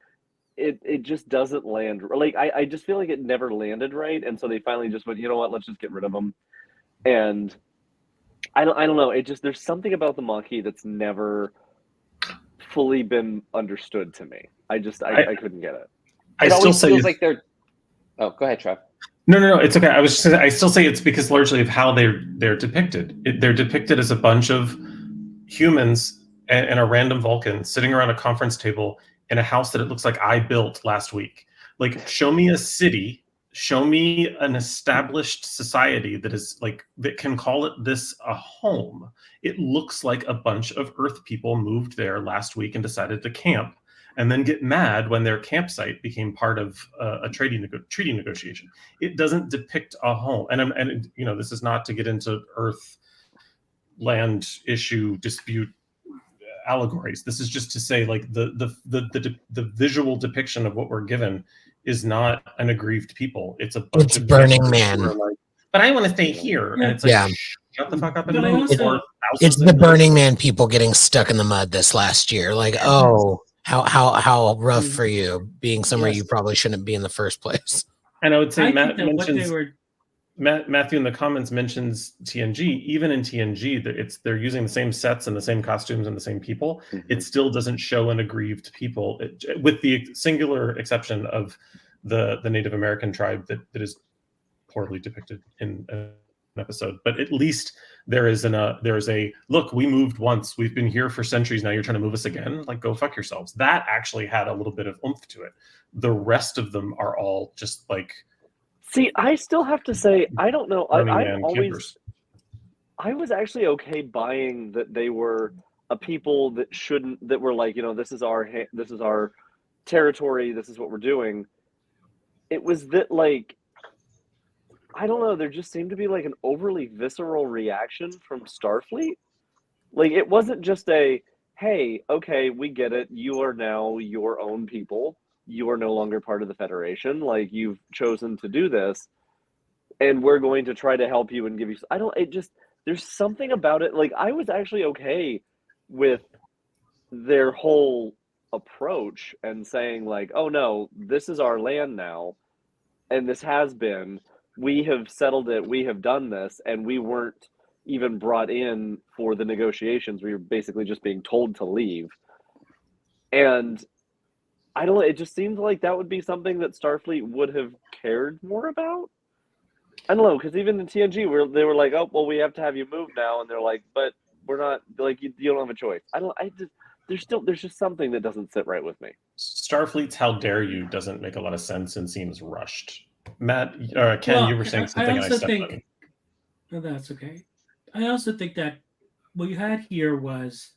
it just doesn't land. Like, I just feel like it never landed right, and so they finally just went, you know what, let's just get rid of them. And I don't know. It just, there's something about the Maquis that's never fully been understood to me. I couldn't get it. It always feels like they're. Oh, go ahead, Trev. No, it's okay. I still say it's because largely of how they're depicted. They're depicted as a bunch of humans and a random Vulcan sitting around a conference table in a house that it looks like I built last week. Like, show me a city, show me an established society that can call it this a home. It looks like a bunch of Earth people moved there last week and decided to camp, and then get mad when their campsite became part of a treaty negotiation. It doesn't depict a home, and this is not to get into Earth land issue dispute allegories. This is just to say, like, the visual depiction of what we're given is not an aggrieved people. It's a bunch of Burning Man. Like, but I want to stay here, and it's like, shut the fuck up and move. It's the Burning Man people getting stuck in the mud this last year. Like, oh. How rough for you, being somewhere you probably shouldn't be in the first place. And I would say Matthew in the comments mentions TNG. Even in TNG, they're using the same sets and the same costumes and the same people. Mm-hmm. It still doesn't show an aggrieved people, with the singular exception of the Native American tribe that is poorly depicted in an episode. But at least there is a look, we moved once, we've been here for centuries, now you're trying to move us again. Like, go fuck yourselves. That actually had a little bit of oomph to it. The rest of them are all just like, see, I still have to say, I don't know. I was actually okay buying that they were a people that were like, this is our territory, this is what we're doing. It was that, like, I don't know. There just seemed to be like an overly visceral reaction from Starfleet. Like it wasn't just a, hey, okay, we get it. You are now your own people. You are no longer part of the Federation. Like you've chosen to do this, and we're going to try to help you and give you. I don't. It just there's something about it. Like I was actually okay with their whole approach and saying like, oh no, this is our land now, and this has been. We have settled it. We have done this, and we weren't even brought in for the negotiations. We were basically just being told to leave. And I don't know, it just seems like that would be something that Starfleet would have cared more about. I don't know, because even in TNG, where they were like, "Oh, well, we have to have you move now," and they're like, "But we're not like you don't have a choice." There's just something that doesn't sit right with me. Starfleet's "How dare you" doesn't make a lot of sense and seems rushed. Matt, Ken, Well, you were saying something, and I stepped on. No, that's okay. I also think that what you had here was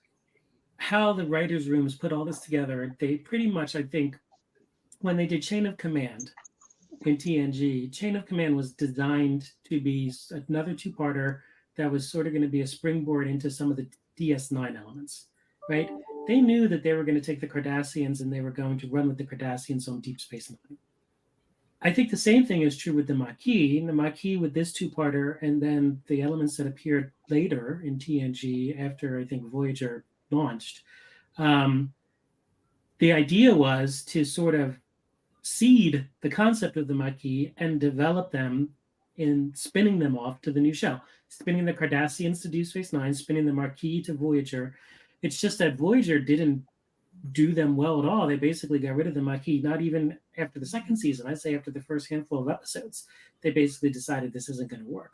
how the writers' rooms put all this together. They pretty much, I think, when they did Chain of Command in TNG, Chain of Command was designed to be another two-parter that was sort of going to be a springboard into some of the DS9 elements, right? They knew that they were going to take the Cardassians and they were going to run with the Cardassians on Deep Space Nine. I think the same thing is true with the Maquis. The Maquis with this two-parter, and then the elements that appeared later in TNG after I think Voyager launched. The idea was to sort of seed the concept of the Maquis and develop them in spinning them off to the new show, spinning the Cardassians to Deep Space Nine, spinning the Maquis to Voyager. It's just that Voyager didn't do them well at all. They basically got rid of the Maquis, not even after the second season. I'd say after the first handful of episodes, they basically decided this isn't going to work.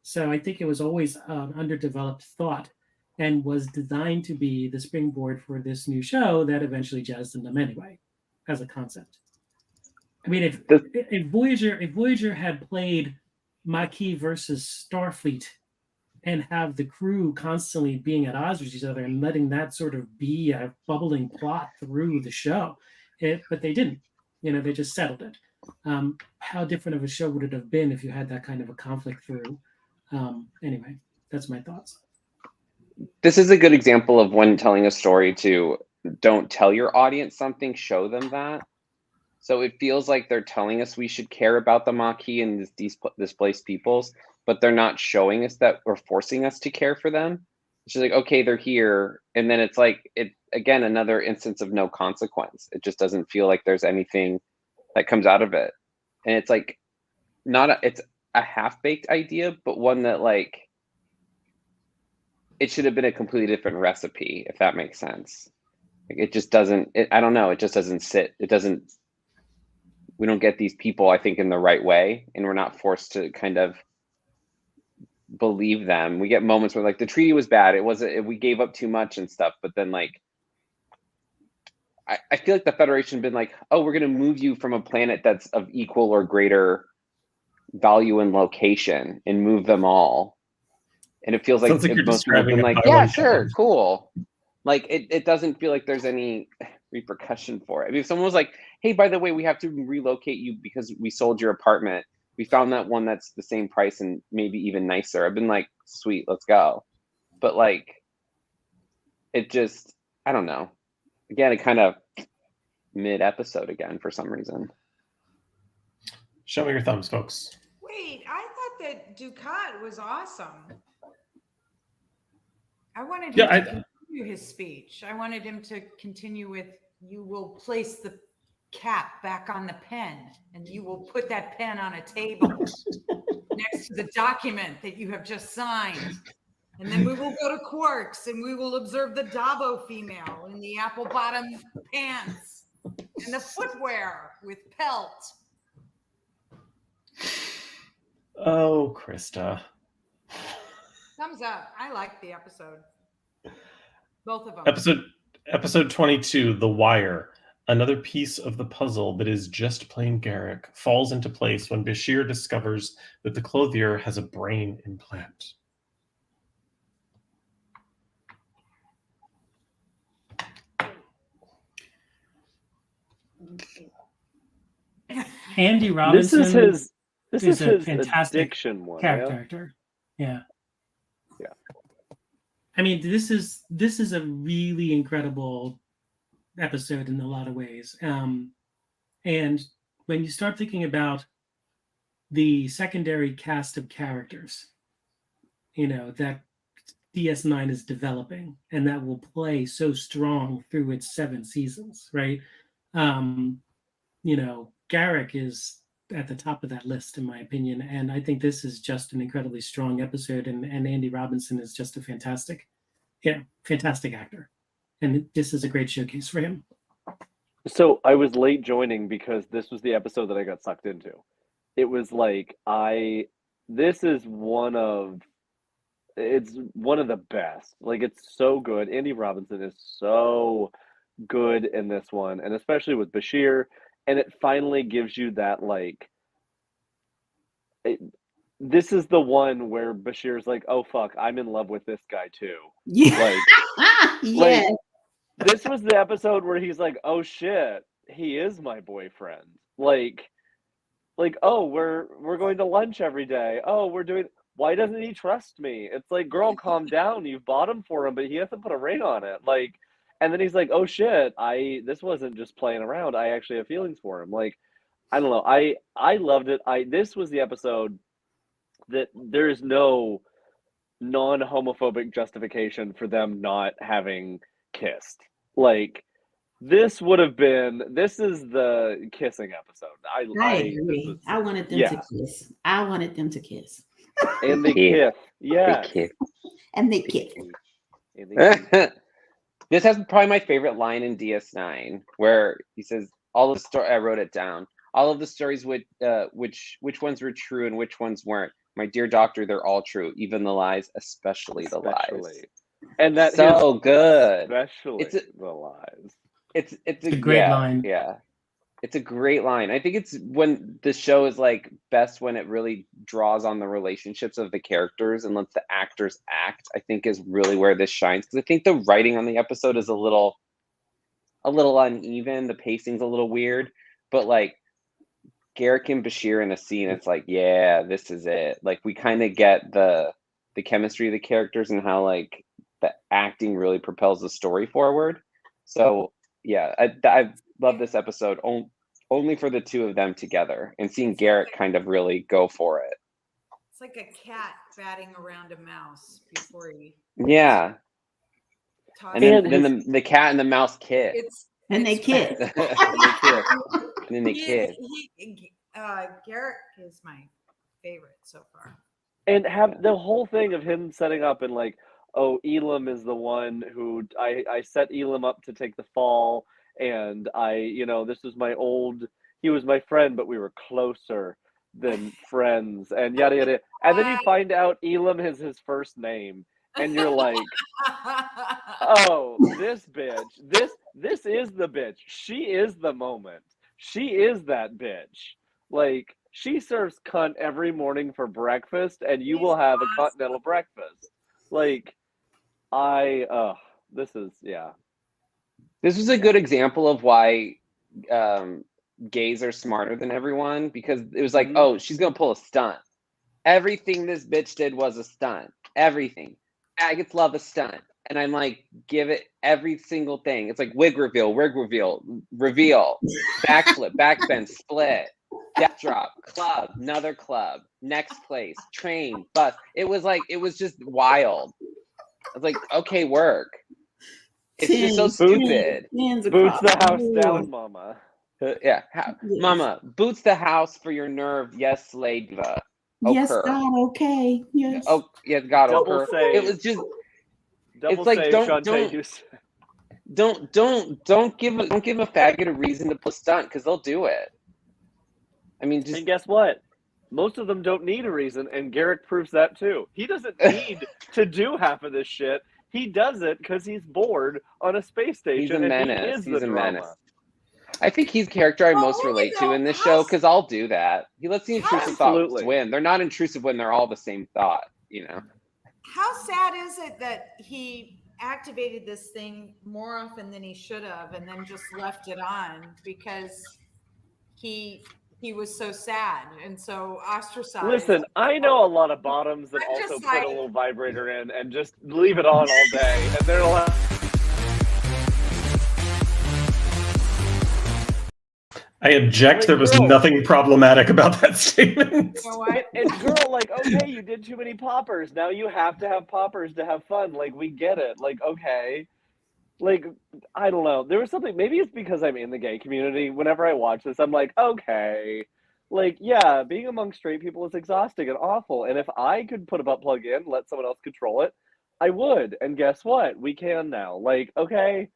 So I think it was always an underdeveloped thought and was designed to be the springboard for this new show that eventually jettisoned them anyway, as a concept. I mean, if Voyager had played Maquis versus Starfleet and have the crew constantly being at odds with each other and letting that sort of be a bubbling plot through the show, but they didn't. They just settled it. How different of a show would it have been if you had that kind of a conflict through? Anyway, that's my thoughts. This is a good example of when telling a story to don't tell your audience something, show them that. So it feels like they're telling us we should care about the Maquis and these displaced peoples, but they're not showing us that or forcing us to care for them. It's just like, okay, they're here. And then it's like, again, another instance of no consequence. It just doesn't feel like there's anything that comes out of it. And it's like, it's a half-baked idea, but one that like, it should have been a completely different recipe, if that makes sense. Like, it just doesn't, I don't know. It just doesn't sit. We don't get these people, I think, in the right way, and we're not forced to kind of believe them. We get moments where like the treaty was bad. We gave up too much and stuff, but then like, I feel like the Federation been like, oh, we're going to move you from a planet that's of equal or greater value and location and move them all. And it feels like, most people have been like, yeah, sure, cool. Like it doesn't feel like there's any repercussion for it. I mean, if someone was like, hey, by the way, we have to relocate you because we sold your apartment. We found that one that's the same price and maybe even nicer. I've been like, sweet, let's go. But like, it just, I don't know. Again, it kind of mid-episode again for some reason. Show me your thumbs, folks. Wait, I thought that Ducat was awesome. I wanted him to continue his speech. I wanted him to continue with, you will place the cap back on the pen and you will put that pen on a table next to the document that you have just signed. And then we will go to Quarks and we will observe the Dabo female in the apple bottom pants and the footwear with pelt. Oh, Krista. Thumbs up. I liked the episode. Both of them. Episode 22, The Wire. Another piece of the puzzle that is just plain Garrick falls into place when Bashir discovers that the clothier has a brain implant. Andy Robinson. This is is a his fantastic addiction one. character Yeah? actor. Yeah. Yeah. I mean, this is a really incredible episode in a lot of ways. And when you start thinking about the secondary cast of characters, that DS9 is developing and that will play so strong through its 7 seasons, right? Garrick is at the top of that list, in my opinion. And I think this is just an incredibly strong episode. And Andy Robinson is just a fantastic actor. And this is a great showcase for him. So I was late joining because this was the episode that I got sucked into. It was like this is one of the best. Like, it's so good. Andy Robinson is so good in this one, and especially with Bashir. And it finally gives you that, this is the one where Bashir's like, oh fuck, I'm in love with this guy too. Yeah. Like, this was the episode where he's like, oh shit, he is my boyfriend. Like, oh, we're going to lunch every day. Oh, why doesn't he trust me? It's like, girl, calm down. You've bought him for him, but he hasn't put a ring on it. Like, and then he's like, oh shit, this wasn't just playing around. I actually have feelings for him. Like, I don't know. I loved it. This was the episode that there is no non-homophobic justification for them not having kissed. Like, this is the kissing episode. I agree. I wanted them to kiss. I wanted them to kiss. And they kiss. Yeah. And they kiss. This has probably my favorite line in DS9, where he says, "All of the story." I wrote it down. All of the stories, which ones were true and which ones weren't. My dear doctor, they're all true, even the lies, especially the lies. And that so good. Especially the lies. It's a great line. Yeah. It's a great line. I think it's when the show is like best when it really draws on the relationships of the characters and lets the actors act. I think is really where this shines, because I think the writing on the episode is a little uneven. The pacing's a little weird, but like Garrick and Bashir in a scene, it's like, yeah, this is it. Like, we kind of get the chemistry of the characters and how like the acting really propels the story forward. So yeah, I love this episode only for the two of them together and seeing Garrick kind of really go for it. It's like a cat batting around a mouse before he. Yeah. And then the cat and the mouse kiss. And they kiss. And then they kiss. Garrick is my favorite so far. And have the whole thing of him setting up and like, oh, Elam is the one who I set Elam up to take the fall, and this was he was my friend, but we were closer than friends, and yada yada. And then you find out Elam is his first name, and you're like, oh, this bitch, this is the bitch. She is the moment. She is that bitch. Like, she serves cunt every morning for breakfast, and you will have a continental breakfast. Like, this was a good example of why gays are smarter than everyone, because it was like, oh, she's gonna pull a stunt. Everything this bitch did was a stunt. Everything. Faggots love a stunt. And I'm like, give it every single thing. It's like wig reveal, backflip, backbend, split, death drop, club, another club, next place, train, bus. It was just wild. I was like, okay, work. It's just so stupid. Boots the house down, mama. Mama, boots the house for your nerve. Yes, slay diva. Yes, God, okay. Yes. Oh, yes, God, double save. It was just. Double it's like save, don't give a faggot a reason to pull stunt, because they'll do it. I mean, and guess what? Most of them don't need a reason, and Garrick proves that too. He doesn't need to do half of this shit. He does it because he's bored on a space station. He's a menace. He's a menace. I think he's the character I most relate to in this show, because I'll do that. He lets the intrusive thoughts win. They're not intrusive when they're all the same thought, How sad is it that he activated this thing more often than he should have, and then just left it on because he he was so sad and so ostracized. Listen, I know a lot of bottoms that I'm also just put like- a little vibrator in and just leave it on all day, and they're like, I object. There was nothing problematic about that statement. You know what? and girl, like, okay, you did too many poppers. Now you have to have poppers to have fun. Like, we get it. Like, okay. Like, I don't know. There was something, maybe it's because I'm in the gay community. Whenever I watch this, I'm like, okay. Like, yeah, being among straight people is exhausting and awful. And if I could put a butt plug in, let someone else control it, I would. And guess what? We can now. Like, okay.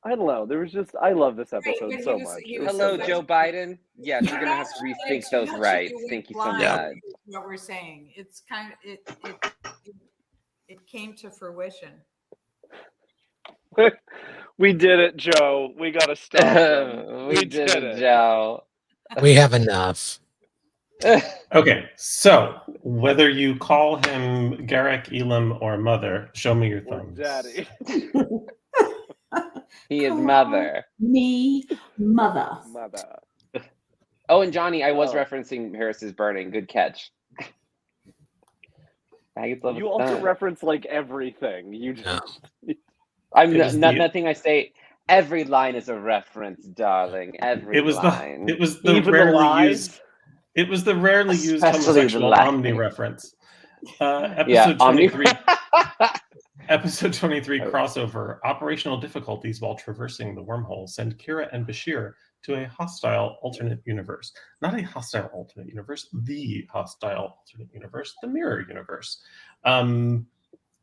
I don't know. There was just, I love this episode but so he was- much. he It was Hello, so Joe good. Biden. Yes, you're gonna have to That's rethink those what you rights. went Thank you so blind much. is what we're saying. It's kind of it came to fruition. We did it, Joe. We got to stop them. we did it, Joe. We have enough. Okay, so whether you call him Garrick, Elam, or Mother, show me your Or thumbs. Daddy. He is Call mother. Me, mother. Mother. Oh, and Johnny, I was Oh. referencing Harris's Burning. Good catch. Faggots love You a also stunt. reference like everything. You just I'm It was the- nothing I say. Every line is a reference, darling. Every It was line. the even the rarely lies. used. It was the rarely used Especially the homosexual lie. omni reference. Yeah, Episode 23. omni- Episode 23 crossover. Operational difficulties while traversing the wormhole send Kira and Bashir to a hostile alternate universe. Not a hostile alternate universe, the hostile alternate universe, the mirror universe.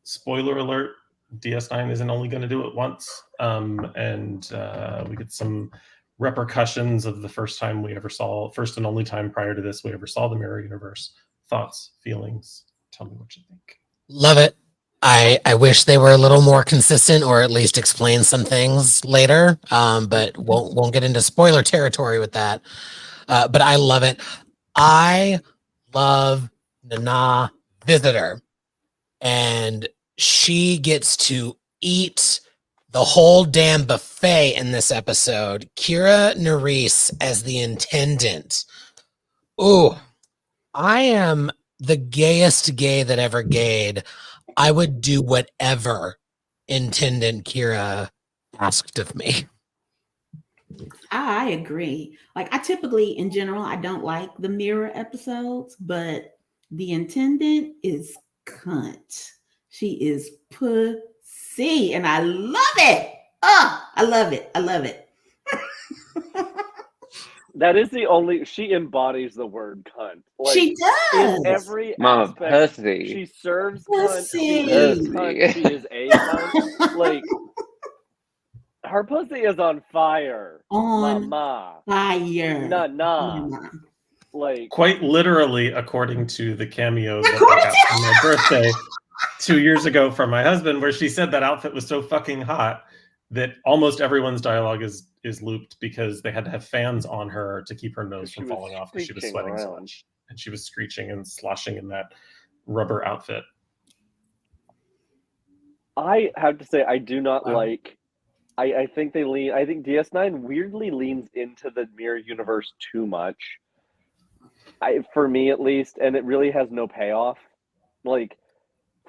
Spoiler alert, DS9 isn't only going to do it once. And we get some repercussions of the first and only time prior to this we ever saw the mirror universe. Thoughts, feelings, tell me what you think. Love it. I wish they were a little more consistent or at least explain some things later. But won't get into spoiler territory with that. But I love it. I love Nana Visitor. And she gets to eat the whole damn buffet in this episode. Kira Nerys as the intendant. Ooh, I am the gayest gay that ever gayed. I would do whatever Intendant Kira asked of me. I agree. Like, I typically, in general, I don't like the mirror episodes, but the intendant is cunt. She is pussy, and I love it. Oh, I love it. I love it. That is the only, she embodies the word cunt. Like, She does. in every Mama aspect, pussy. she serves cunt, she Pussy. is cunt, she is a cunt. Like, her pussy is on fire. On Mama. fire. Nah. Like, Quite literally, according to the cameo that I got for my birthday 2 years ago from my husband, where she said that outfit was so fucking hot that almost everyone's dialogue is looped because they had to have fans on her to keep her nose She from was falling off because she was screeching sweating so around. much. And she was screeching and sloshing in that rubber outfit. I have to say, I do not Wow. like. I think I think DS9 weirdly leans into the mirror universe too much. For me at least, and it really has no payoff. Like,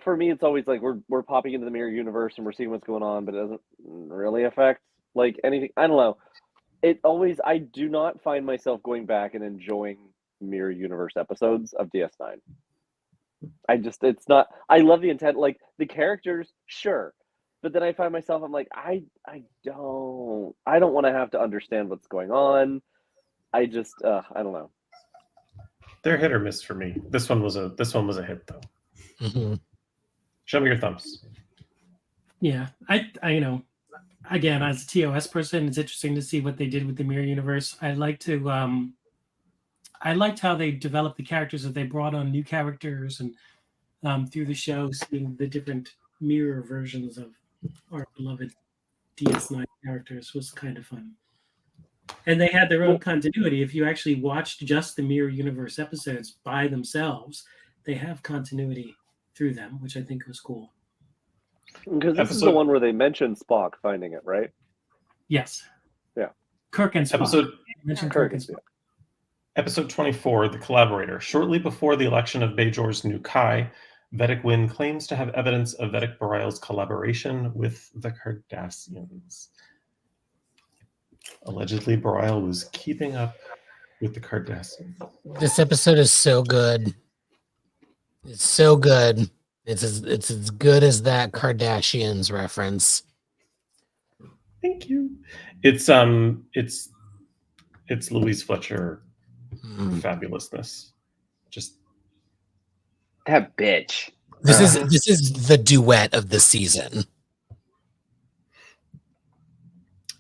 for me, it's always like we're popping into the mirror universe and we're seeing what's going on, but it doesn't really affect like anything. I don't know. I do not find myself going back and enjoying mirror universe episodes of DS9. It's not. I love the intent, like the characters, sure. But then I find myself, I'm like, I don't want to have to understand what's going on. I don't know. They're hit or miss for me. This one was a hit though. Mm-hmm. Show me your thumbs. Yeah, I again, as a TOS person, it's interesting to see what they did with the mirror universe. I liked how they developed the characters, that they brought on new characters, and through the show, seeing the different mirror versions of our beloved DS9 characters was kind of fun. And they had their own continuity. If you actually watched just the mirror universe episodes by themselves, they have continuity through them, which I think was cool. Because this is the one where they mentioned Spock finding it, right? Yes. Yeah. Kirk and Spock. Episode Mentioned Kirk Kirk and is- Spock. Episode 24, The Collaborator. Shortly before the election of Bajor's new Kai, Vedic Wynn claims to have evidence of Vedic Bareil's collaboration with the Cardassians. Allegedly, Bareil was keeping up with the Cardassians. This episode is so good. It's so good. It's as good as that Kardashians reference. Thank you. It's Louise Fletcher fabulousness. Just That bitch. this is the duet of the season.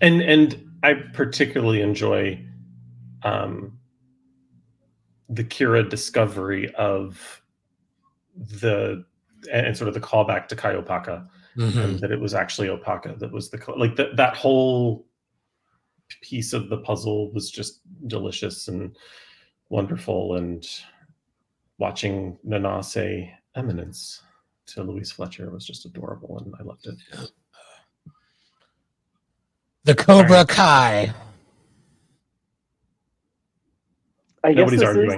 And I particularly enjoy the Kira discovery of and sort of the callback to Kai Opaka, and that it was actually Opaka that was that whole piece of the puzzle was just delicious and wonderful, and watching Nana say eminence to Louise Fletcher was just adorable, and I loved it. The Cobra Kai. I guess Nobody's arguing.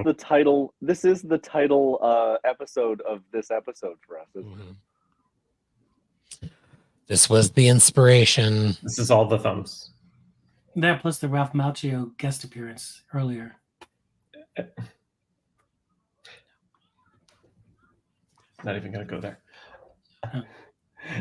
This is the title episode of this episode for us. This was the inspiration. This is all the thumbs. That plus the Ralph Macchio guest appearance earlier. Not even going to go there.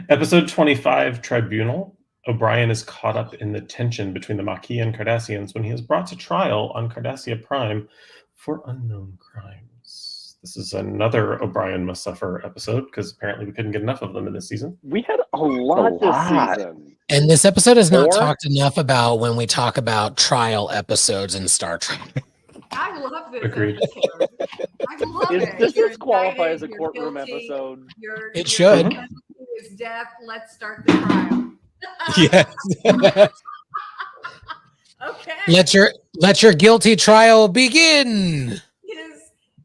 Episode 25, Tribunal. O'Brien is caught up in the tension between the Maquis and Cardassians when he is brought to trial on Cardassia Prime for unknown crimes. This is another O'Brien must suffer episode because apparently we couldn't get enough of them in this season. We had a lot this season. And this episode is not talked enough about when we talk about trial episodes in Star Trek. I love this. Agreed. episode. I love it. Does You're this qualify indicted, as a you're courtroom guilty, episode? It should. Your penalty is death. Let's start the trial. Yes. Okay. Let your guilty trial begin.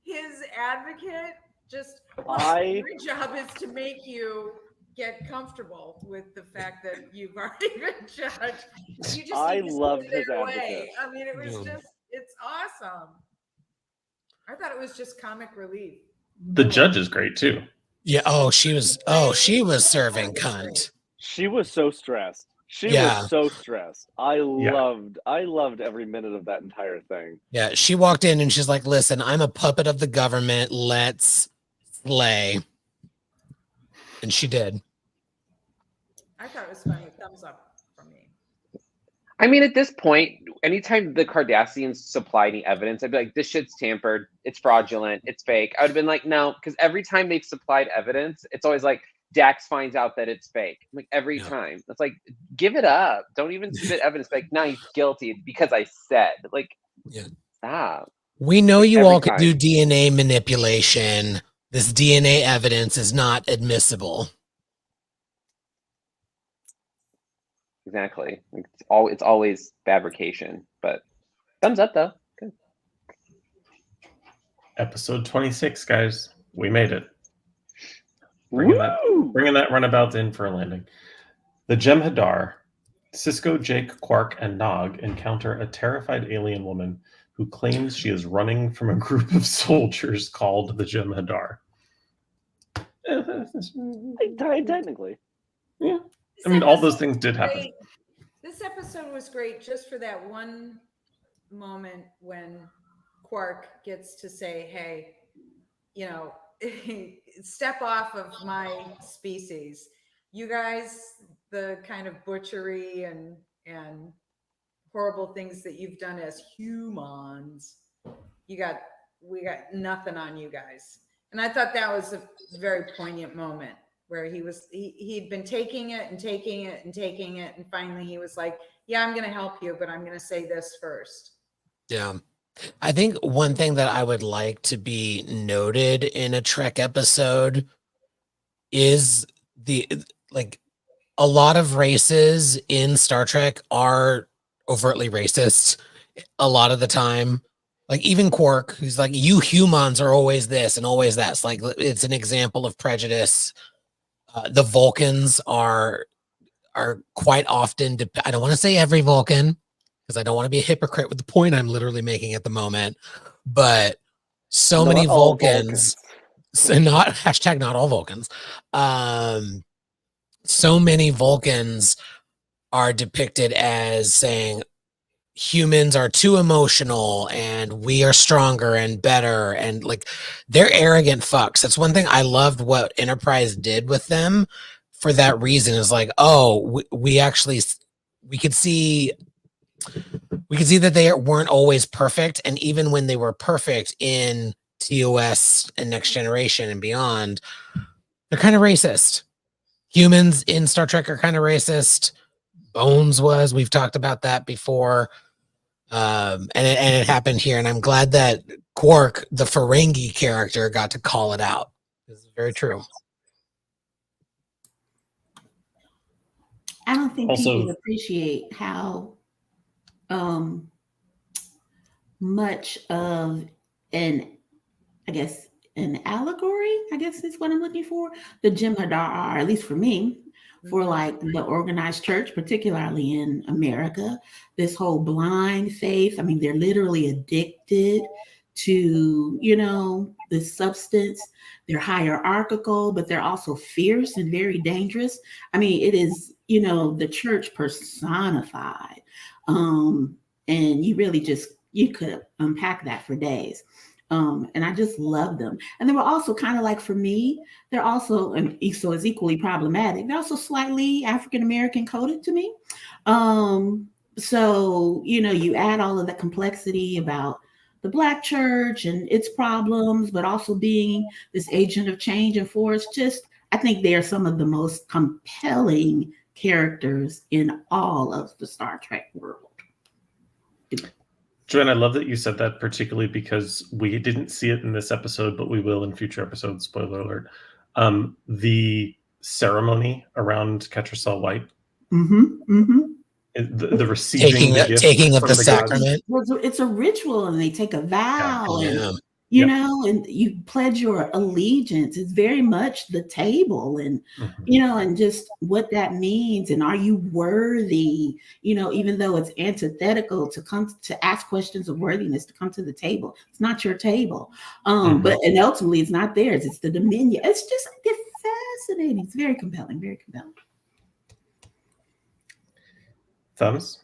His advocate just your job is to make you get comfortable with the fact that you've already been judged. You just I need to loved send it his away. advocate. I mean, it was it's awesome. I thought it was just comic relief. The judge is great too. Yeah. She was serving cunt. She was so stressed. She was so stressed. I loved every minute of that entire thing. Yeah. She walked in and she's like, listen, I'm a puppet of the government. Let's slay. And she did. I thought it was funny. Thumbs up from me. I mean, at this point, anytime the Cardassians supply any evidence, I'd be like, this shit's tampered. It's fraudulent. It's fake. I would have been like, no, because every time they've supplied evidence, it's always like Dax finds out that it's fake. Like every time. It's like, give it up. Don't even submit evidence. Like, no, he's guilty because I said. Like, stop. We know you Every all can time. do DNA manipulation. This DNA evidence is not admissible. Exactly. It's always fabrication. But thumbs up though. Good. Episode 26, guys. We made it. Bringing that runabout in for a landing. The Jem'Hadar, Cisco, Jake, Quark, and Nog encounter a terrified alien woman who claims she is running from a group of soldiers called the Jem'Hadar. Technically. Yeah. I mean, all those things did happen. This episode was great just for that one moment when Quark gets to say, hey, step off of my species. You guys, the kind of butchery and horrible things that you've done as humans, we got nothing on you guys. And I thought that was a very poignant moment where he'd been taking it and taking it and taking it, and finally he was like, yeah, I'm going to help you, but I'm going to say this first. Yeah. I think one thing that I would like to be noted in a Trek episode is a lot of races in Star Trek are overtly racist a lot of the time. Like even Quark, who's like, you humans are always this and always that. It's like, it's an example of prejudice. The Vulcans are quite often, I don't want to say every Vulcan, because I don't want to be a hypocrite with the point I'm literally making at the moment. But so Not many all Vulcans, so not hashtag not all Vulcans. So many Vulcans are depicted as saying humans are too emotional and we are stronger and better, and like they're arrogant fucks. That's one thing I loved what Enterprise did with them for that reason, is like, oh, we actually we could see that they weren't always perfect, and even when they were perfect in TOS and Next Generation and beyond, they're kind of racist. Humans in Star Trek are kind of racist. Bones was. We've talked about that before. And it happened here, and I'm glad that Quark, the Ferengi character, got to call it out. This is very true. I don't think Also- people appreciate how much of an allegory, I guess is what I'm looking for, the Jem'Hadar are, at least for me, for like the organized church, particularly in America. This whole blind faith. I mean, they're literally addicted to, this substance. They're hierarchical, but they're also fierce and very dangerous. I mean, it is, the church personified. And you really you could unpack that for days. And I just love them. And they were also kind of like, for me, they're also, and so it's equally problematic, they're also slightly African-American coded to me. So, you add all of that complexity about the Black church and its problems, but also being this agent of change and force. I think they are some of the most compelling characters in all of the Star Trek world. Joanne, I love that you said that, particularly because we didn't see it in this episode, but we will in future episodes. Spoiler alert. The ceremony around Ketracel White, the receiving the gift taking of from the gods. sacrament. It's a ritual, and they take a vow, Yeah. and and you pledge your allegiance. It's very much the table, and and just what that means, and are you worthy? Even though it's antithetical to come to ask questions of worthiness, to come to the table. It's not your table, but and ultimately it's not theirs. It's the dominion. It's fascinating. It's very compelling. Very compelling. Thumbs?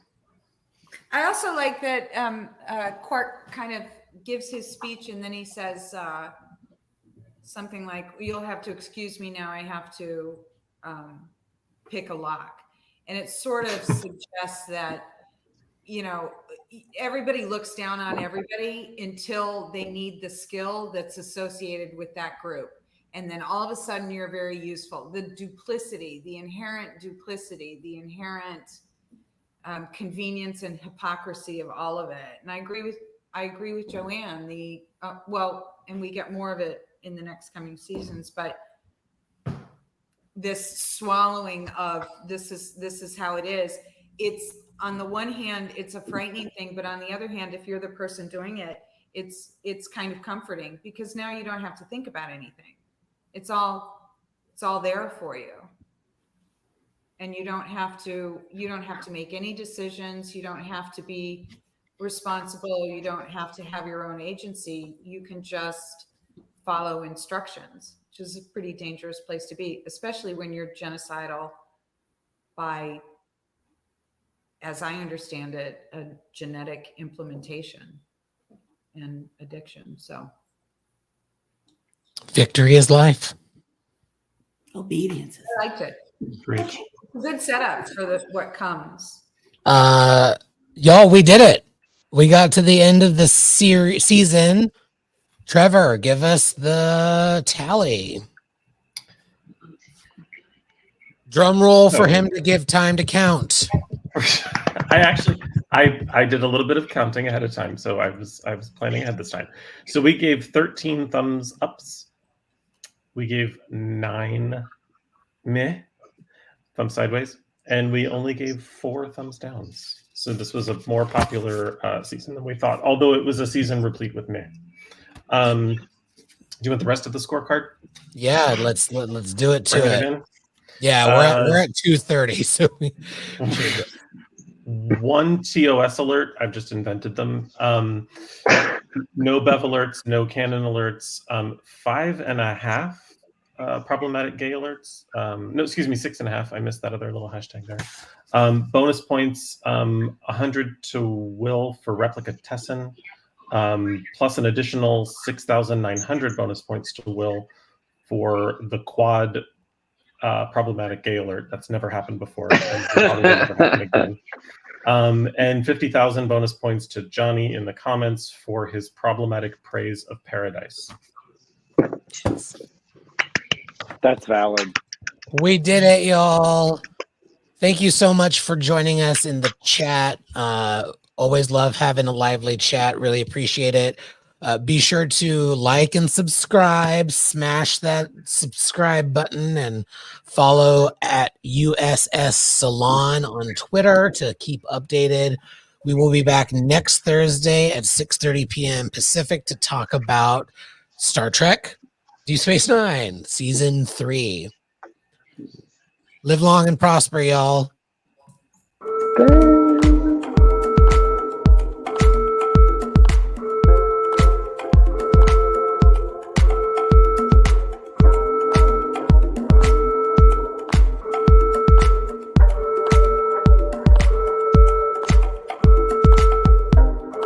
I also like that Quark kind of gives his speech, and then he says something like, "You'll have to excuse me now. I have to pick a lock." And it sort of suggests that, everybody looks down on everybody until they need the skill that's associated with that group. And then all of a sudden you're very useful. The duplicity, the inherent duplicity, the inherent convenience and hypocrisy of all of it. And I agree with Joanne. And we get more of it in the next coming seasons, but this swallowing of this is how it is. It's, on the one hand, it's a frightening thing, but on the other hand, if you're the person doing it, it's kind of comforting, because now you don't have to think about anything. It's all there for you. And you don't have to make any decisions. You don't have to be responsible. You don't have to have your own agency. You can just follow instructions, which is a pretty dangerous place to be, especially when you're genocidal by, as I understand it, a genetic implementation and addiction. So Victory is life. Obedience. I liked it. Great. Good setup for what comes. Y'all, we did it. We got to the end of the season. Trevor, give us the tally. Drum roll for him to give time to count. I did a little bit of counting ahead of time, so I was planning ahead this time. So we gave 13 thumbs ups. We gave 9 meh thumbs sideways, and we only gave 4 thumbs downs. So this was a more popular season than we thought, although it was a season replete with meh. Do you want the rest of the scorecard? Yeah, let's do it to Bring it. in? Yeah, we're at 2:30, so 1 TOS alert. I've just invented them. No Bev alerts, no Canon alerts. 5.5 problematic gay alerts. No, excuse me, 6.5. I missed that other little hashtag there. Bonus points, 100 to Will for Replica Tessin, plus an additional 6,900 bonus points to Will for the quad problematic gay alert. That's never happened before, and probably will never happen again. And 50,000 bonus points to Johnny in the comments for his problematic praise of Paradise. That's valid. We did it, y'all. Thank you so much for joining us in the chat. Always love having a lively chat. Really appreciate it. Be sure to like and subscribe. Smash that subscribe button and follow at USS Salon on Twitter to keep updated. We will be back next Thursday at 6:30 p.m. Pacific to talk about Star Trek Deep Space Nine, Season 3. Live long and prosper, y'all.